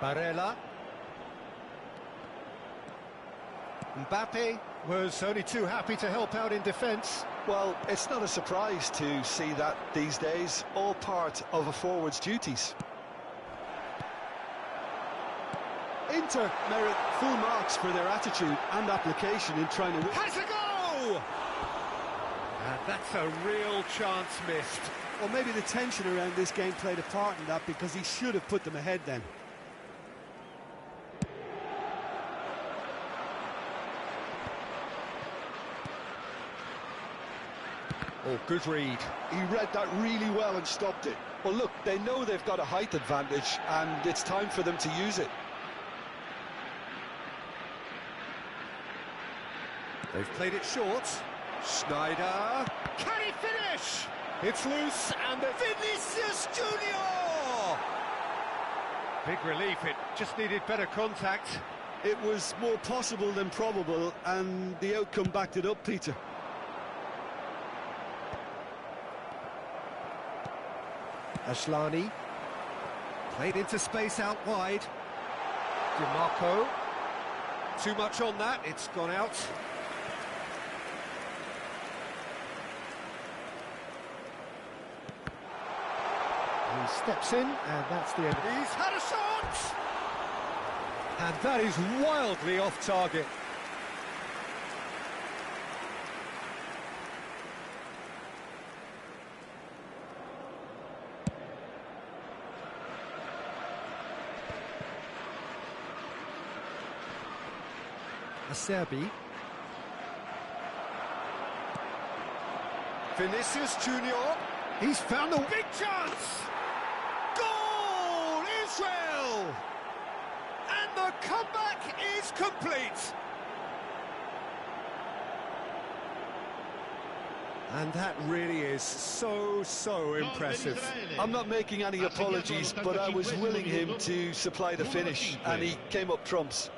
[SPEAKER 1] Barella. Mbappe was only too happy to help out in defence.
[SPEAKER 2] Well, it's not a surprise to see that these days, all part of a forward's duties.
[SPEAKER 5] Inter merit full marks for their attitude and application in trying to win.
[SPEAKER 1] Has a go! And that's a real chance missed.
[SPEAKER 5] Well, maybe the tension around this game played a part in that, because he should have put them ahead then.
[SPEAKER 1] Oh, good read.
[SPEAKER 2] He read that really well and stopped it. Well, look, they know they've got a height advantage, and it's time for them to use it.
[SPEAKER 1] They've played it short. Schneider. Can he finish? It's loose, and the Vinicius Junior! Big relief, it just needed better contact.
[SPEAKER 5] It was more possible than probable, and the outcome backed it up, Peter.
[SPEAKER 1] Ashlani. Played into space out wide. DiMarco. too much on that, it's gone out. He steps in, and that's the end. He's had a shot! And that is wildly off target. Acerbi. Vinicius Junior. He's found the big chance! Goal! Israel! And the comeback is complete! And that really is so impressive.
[SPEAKER 2] I'm not making any apologies, but I was willing him to supply the finish, and he came up trumps.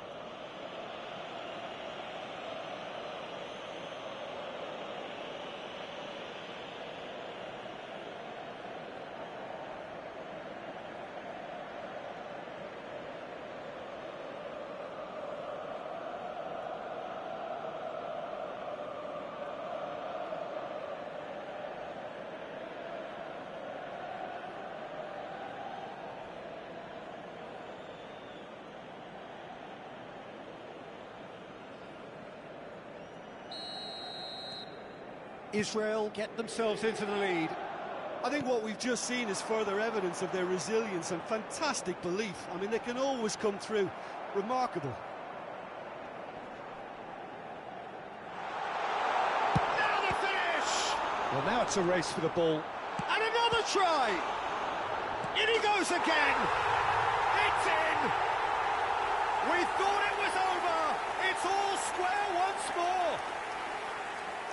[SPEAKER 1] Israel get themselves into the lead.
[SPEAKER 5] I think what we've just seen is further evidence of their resilience and fantastic belief. I mean, they can always come through. Remarkable.
[SPEAKER 1] Now the finish! Well, now it's a race for the ball. And another try! In he goes again! It's in! We thought it was over! It's all square once more!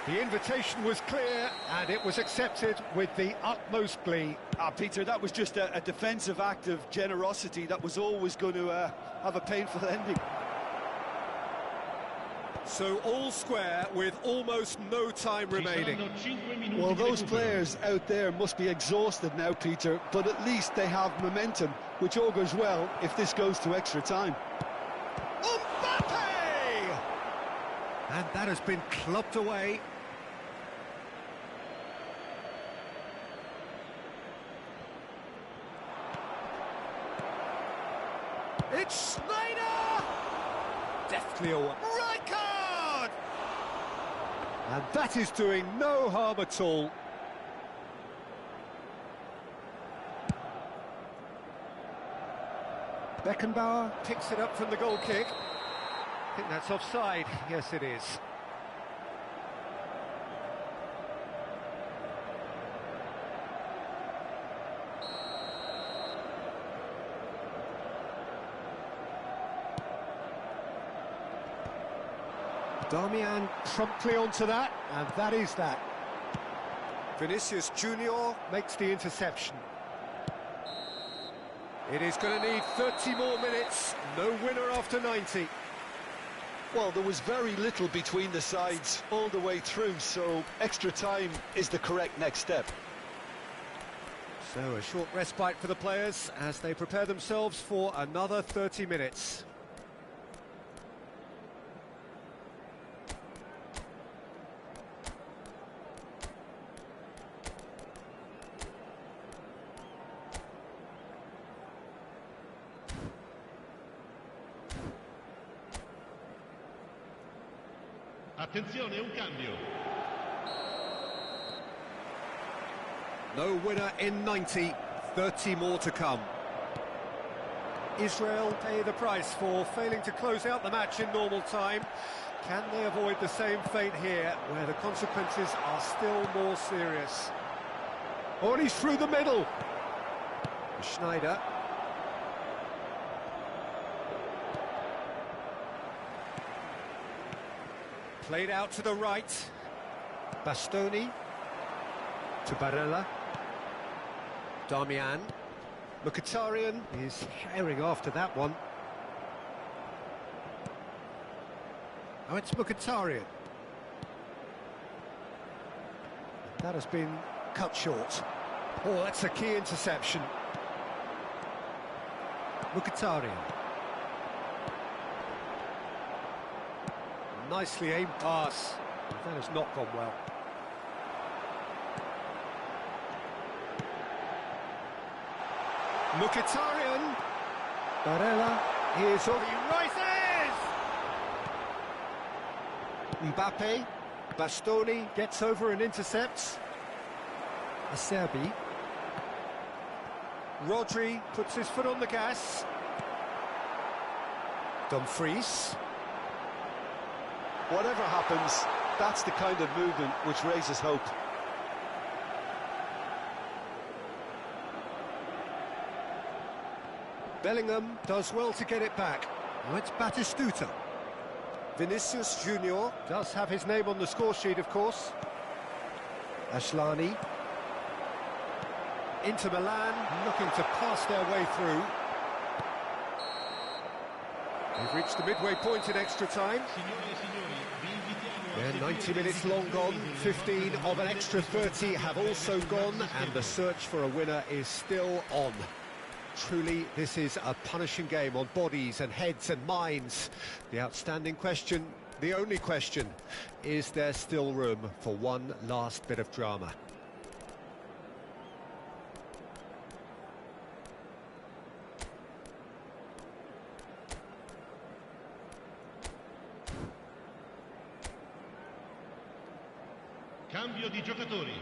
[SPEAKER 1] The invitation was clear, and it was accepted with the utmost glee.
[SPEAKER 5] Peter, that was just a defensive act of generosity that was always going to have a painful ending.
[SPEAKER 1] So all square with almost no time remaining.
[SPEAKER 2] Well, those players out there must be exhausted now, Peter, but at least they have momentum, which augurs well if this goes to extra time.
[SPEAKER 1] Mbappe! And that has been clubbed away. It's Schneider! Deftly away. Right card! And that is doing no harm at all. Beckenbauer picks it up from the goal kick. I think that's offside. Yes, it is. Darmian promptly onto that, and that is that. Vinicius Junior makes the interception. It is going to need 30 more minutes, no winner after 90.
[SPEAKER 2] Well, there was very little between the sides all the way through, so extra time is the correct next step.
[SPEAKER 1] So a short respite for the players as they prepare themselves for another 30 minutes.
[SPEAKER 4] Attenzione, un cambio.
[SPEAKER 1] No winner in 90, 30 more to come. Israel pay the price for failing to close out the match in normal time. Can they avoid the same fate here, where the consequences are still more serious? Oh, and he's through the middle. Schneider. Played out to the right. Bastoni. To Barella. Darmian. Mkhitaryan is herring after that one. Oh, it's Mkhitaryan. That has been cut short. Oh, that's a key interception. Mkhitaryan. nicely aimed pass. That has not gone well. Mkhitaryan. Barella, here's off. He rises! Mbappe. Bastoni gets over and intercepts. Acerbi. Rodri puts his foot on the gas. Dumfries.
[SPEAKER 2] Whatever happens, that's the kind of movement which raises hope.
[SPEAKER 1] Bellingham does well to get it back. Now it's Batistuta. Vinicius Junior does have his name on the score sheet, of course. Ashlani. Inter Milan looking to pass their way through. We've reached the midway point in extra time. Yeah, 90 minutes long gone, 15 of an extra 30 have also gone, and the search for a winner is still on. Truly, this is a punishing game on bodies and heads and minds. The outstanding question, the only question, is there still room for one last bit of drama?
[SPEAKER 4] Cambio di giocatori.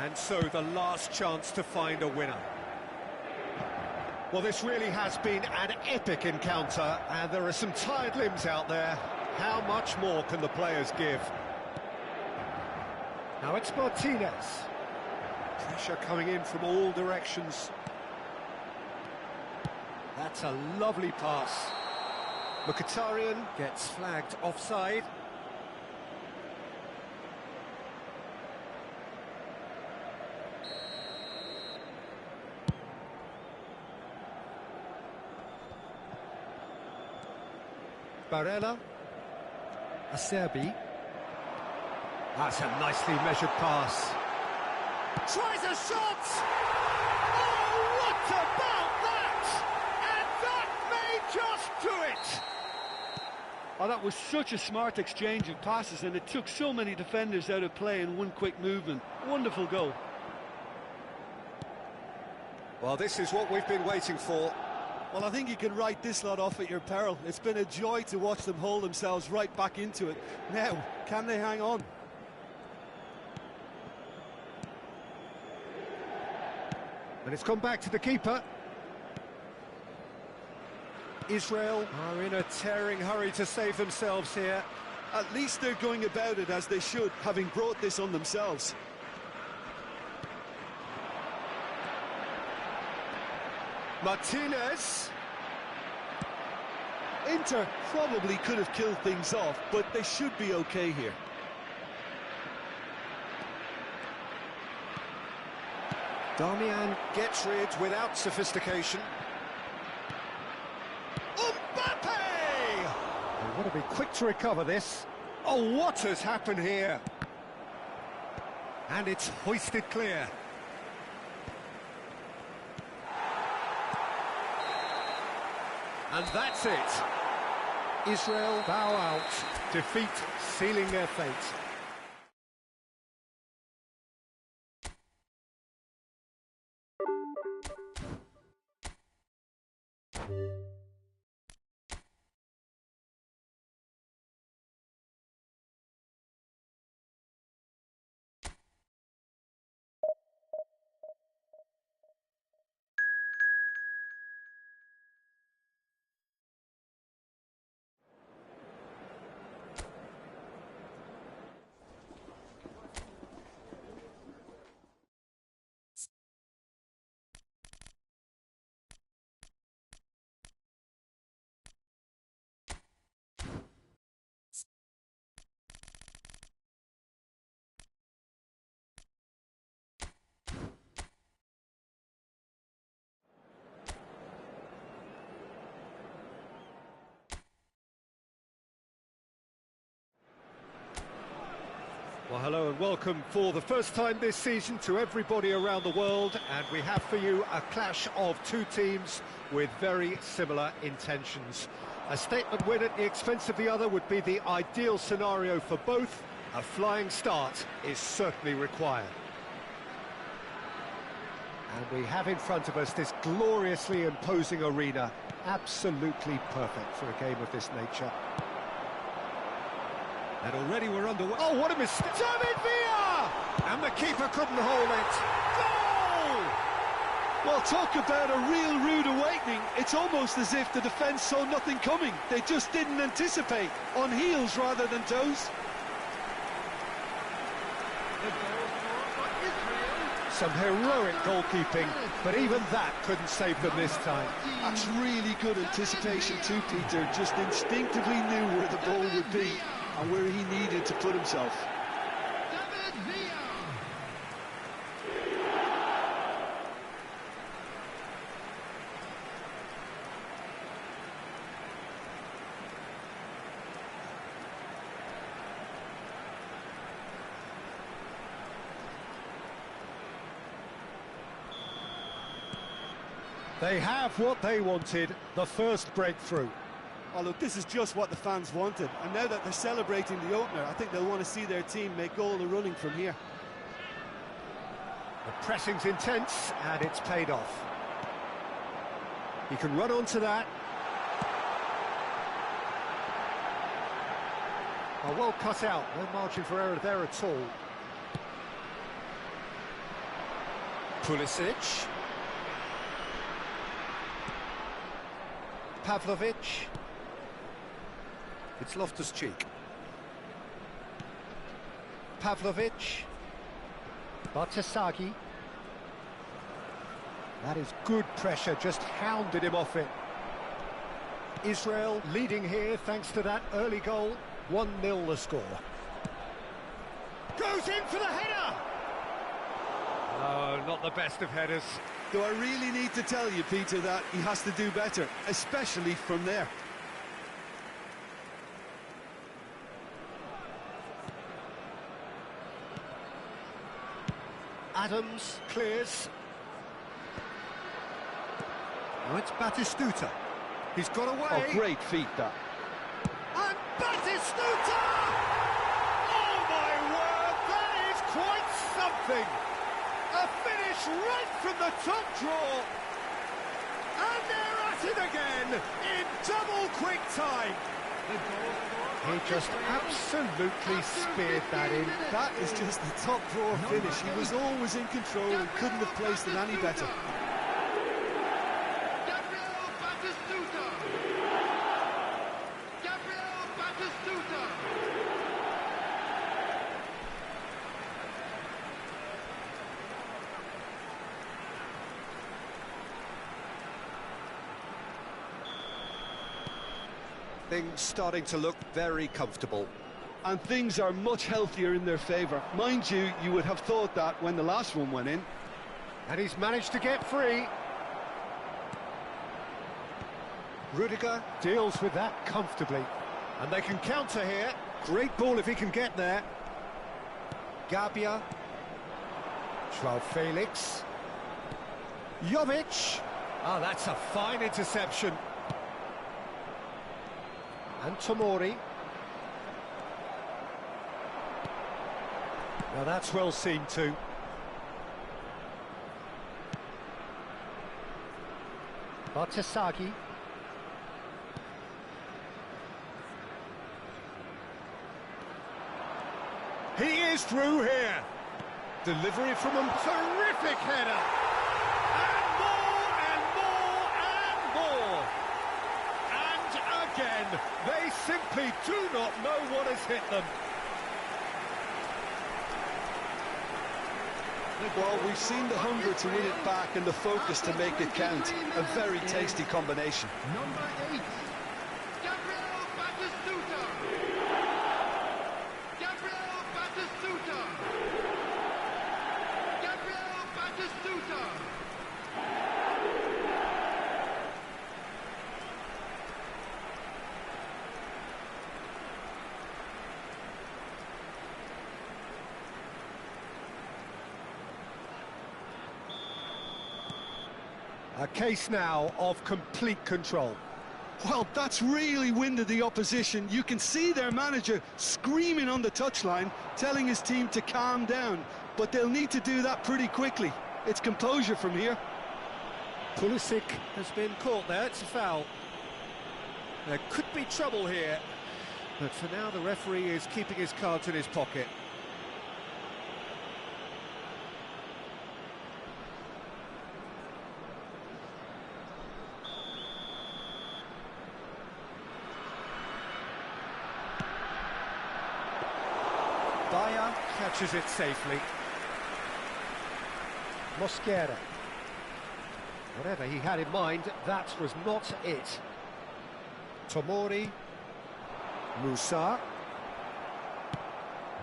[SPEAKER 1] And so the last chance to find a winner. Well, this really has been an epic encounter, and there are some tired limbs out there. How much more can the players give? Now it's Martinez. Pressure coming in from all directions. That's a lovely pass. Mkhitaryan gets flagged offside. Barella. Acerbi. That's a nicely measured pass. Tries a shot! Oh, what about that? And that may just do it!
[SPEAKER 5] Oh, that was such a smart exchange of passes, and it took so many defenders out of play in one quick movement. Wonderful goal.
[SPEAKER 1] Well, this is what we've been waiting for.
[SPEAKER 2] Well, I think you can write this lot off at your peril. It's been a joy to watch them hold themselves right back into it. Now, can they hang on?
[SPEAKER 1] And it's come back to the keeper. Israel are in a tearing hurry to save themselves here.
[SPEAKER 2] At least they're going about it as they should, having brought this on themselves.
[SPEAKER 1] Martinez.
[SPEAKER 2] Inter probably could have killed things off, but they should be okay here.
[SPEAKER 1] Darmian gets rid without sophistication. Mbappe! They've got to be quick to recover this. Oh, what has happened here? And it's hoisted clear. And that's it. Israel bow out. Defeat sealing their fate. Hello and welcome for the first time this season to everybody around the world, and we have for you a clash of two teams with very similar intentions. A statement win at the expense of the other would be the ideal scenario for both. A flying start is certainly required. And we have in front of us this gloriously imposing arena, absolutely perfect for a game of this nature. And already we're underway. Oh, what a mistake! David Villa! And the keeper couldn't hold it. Goal!
[SPEAKER 5] Well, talk about a real rude awakening. It's almost as if the defence saw nothing coming. They just didn't anticipate, on heels rather than toes.
[SPEAKER 1] Some heroic goalkeeping, but even that couldn't save them this time.
[SPEAKER 5] That's really good anticipation too, Peter. Just instinctively knew where the ball would be and where he needed to put himself.
[SPEAKER 1] They have what they wanted, the first breakthrough.
[SPEAKER 5] Oh, look, this is just what the fans wanted. And now that they're celebrating the opener, I think they'll want to see their team make all the running from here.
[SPEAKER 1] The pressing's intense, and it's paid off. He can run onto that. Oh, well cut out, no margin for error there at all. Pulisic. Pavlovic. It's Loftus-Cheek. Pavlovic. Bartesaghi. That is good pressure, just hounded him off it. Israel leading here thanks to that early goal. 1-0 the score. Goes in for the header! Oh, not the best of headers.
[SPEAKER 5] Do I really need to tell you, Peter, that he has to do better, especially from there?
[SPEAKER 1] Adams clears. Oh, it's Batistuta. He's got away.
[SPEAKER 5] Oh, great feat, that.
[SPEAKER 1] And Batistuta! Oh, my word, that is quite something! A finish right from the top draw. And they're at it again in double quick time. He just absolutely speared that in.
[SPEAKER 5] That is just the top drawer finish. He was always in control and couldn't have placed it any better.
[SPEAKER 1] Things starting to look very comfortable.
[SPEAKER 5] And things are much healthier in their favour. Mind you, you would have thought that when the last one went in.
[SPEAKER 1] And he's managed to get free. Rudiger deals with that comfortably. And they can counter here. Great ball if he can get there. Gabia. Joao Felix. Jovic. Oh, that's a fine interception. And Tomori. Now that's well seen too. Bartesaghi. He is through here. Delivery from a terrific header. And more and more and more. And again, they simply do not know what has hit them.
[SPEAKER 5] Well, we've seen the hunger to win it back and the focus to make it count. A very tasty combination.
[SPEAKER 4] Number 8, Gabriel Batistuta. Gabriel Batistuta. Gabriel Batistuta.
[SPEAKER 1] A case now of complete control.
[SPEAKER 2] Well, that's really winded the opposition. You can see their manager screaming on the touchline, telling his team to calm down, but they'll need to do that pretty quickly. It's composure from here.
[SPEAKER 1] Pulisic has been caught there, it's a foul. There could be trouble here, but for now the referee is keeping his cards in his pocket. Bayer catches it safely. Mosquera. Whatever he had in mind, that was not it. Tomori. Musa.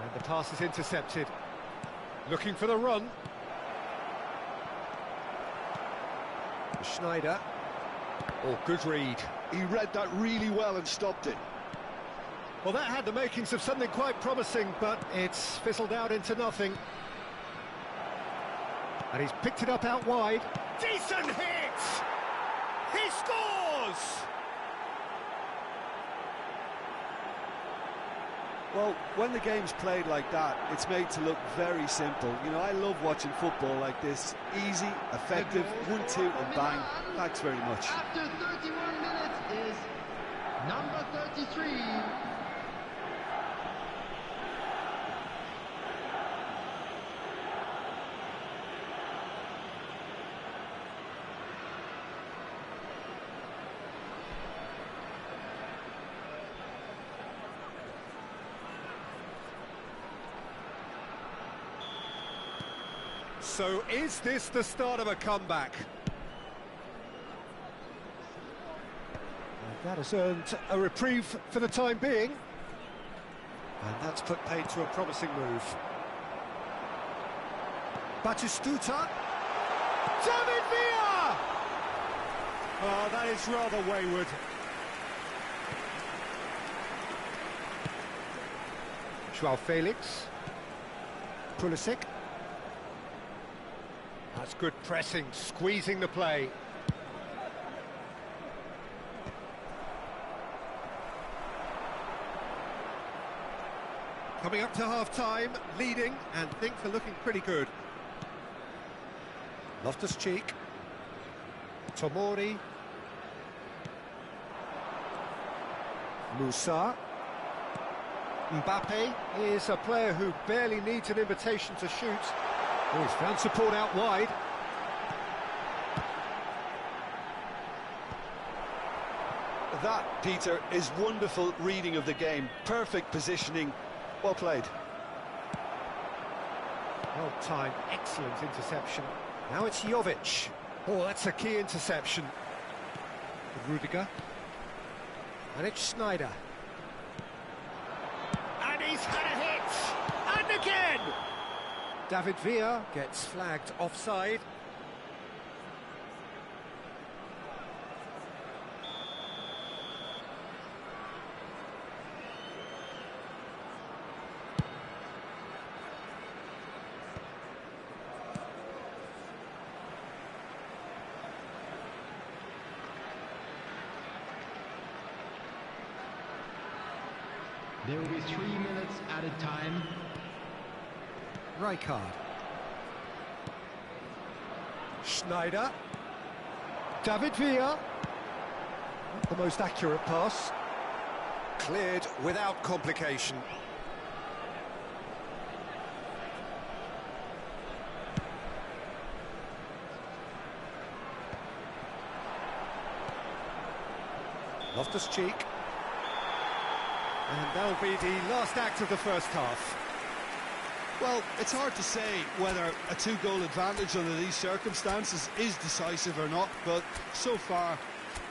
[SPEAKER 1] And the pass is intercepted. Looking for the run. Schneider. Oh, good read.
[SPEAKER 2] He read that really well and stopped it.
[SPEAKER 1] Well, that had the makings of something quite promising, but it's fizzled out into nothing. And he's picked it up out wide. Decent hit! He scores!
[SPEAKER 2] Well, when the game's played like that, it's made to look very simple. You know, I love watching football like this. Easy, effective, 1-2 and bang. Thanks very much.
[SPEAKER 3] After 31 minutes is number 33.
[SPEAKER 1] So is this the start of a comeback? And that has earned a reprieve for the time being. And that's put paid to a promising move. Batistuta. David Villa! Oh, that is rather wayward. Joao Felix. Pulisic. That's good pressing, squeezing the play. Coming up to half-time, leading, and things are looking pretty good. Loftus-Cheek. Tomori. Musa. Mbappe is a player who barely needs an invitation to shoot. Oh, he's found support out wide.
[SPEAKER 2] That, Peter, is wonderful reading of the game. Perfect positioning. Well played.
[SPEAKER 1] Well timed, excellent interception. Now it's Jovic. Oh, that's a key interception. Rudiger. And it's Schneider. And he's had a hit! And again! David Villa gets flagged offside.
[SPEAKER 3] There will be 3 minutes added time.
[SPEAKER 1] Rijkaard. Schneider. David Villa. Not the most accurate pass. Cleared without complication. Loftus-Cheek. And that'll be the last act of the first half.
[SPEAKER 2] Well, it's hard to say whether a two-goal advantage under these circumstances is decisive or not, but so far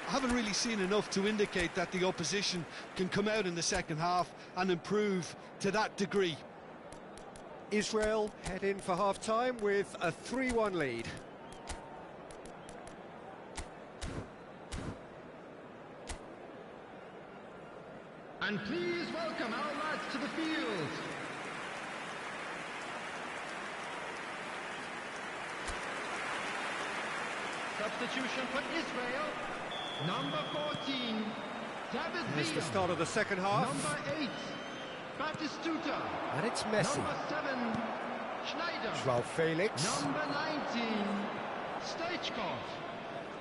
[SPEAKER 2] I haven't really seen enough to indicate that the opposition can come out in the second half and improve to that degree.
[SPEAKER 1] Israel head in for half-time with a 3-1 lead.
[SPEAKER 3] And please welcome our lads to the field. The substitution for Israel. Number 14, David
[SPEAKER 1] Here's the
[SPEAKER 3] Villa.
[SPEAKER 1] start of the second half.
[SPEAKER 3] Number 8, Batistuta.
[SPEAKER 1] And it's Messi.
[SPEAKER 3] Number 7, Schneider.
[SPEAKER 1] Joao Felix.
[SPEAKER 3] Number 19, Stoichkov.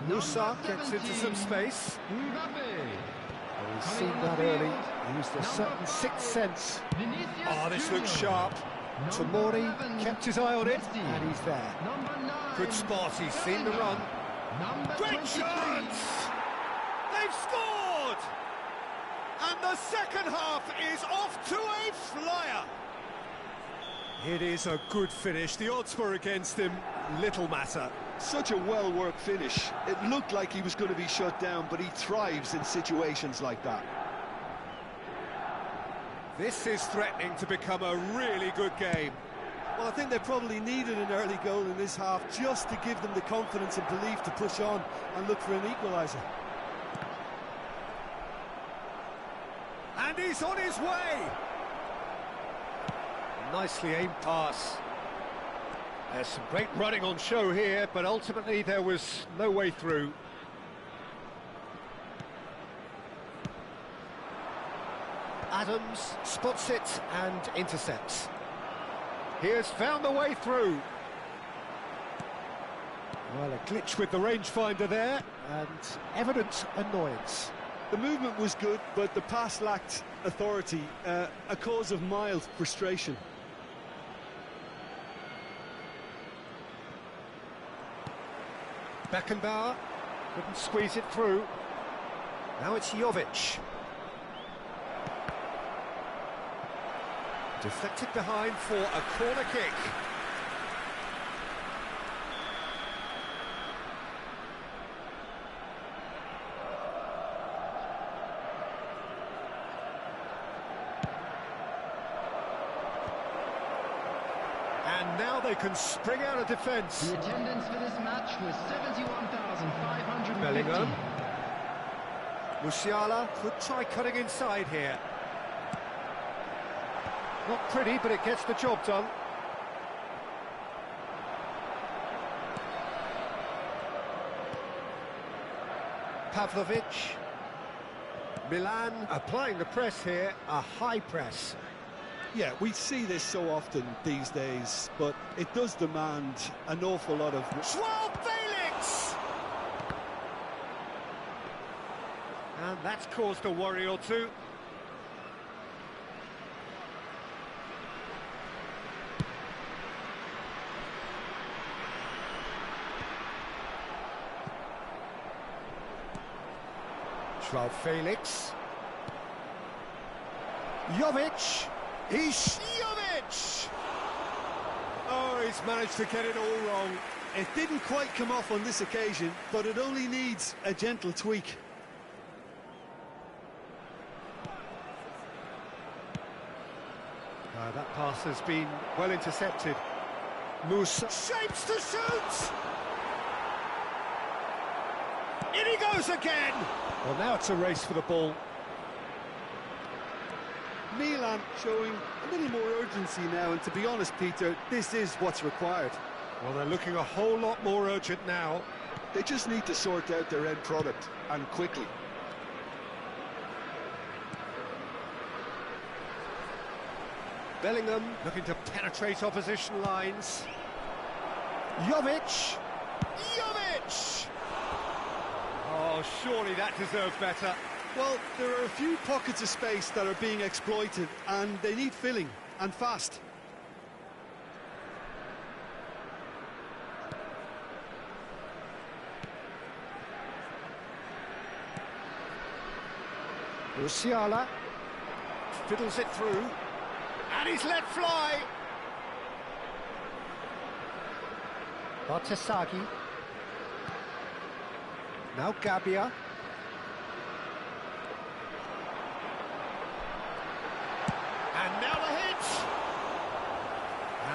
[SPEAKER 1] Musa
[SPEAKER 3] Number
[SPEAKER 1] gets into
[SPEAKER 3] 17,
[SPEAKER 1] some space.
[SPEAKER 3] Mbappe.
[SPEAKER 1] Oh, he's
[SPEAKER 3] Coming
[SPEAKER 1] seen
[SPEAKER 3] on the
[SPEAKER 1] that early.
[SPEAKER 3] field,
[SPEAKER 1] Used a
[SPEAKER 3] number
[SPEAKER 1] certain
[SPEAKER 3] 5,
[SPEAKER 1] sixth sense.
[SPEAKER 3] Vinicius
[SPEAKER 1] Oh, this looks
[SPEAKER 3] Junior.
[SPEAKER 1] sharp.
[SPEAKER 3] Number
[SPEAKER 1] Tomori
[SPEAKER 3] 11,
[SPEAKER 1] kept his eye on it,
[SPEAKER 3] Messi.
[SPEAKER 1] and he's there.
[SPEAKER 3] Number 9,
[SPEAKER 1] Good spot, he's seen the run.
[SPEAKER 3] Number
[SPEAKER 1] Great
[SPEAKER 3] 23,
[SPEAKER 1] chance! They've scored! And the second half is off to a flyer. It is a good finish. The odds were against him. Little matter.
[SPEAKER 2] Such a well-worked finish. It looked like he was going to be shut down, but he thrives in situations like that.
[SPEAKER 1] This is threatening to become a really good game.
[SPEAKER 5] Well, I think they probably needed an early goal in this half just to give them the confidence and belief to push on and look for an equaliser.
[SPEAKER 1] And he's on his way. Nicely aimed pass. There's some great running on show here, but ultimately there was no way through. Adams spots it and intercepts. He has found the way through. Well, a glitch with the rangefinder there, and evident annoyance.
[SPEAKER 2] The movement was good, but the pass lacked authority, a cause of mild frustration.
[SPEAKER 1] Beckenbauer couldn't squeeze it through. Now it's Jovic. Deflected behind for a corner kick. And now they can spring out of defence.
[SPEAKER 3] The attendance for this match was 71,550.
[SPEAKER 1] Bellingham. Musiala could try cutting inside here. Not pretty, but it gets the job done. Pavlovic. Milan applying the press here, a high press.
[SPEAKER 2] Yeah, we see this so often these days, but it does demand an awful lot of...
[SPEAKER 1] Joao Felix! And that's caused a worry or two. Joao Felix. Jovic. He's Jovic! Oh, he's managed to get it all wrong.
[SPEAKER 2] It didn't quite come off on this occasion, but it only needs a gentle tweak.
[SPEAKER 1] That pass has been well intercepted. Musa shapes to shoot! In he goes again! Well, now it's a race for the ball.
[SPEAKER 2] Milan showing a little more urgency now, and to be honest, Peter, this is what's required.
[SPEAKER 1] Well, they're looking a whole lot more urgent now.
[SPEAKER 2] They just need to sort out their end product, and quickly.
[SPEAKER 1] Bellingham looking to penetrate opposition lines. Jovic! Jovic! Oh, surely that deserved better.
[SPEAKER 2] Well, there are a few pockets of space that are being exploited, and they need filling, and fast.
[SPEAKER 1] Musiala fiddles it through, and he's let fly. Bartesaghi. Now Gabbia. And now the hit!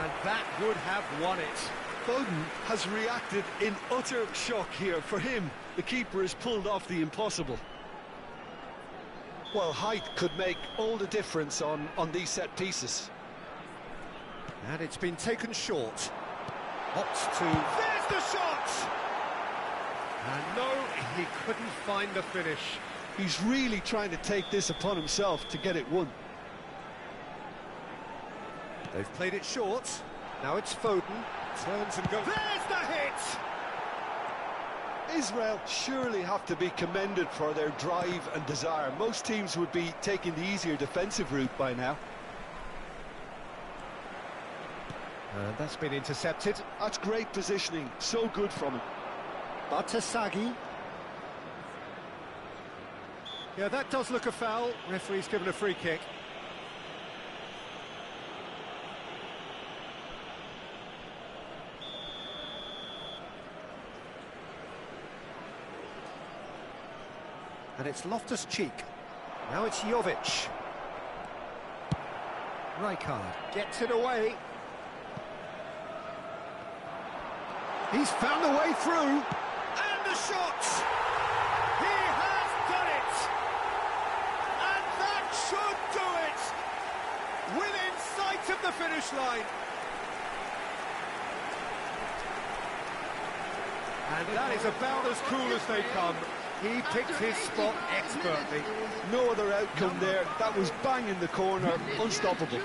[SPEAKER 1] And that would have won it.
[SPEAKER 2] Foden has reacted in utter shock here. For him, the keeper has pulled off the impossible. Well, height could make all the difference on these set pieces.
[SPEAKER 1] And it's been taken short. Opts to... There's the shot! And no, he couldn't find the finish.
[SPEAKER 2] He's really trying to take this upon himself to get it won.
[SPEAKER 1] They've played it short. Now it's Foden. Turns and goes. There's the hit!
[SPEAKER 2] Israel surely have to be commended for their drive and desire. Most teams would be taking the easier defensive route by now.
[SPEAKER 1] And that's been intercepted.
[SPEAKER 2] That's great positioning, so good from him.
[SPEAKER 1] Batasagi. Yeah, that does look a foul. Referee's given a free kick. And it's Loftus-Cheek. Now it's Jovic. Rijkaard gets it away. He's found a way through. And the shot! He has done it! And that should do it! Within sight of the finish line. And that is about as cool as they come. He picked his spot expertly.
[SPEAKER 2] No other outcome there. That was bang in the corner, unstoppable.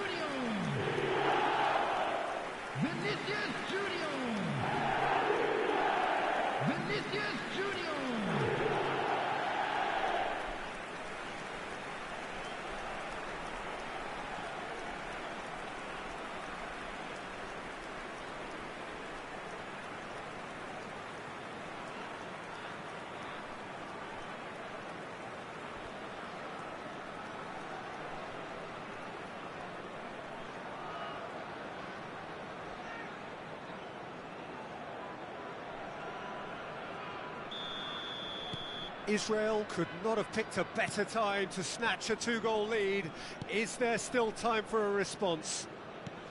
[SPEAKER 1] Israel could not have picked a better time to snatch a two-goal lead. Is there still time for a response?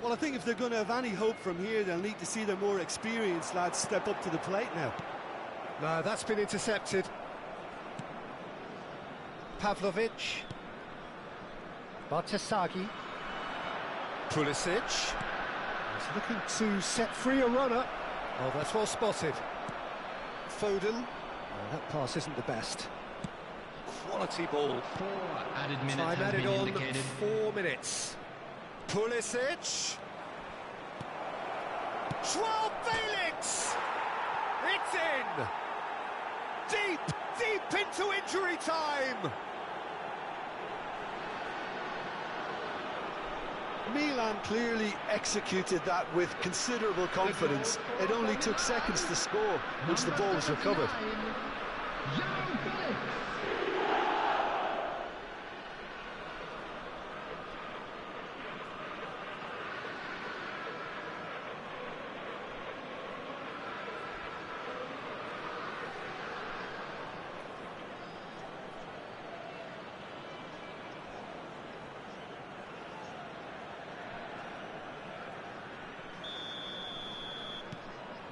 [SPEAKER 5] Well, I think if they're going to have any hope from here, they'll need to see their more experienced lads step up to the plate now.
[SPEAKER 1] No, that's been intercepted. Pavlovic. Batasagi. Pulisic. He's looking to set free a runner. Oh, that's well spotted. Foden. Oh, that pass isn't the best. Quality ball.
[SPEAKER 3] 4 added minutes
[SPEAKER 1] Time
[SPEAKER 3] has
[SPEAKER 1] added
[SPEAKER 3] been
[SPEAKER 1] on,
[SPEAKER 3] indicated.
[SPEAKER 1] 4 minutes. Pulisic. Joao Felix! It's in! Deep, deep into injury time!
[SPEAKER 2] Milan clearly executed that with considerable confidence. It only took seconds to score once the ball was recovered.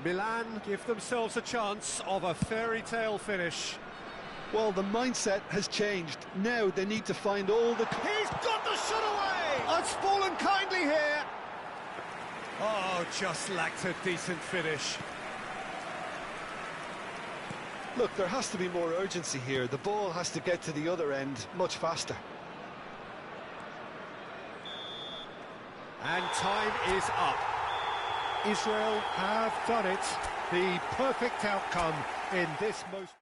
[SPEAKER 1] Milan give themselves a chance of a fairy tale finish.
[SPEAKER 2] Well, the mindset has changed. Now they need to find all the...
[SPEAKER 1] He's got the shot away! It's fallen kindly here. Oh, just lacked a decent finish.
[SPEAKER 2] Look, there has to be more urgency here. The ball has to get to the other end much faster.
[SPEAKER 1] And time is up. Israel have done it. The perfect outcome in this most...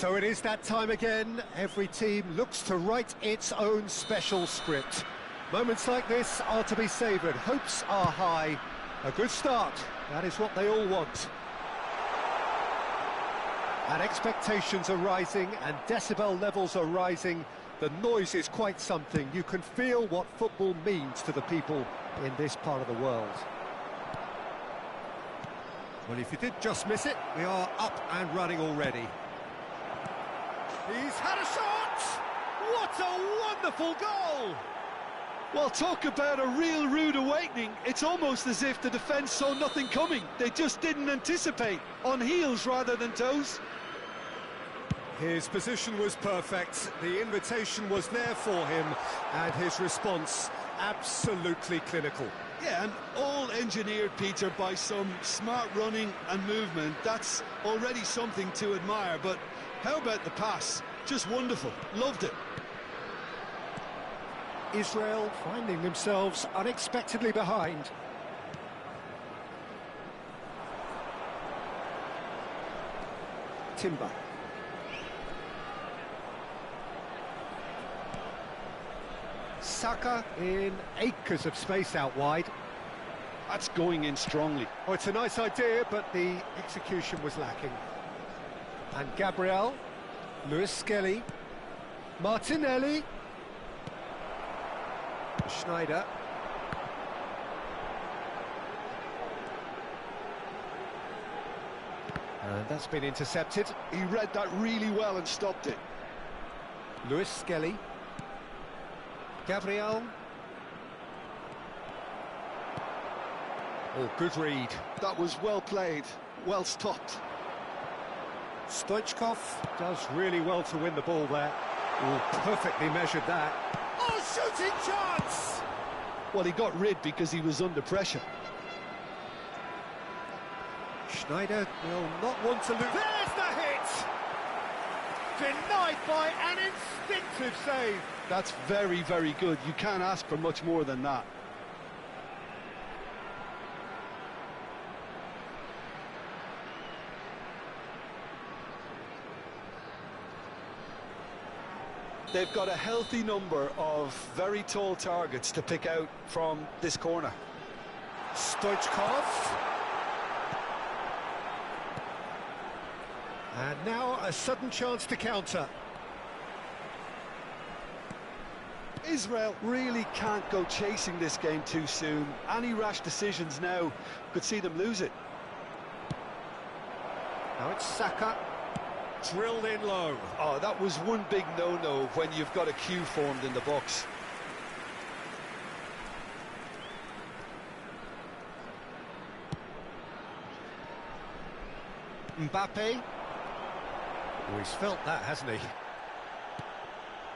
[SPEAKER 1] So it is that time again. Every team looks to write its own special script. Moments like this are to be savoured. Hopes are high. A good start. That is what they all want. And expectations are rising and decibel levels are rising. The noise is quite something. You can feel what football means to the people in this part of the world.
[SPEAKER 6] Well, if you did just miss it, we are up and running already.
[SPEAKER 1] He's had a shot! What a wonderful goal!
[SPEAKER 5] Well, talk about a real rude awakening. It's almost as if the defence saw nothing coming. They just didn't anticipate. On heels rather than toes.
[SPEAKER 1] His position was perfect, the invitation was there for him, and his response absolutely clinical.
[SPEAKER 5] Yeah, and all engineered, Peter, by some smart running and movement. That's already something to admire, but how about the pass? Just wonderful. Loved it.
[SPEAKER 1] Israel finding themselves unexpectedly behind. Timber. Saka in acres of space out wide.
[SPEAKER 5] That's going in strongly.
[SPEAKER 1] Oh, it's a nice idea, but the execution was lacking. And Gabriel, Lewis Skelly, Martinelli, Schneider. And that's been intercepted.
[SPEAKER 2] He read that really well and stopped it.
[SPEAKER 1] Lewis Skelly. Gabriel. Oh, good read.
[SPEAKER 2] That was well played, well stopped.
[SPEAKER 1] Stoichkov does really well to win the ball there. Oh, perfectly measured that. Oh, shooting chance!
[SPEAKER 2] Well, he got rid because he was under pressure.
[SPEAKER 1] Schneider will not want to lose. There's the hit! Denied by an instinctive save.
[SPEAKER 2] That's very, very good. You can't ask for much more than that. They've got a healthy number of very tall targets to pick out from this corner.
[SPEAKER 1] Stoichkov. And now a sudden chance to counter.
[SPEAKER 2] Israel really can't go chasing this game too soon. Any rash decisions now could see them lose it.
[SPEAKER 1] Now it's Saka. Drilled in low.
[SPEAKER 2] Oh, that was one big no-no when you've got a queue formed in the box.
[SPEAKER 1] Mbappe. Oh, he's felt that, hasn't he?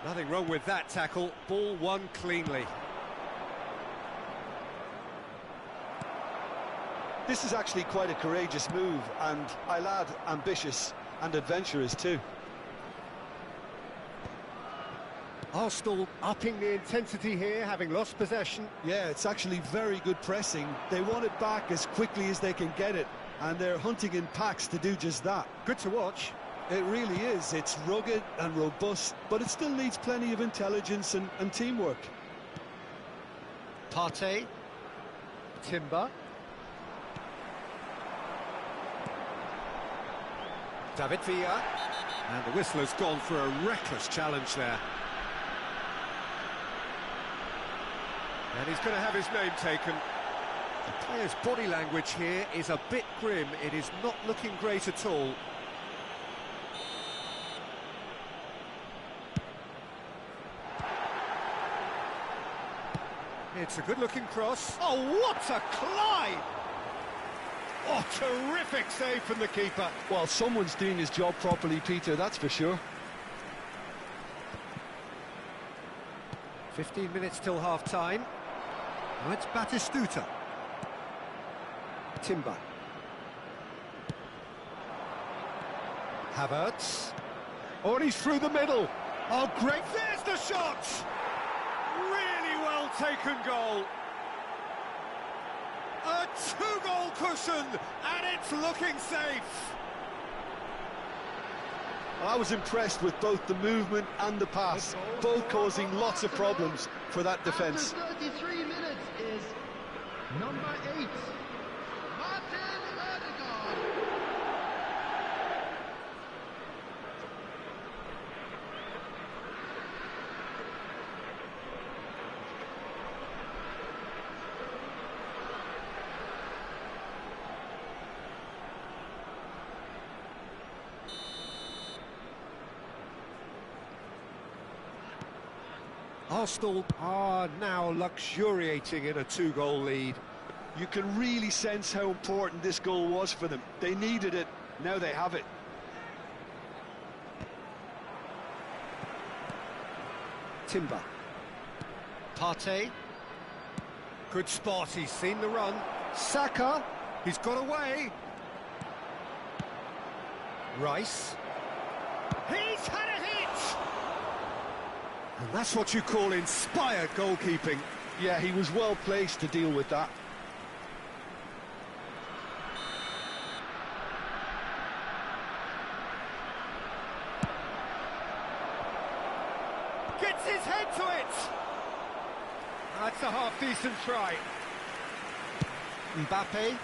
[SPEAKER 1] Nothing wrong with that tackle. Ball won cleanly.
[SPEAKER 2] This is actually quite a courageous move, and I'll add ambitious and adventurous too.
[SPEAKER 1] Arsenal upping the intensity here, having lost possession.
[SPEAKER 2] Yeah, it's actually very good pressing. They want it back as quickly as they can get it, and they're hunting in packs to do just that.
[SPEAKER 1] Good to watch.
[SPEAKER 2] It really is. It's rugged and robust, but it still needs plenty of intelligence and teamwork.
[SPEAKER 1] Partey. Timber. David Villa. And the whistle has gone for a reckless challenge there. And he's going to have his name taken. The player's body language here is a bit grim. It is not looking great at all. It's a good-looking cross. Oh, what a climb! Oh, terrific save from the keeper.
[SPEAKER 2] Well, someone's doing his job properly, Peter, that's for sure.
[SPEAKER 1] 15 minutes till half-time. Now it's Batistuta. Timber. Havertz. Oh, and he's through the middle. Oh, great. There's the shot! Really well taken goal. A two-goal cushion, and it's looking safe.
[SPEAKER 2] I was impressed with both the movement and the pass, both causing lots of problems for that defence.
[SPEAKER 7] After 33 minutes is number 8, Martin Odegaard.
[SPEAKER 1] Arsenal are now luxuriating in a two-goal lead.
[SPEAKER 2] You can really sense how important this goal was for them. They needed it, now they have it.
[SPEAKER 1] Timber. Partey. Good spot, he's seen the run. Saka, he's got away. Rice. He's had a hit! And that's what you call inspired goalkeeping.
[SPEAKER 2] Yeah, he was well placed to deal with that.
[SPEAKER 1] Gets his head to it! That's a half-decent try. Mbappe.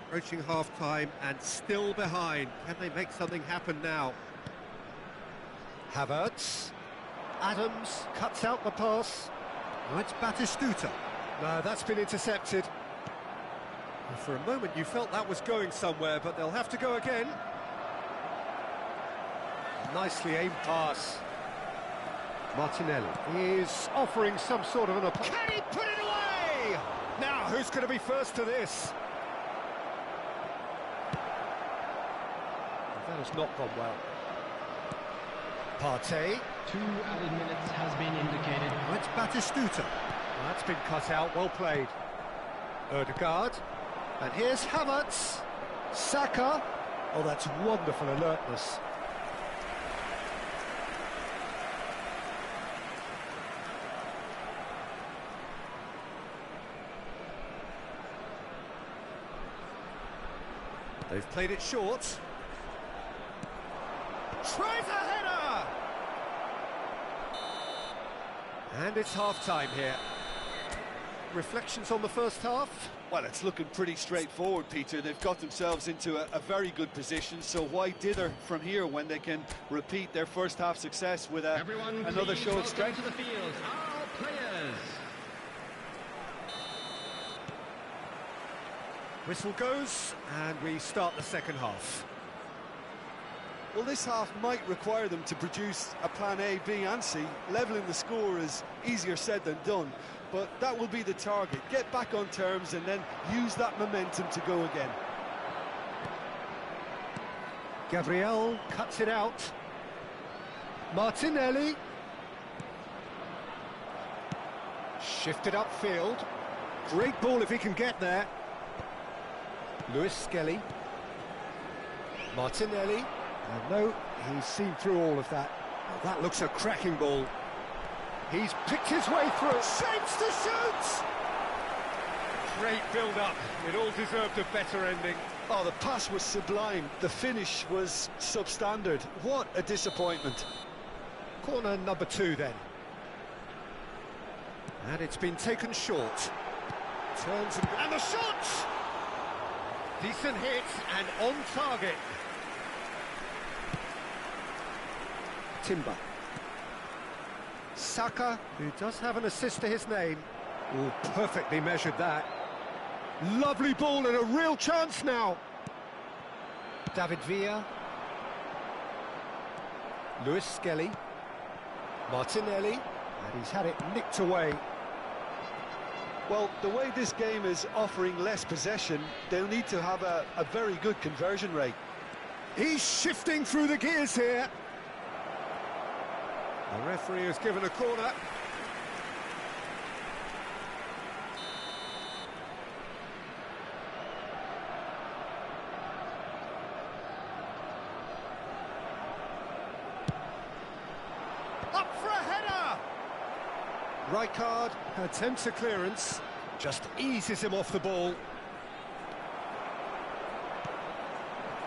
[SPEAKER 1] Approaching half-time and still behind. Can they make something happen now? Havertz. Adams cuts out the pass.
[SPEAKER 6] Now it's Batistuta.
[SPEAKER 1] No, that's been intercepted. For a moment you felt that was going somewhere, but they'll have to go again. Nicely aimed pass. Martinelli is offering some sort of an approach. Can he put it away? Now, who's going to be first to this? That has not gone well. Partey.
[SPEAKER 3] 2 added minutes has been indicated.
[SPEAKER 6] Now it's Batistuta.
[SPEAKER 1] That's been cut out, well played. Ødegaard. And here's Havertz. Saka. Oh, that's wonderful alertness. They've played it short. Tries a header! And it's half-time here. Reflections on the first half?
[SPEAKER 2] Well, it's looking pretty straightforward, Peter. They've got themselves into a very good position, so why dither from here when they can repeat their first half success with another show of strength?
[SPEAKER 3] To the field, our players.
[SPEAKER 1] Whistle goes, and we start the second half.
[SPEAKER 2] Well, this half might require them to produce a plan A, B and C. Levelling the score is easier said than done, but that will be the target. Get back on terms and then use that momentum to go again.
[SPEAKER 1] Gabriel cuts it out. Martinelli. Shifted upfield. Great ball if he can get there. Lewis Skelly. Martinelli. No, he's seen through all of that. Oh, that looks a cracking ball. He's picked his way through. Shapes to shoot! Great build-up. It all deserved a better ending.
[SPEAKER 2] Oh, the pass was sublime. The finish was substandard. What a disappointment.
[SPEAKER 1] Corner number 2 then. And it's been taken short. Turns and the shot! Decent hit and on target. Timber. Saka, who does have an assist to his name. Oh, perfectly measured that. Lovely ball and a real chance now. David Villa. Lewis Skelly. Martinelli. And he's had it nicked away.
[SPEAKER 2] Well, the way this game is offering less possession, they'll need to have a very good conversion rate.
[SPEAKER 1] He's shifting through the gears here. The referee has given a corner. Up for a header! Rijkaard attempts a clearance, just eases him off the ball.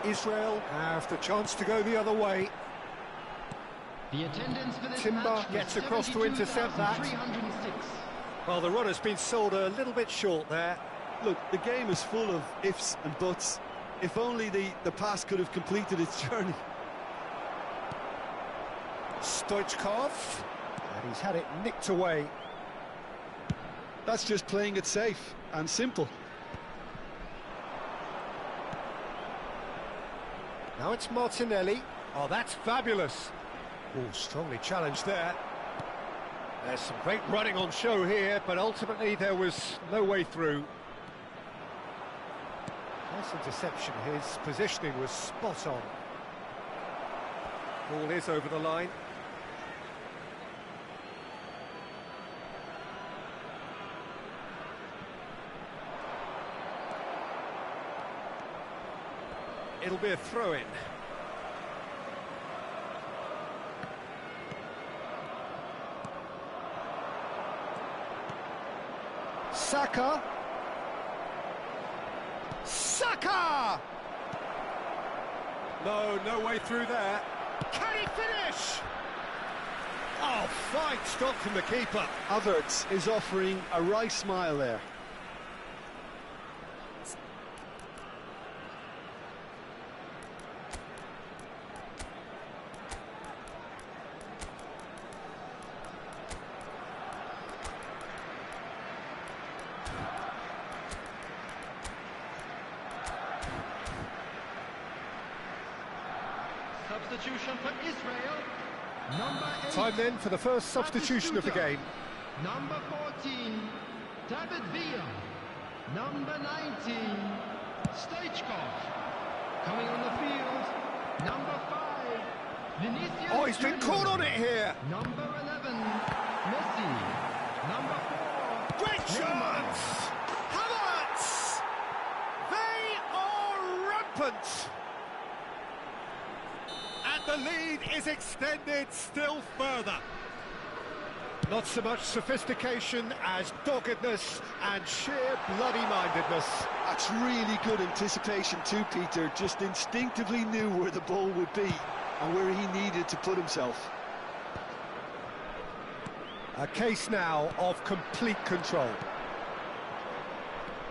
[SPEAKER 1] Israel have the chance to go the other way.
[SPEAKER 3] The attendance for this
[SPEAKER 1] Timber
[SPEAKER 3] match
[SPEAKER 1] gets across to intercept that.
[SPEAKER 3] 306.
[SPEAKER 1] Well, the runner's been sold a little bit short there.
[SPEAKER 2] Look, the game is full of ifs and buts. If only the pass could have completed its journey.
[SPEAKER 1] Stoichkov, and he's had it nicked away.
[SPEAKER 2] That's just playing it safe and simple.
[SPEAKER 1] Now it's Martinelli. Oh, that's fabulous. Oh, strongly challenged there. There's some great running on show here, but ultimately there was no way through. Nice interception. His positioning was spot on. Ball is over the line. It'll be a throw-in. Saka. Saka! No way through there. Can he finish? Oh, fine stop from the keeper.
[SPEAKER 2] Havertz is offering a wry smile there.
[SPEAKER 7] substitution for Israel. Number 8.
[SPEAKER 1] Time then for the first substitution of the game.
[SPEAKER 7] Number 14, David Villa. Number 19, Stoichkov. Coming on the field, number 5, Vinicius
[SPEAKER 1] Oh, he's been
[SPEAKER 7] Junior.
[SPEAKER 1] caught on it here.
[SPEAKER 7] Number 11, Messi. Number 4,
[SPEAKER 1] Great chance! Havertz! They are rampant! And the lead is extended still further. Not so much sophistication as doggedness and sheer bloody-mindedness.
[SPEAKER 2] That's really good anticipation too, Peter. Just instinctively knew where the ball would be and where he needed to put himself.
[SPEAKER 1] A case now of complete control.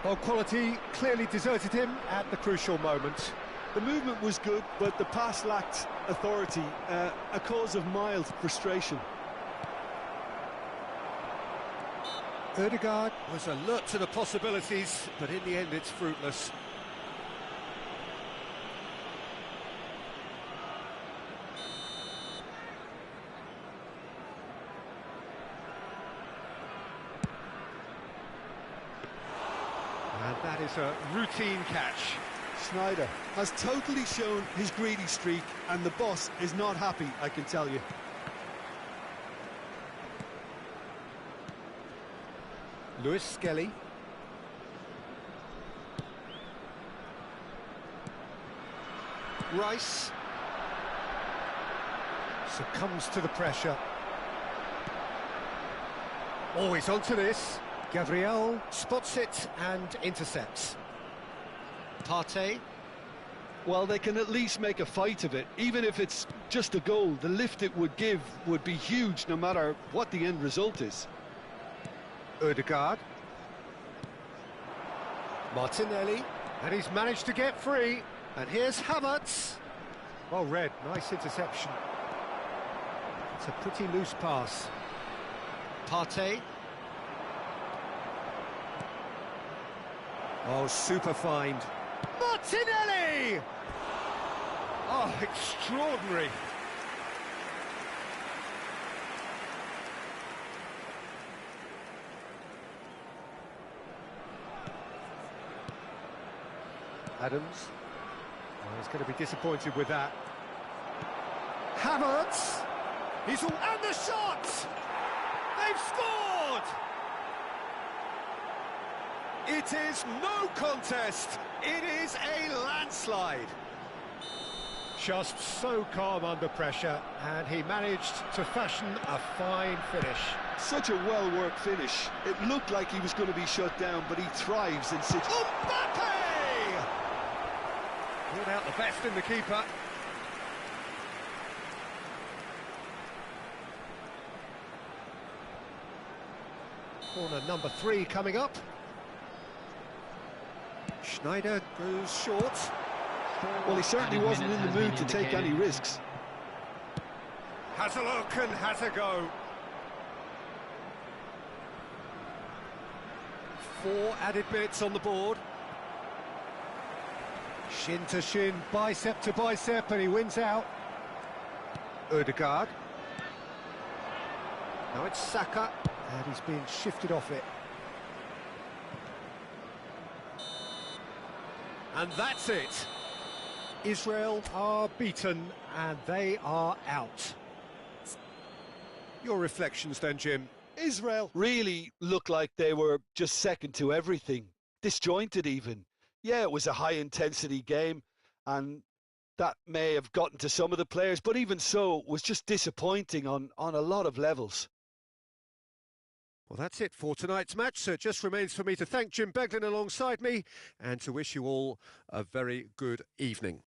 [SPEAKER 1] Ball quality clearly deserted him at the crucial moment.
[SPEAKER 2] The movement was good, but the pass lacked authority, a cause of mild frustration.
[SPEAKER 1] Ødegaard was alert to the possibilities, but in the end it's fruitless. And that is a routine catch.
[SPEAKER 2] Schneider has totally shown his greedy streak, and the boss is not happy, I can tell you.
[SPEAKER 1] Lewis Skelly. Rice succumbs to the pressure. Oh, he's onto this. Gabriel spots it and intercepts. Partey.
[SPEAKER 2] Well, they can at least make a fight of it. Even if it's just a goal, the lift it would give would be huge no matter what the end result is.
[SPEAKER 1] Ødegaard. Martinelli, and he's managed to get free. And here's Havertz. Well read, nice interception. It's a pretty loose pass. Partey. Oh, super find. Martinelli! Oh, extraordinary. Adams. Oh, he's going to be disappointed with that. Havertz. He's all... And the shot! They've scored! It is no contest. It is a landslide. Just so calm under pressure, and he managed to fashion a fine finish.
[SPEAKER 2] Such a well-worked finish. It looked like he was going to be shut down, but he thrives in situations.
[SPEAKER 1] Mbappe! Pulled out the best in the keeper. Corner number 3 coming up. Schneider goes short.
[SPEAKER 2] Well, he certainly wasn't in the mood to take any risks.
[SPEAKER 1] Has a look and has a go. 4 added minutes on the board. Shin to shin, bicep to bicep, and he wins out. Ødegaard. Now it's Saka, and he's being shifted off it. And that's it. Israel are beaten, and they are out. Your reflections then, Jim?
[SPEAKER 2] Israel really looked like they were just second to everything, disjointed even. Yeah, it was a high-intensity game, and that may have gotten to some of the players, but even so, it was just disappointing on a lot of levels.
[SPEAKER 1] Well, that's it for tonight's match, so it just remains for me to thank Jim Beglin alongside me and to wish you all a very good evening.